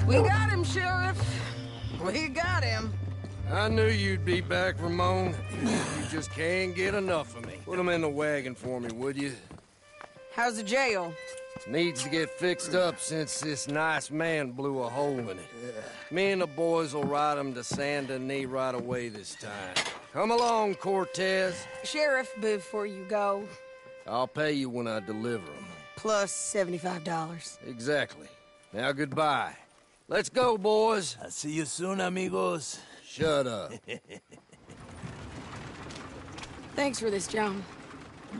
We got him, Sheriff. We got him. I knew you'd be back, Ramon. You just can't get enough of me. Put him in the wagon for me, would you? How's the jail? Needs to get fixed up since this nice man blew a hole in it. Me and the boys will ride him to Saint Denis right away this time. Come along, Cortez. Sheriff, before you go... I'll pay you when I deliver him. Plus $75. Exactly. Now goodbye. Let's go, boys. I'll see you soon, amigos. Shut up. Thanks for this, John.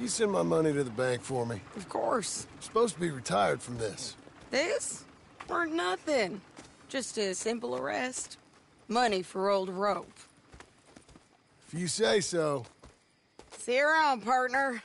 You send my money to the bank for me. Of course. I'm supposed to be retired from this. This? For nothing. Just a simple arrest. Money for old rope. If you say so. See you around, partner.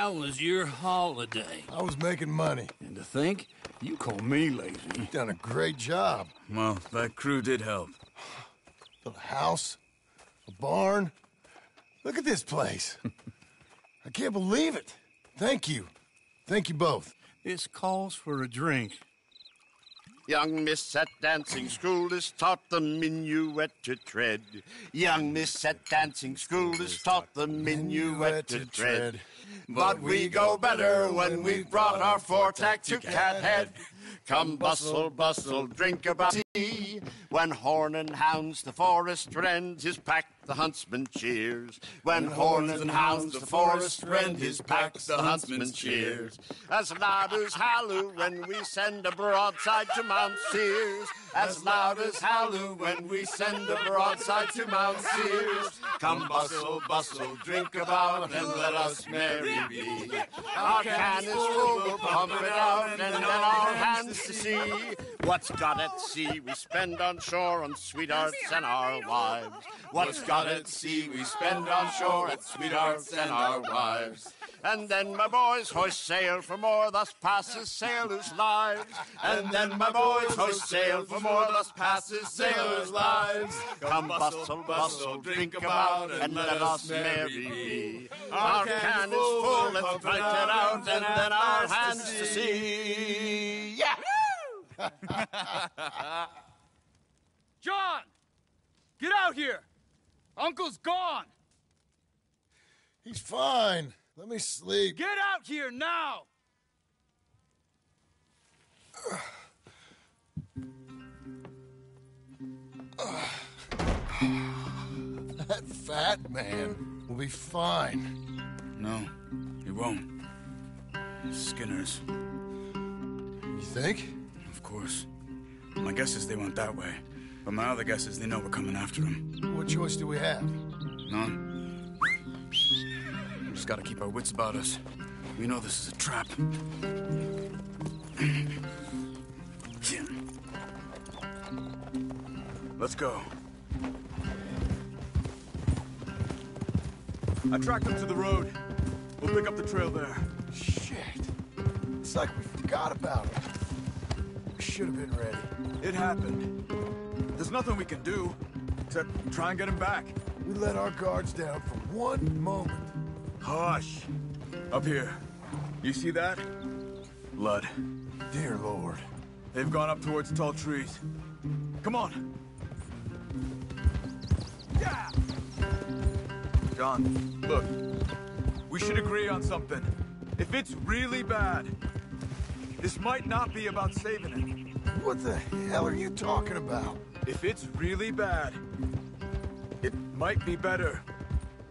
How was your holiday? I was making money. And to think, you call me lazy. You've done a great job. Well, that crew did help. Built a house, a barn. Look at this place. I can't believe it. Thank you. Thank you both. This calls for a drink. Young miss at dancing school is taught the minuet to tread. Young miss at dancing school is taught the minuet to tread. But we go better when we've brought our four-tack to Cathead. Come bustle, bustle, drink about tea. When horn and hounds the forest rend, his pack the huntsman cheers. When horn and hounds the forest rend, his pack the huntsman cheers. As loud as halloo when we send a broadside to Mount Sears. As loud as halloo when we send a broadside to Mount Sears. Come bustle, bustle, drink about and let us merry be. Our can is full, we'll pump it out and then all hands to sea. What's got at sea we spend on shore on sweethearts and our wives. What's got at sea we spend on shore at sweethearts and our wives. And then my boys hoist sail for more, thus passes sailors' lives. And then my boys hoist sail for more, thus passes sailors' lives. Come bustle, bustle, drink about and let us merry be. Our can is full, let's fight it out and then our hands to sea. Yeah! John! Get out here! Uncle's gone! He's fine. Let me sleep. Get out here now! That fat man will be fine. No, he won't. Skinner's. You think? Of course. My guess is they went that way. But my other guess is they know we're coming after them. What choice do we have? None. We just gotta keep our wits about us. We know this is a trap. Let's go. I tracked them to the road. We'll pick up the trail there. Shit. It's like we forgot about it. We should have been ready. It happened. There's nothing we can do except try and get him back. We let our guards down for one moment. Hush. Up here. You see that? Blood. Dear Lord. They've gone up towards tall trees. Come on. Yeah! John, look. We should agree on something. If it's really bad, this might not be about saving it. What the hell are you talking about? If it's really bad, it might be better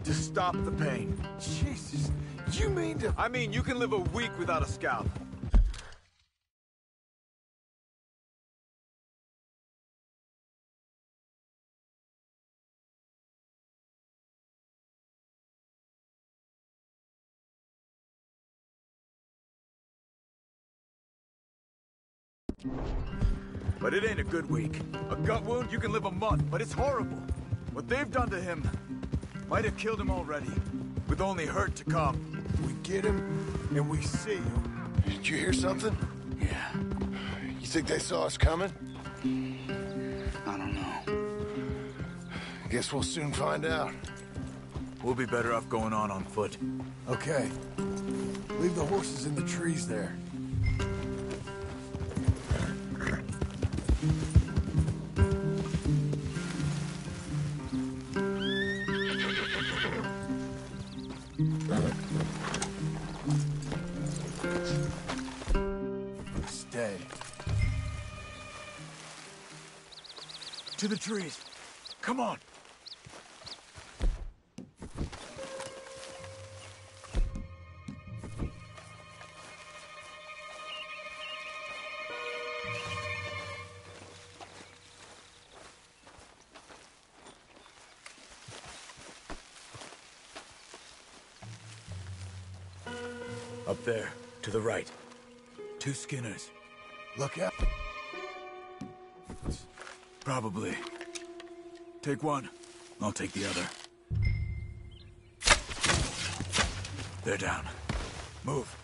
to stop the pain. Jesus, you mean to... I mean, you can live a week without a scalp. But it ain't a good week. A gut wound, you can live a month, but it's horrible. What they've done to him might have killed him already, with only hurt to come. We get him, and we see him. Did you hear something? Yeah. You think they saw us coming? I don't know. Guess we'll soon find out. We'll be better off going on foot. Okay. Leave the horses in the trees there. Stay. To the trees. Come on. Up there, to the right. 2 Skinners. Look out. Probably. Take one. I'll take the other. They're down. Move.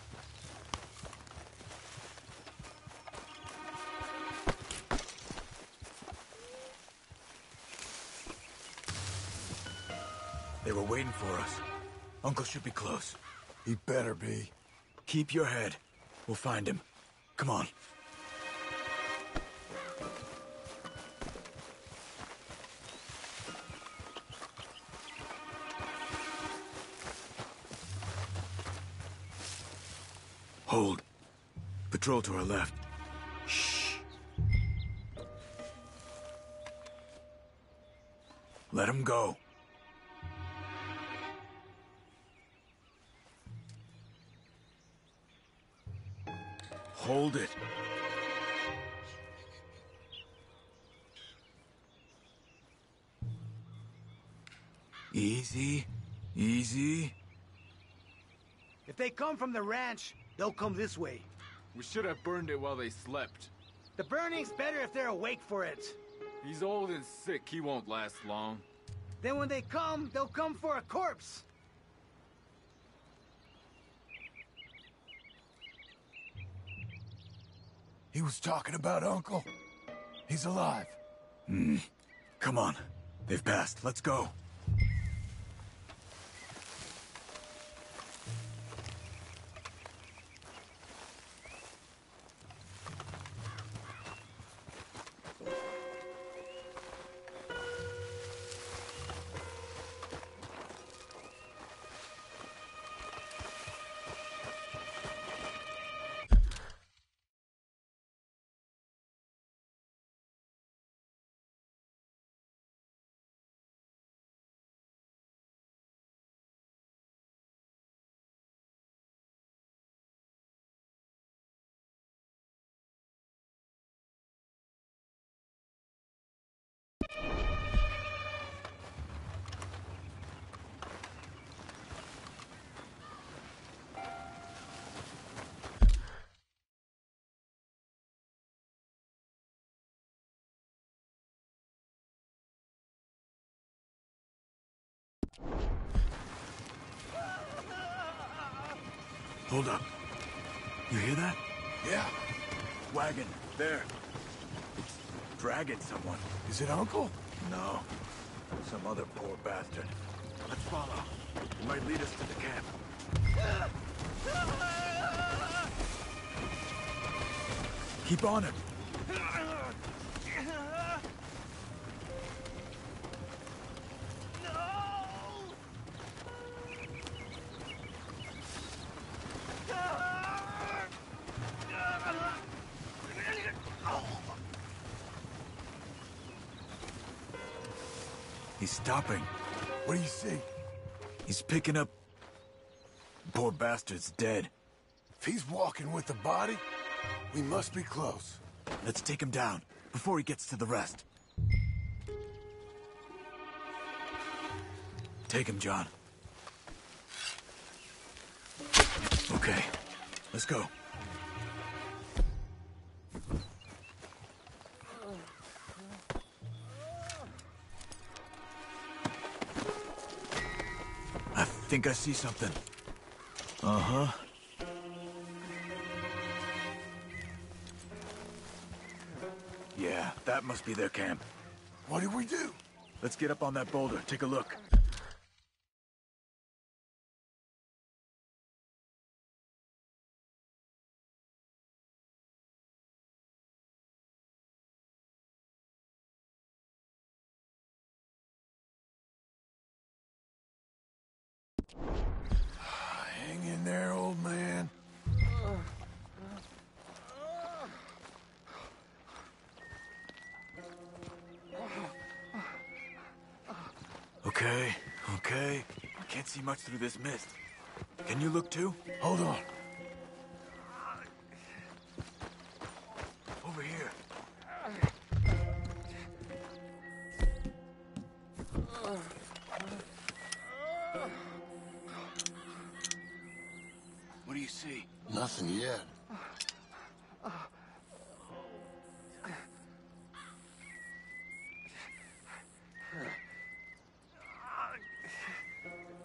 They were waiting for us. Uncle should be close. He better be. Keep your head. We'll find him. Come on. Hold. Patrol to our left. Shh. Let him go. Hold it. Easy. Easy. If they come from the ranch, they'll come this way. We should have burned it while they slept. The burning's better if they're awake for it. He's old and sick. He won't last long. Then when they come, they'll come for a corpse. He was talking about Uncle. He's alive. Come on. They've passed. Let's go. Hold up. You hear that? Yeah. Wagon. There. It's dragging someone. Is it Uncle? No. Some other poor bastard. Let's follow. It might lead us to the camp. Keep on him. He's stopping. What do you see? He's picking up... Poor bastard's dead. If he's walking with the body, we must be close. Let's take him down, before he gets to the rest. Take him, John. Okay, let's go. I think I see something. Uh-huh. Yeah, that must be their camp. What do we do? Let's get up on that boulder, take a look. Hang in there, old man. Okay, okay. Can't see much through this mist. Can you look too? Hold on. Over here. What do you see? Nothing yet.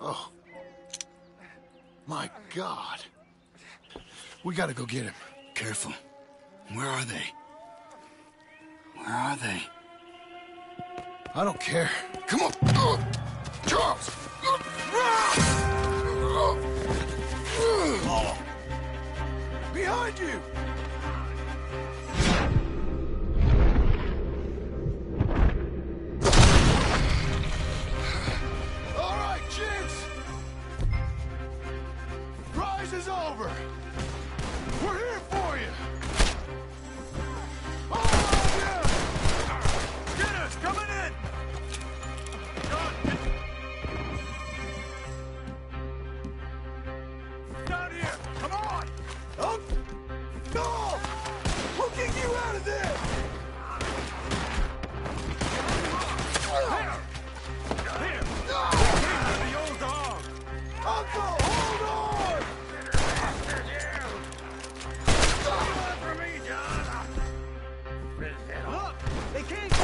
Oh. My God. We gotta go get him. Careful. Where are they? Where are they? I don't care. Come on. Charles! Behind you! All right, gents. Rise is over. We're here for you. Oh, yeah! Get us! Coming in! Down here! Come on! Up! No! We'll get you out of there! Here! The old dog! Uncle, hold on! For me, John! Look! They can't go!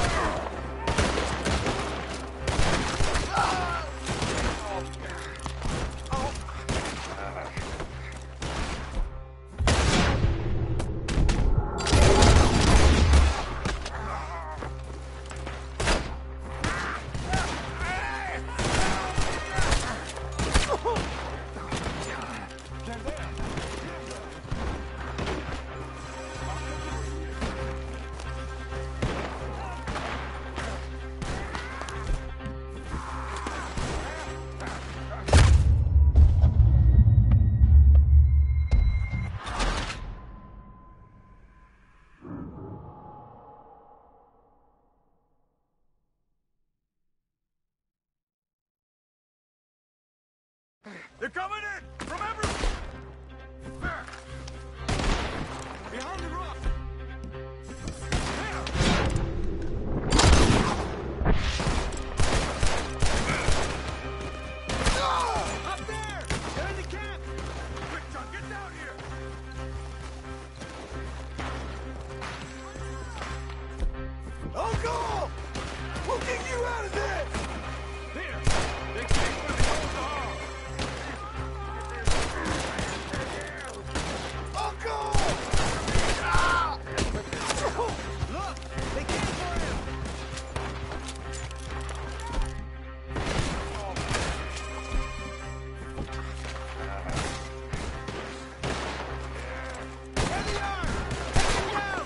They're coming in! From everywhere! Behind the rock! Up there! They're in the camp! Quick, John, get down here! Uncle! We'll get you out of there! Here! They came for the old dog! Uncle! Ah! Look! They came for him! There they are! Take them down!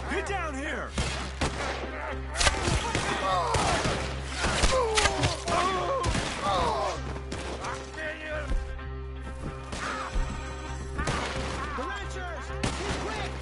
Get down here! The ranchers! Get quick!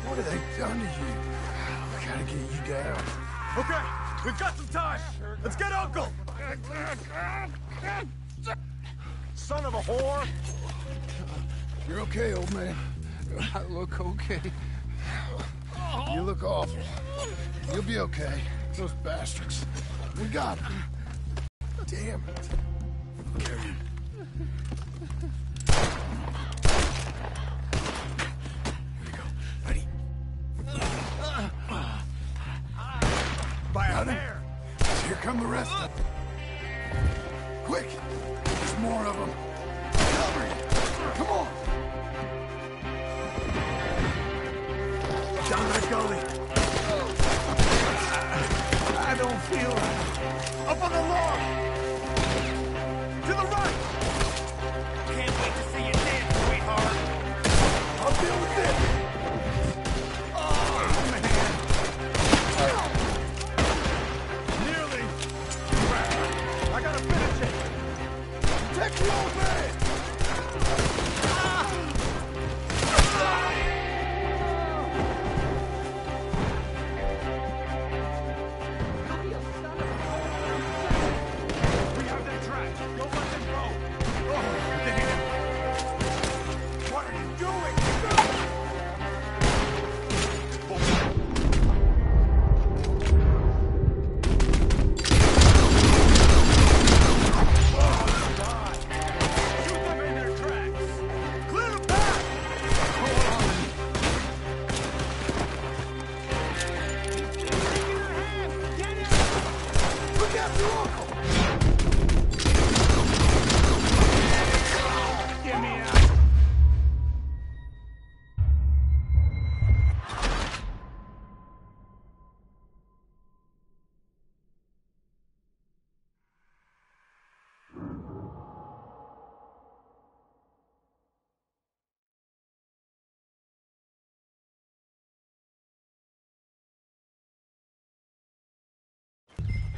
What have they done to you? We gotta get you down. Okay, we've got some time! Let's get Uncle! Son of a whore! You're okay, old man. I look okay. You look awful. You'll be okay. Those bastards. We got them. Damn it. Carry him. By a Got him. hair! Here come the rest of them. Quick! There's more of them. Cover you. Come on! Down that gully! I don't feel right. Up on the log! To the right! Can't wait to see you dance, sweetheart! I'll deal with this. Oh, man! Nearly! I gotta finish it! Protect the old man!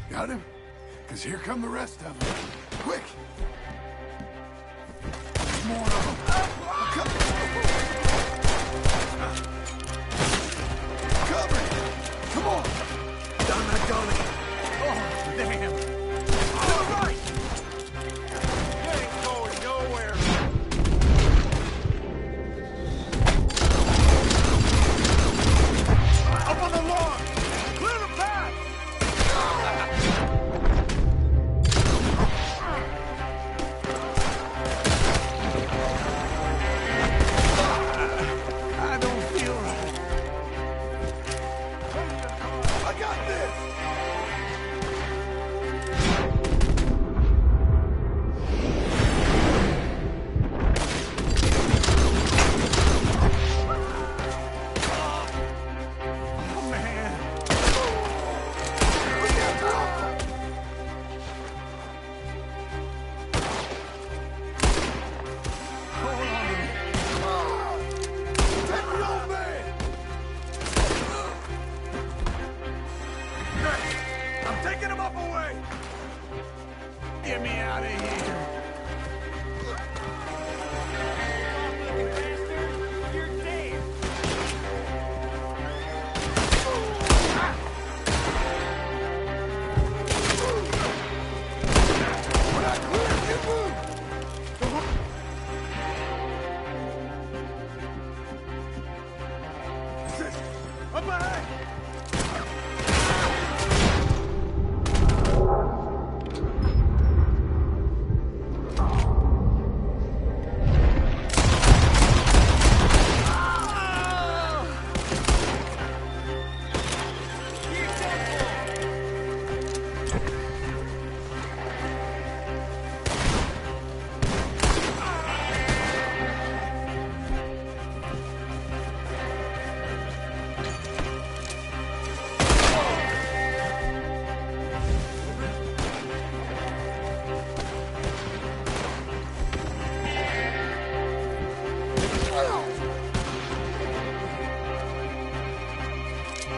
Got him? Because here come the rest of them. Quick! There's more of them. Cover! Come on! Down that gully. Oh, damn! To the right! You ain't going nowhere. Up on the lawn! Clear the path! I don't feel right. I got this! Oh, man. Look out, Malcolm! Hold on to me. Take the old man! I'm taking him up away. Get me out of here. You're dead. When I clear, you move! Up ahead.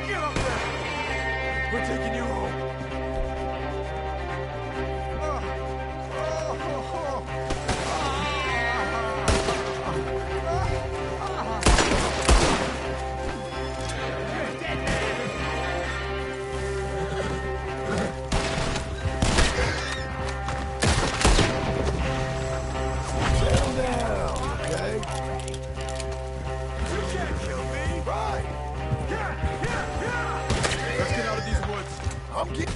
Get up there. We're taking you home. Settle down, okay? You can't kill me. Right! Let's get out of these woods. I'm getting...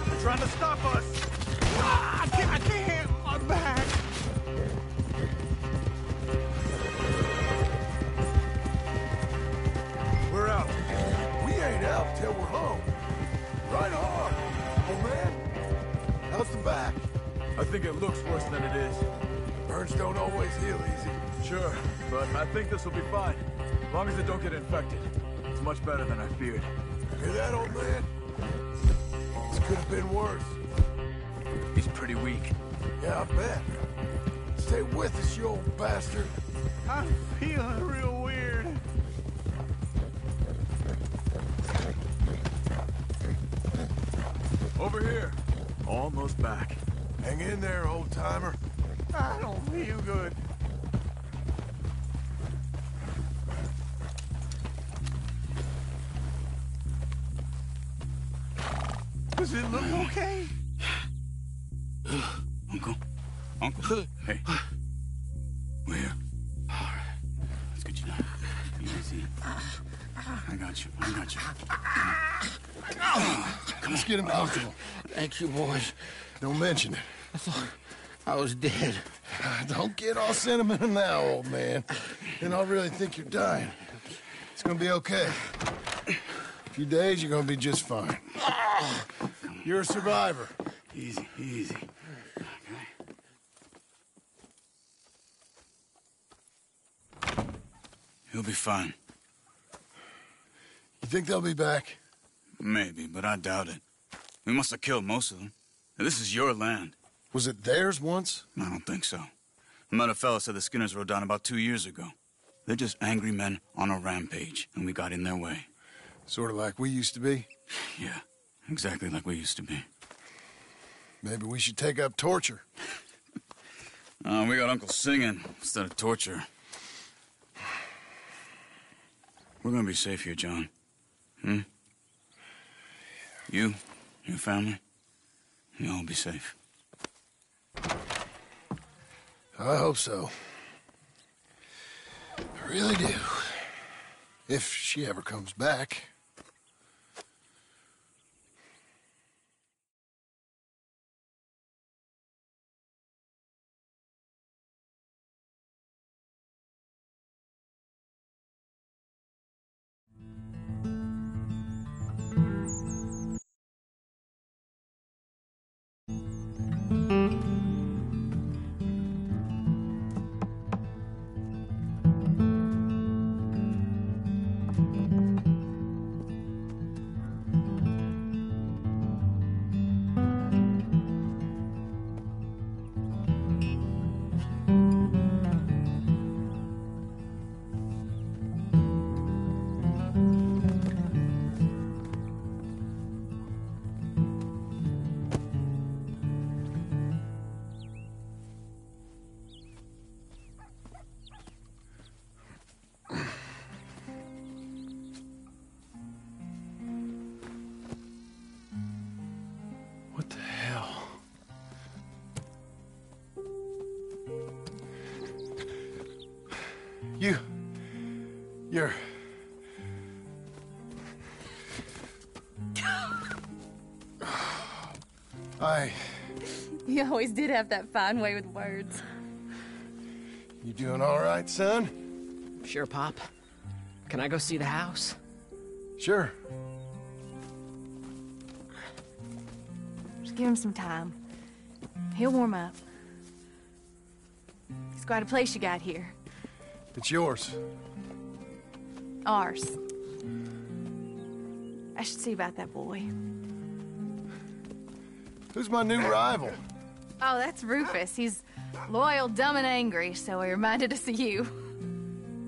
They're trying to stop us. I can't. My back. We're out. We ain't out till we're home. Right on, old man. How's the back? I think it looks worse than it is. Burns don't always heal easy. Sure, but I think this will be fine. As long as it don't get infected. It's much better than I feared. Hear that, old man? This could have been worse. He's pretty weak. Yeah, I bet. Stay with us, you old bastard. I'm feeling real weird. Over here. Almost back. Hang in there, old-timer. I don't feel good. Does it look okay? Uncle. Hey. We're here. All right. Let's get you down. Easy. I got you. Come on, get him comfortable. Thank you, boys. Don't mention it. I thought I was dead. Don't get all sentimental now, old man. Then I'll really think you're dying. It's gonna be okay. A few days, you're gonna be just fine. You're a survivor. Easy. He'll be fine. You think they'll be back? Maybe, but I doubt it. We must have killed most of them. This is your land. Was it theirs once? I don't think so. I met a fella said the Skinners rode down about 2 years ago. They're just angry men on a rampage, and we got in their way. Sort of like we used to be? Yeah, exactly like we used to be. Maybe we should take up torture. We got Uncle singing instead of torture. We're gonna be safe here, John. Hmm? You, your family, you'll all be safe. I hope so. I really do. If she ever comes back. What the hell? You're... You always did have that fine way with words. You doing all right, son? Sure, Pop. Can I go see the house? Sure. Just give him some time. He'll warm up. It's quite a place you got here. It's yours. Ours. I should see about that boy. Who's my new rival? Oh, that's Rufus. He's loyal, dumb, and angry, so he reminded us of you.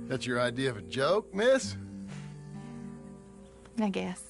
That's your idea of a joke, miss? I guess.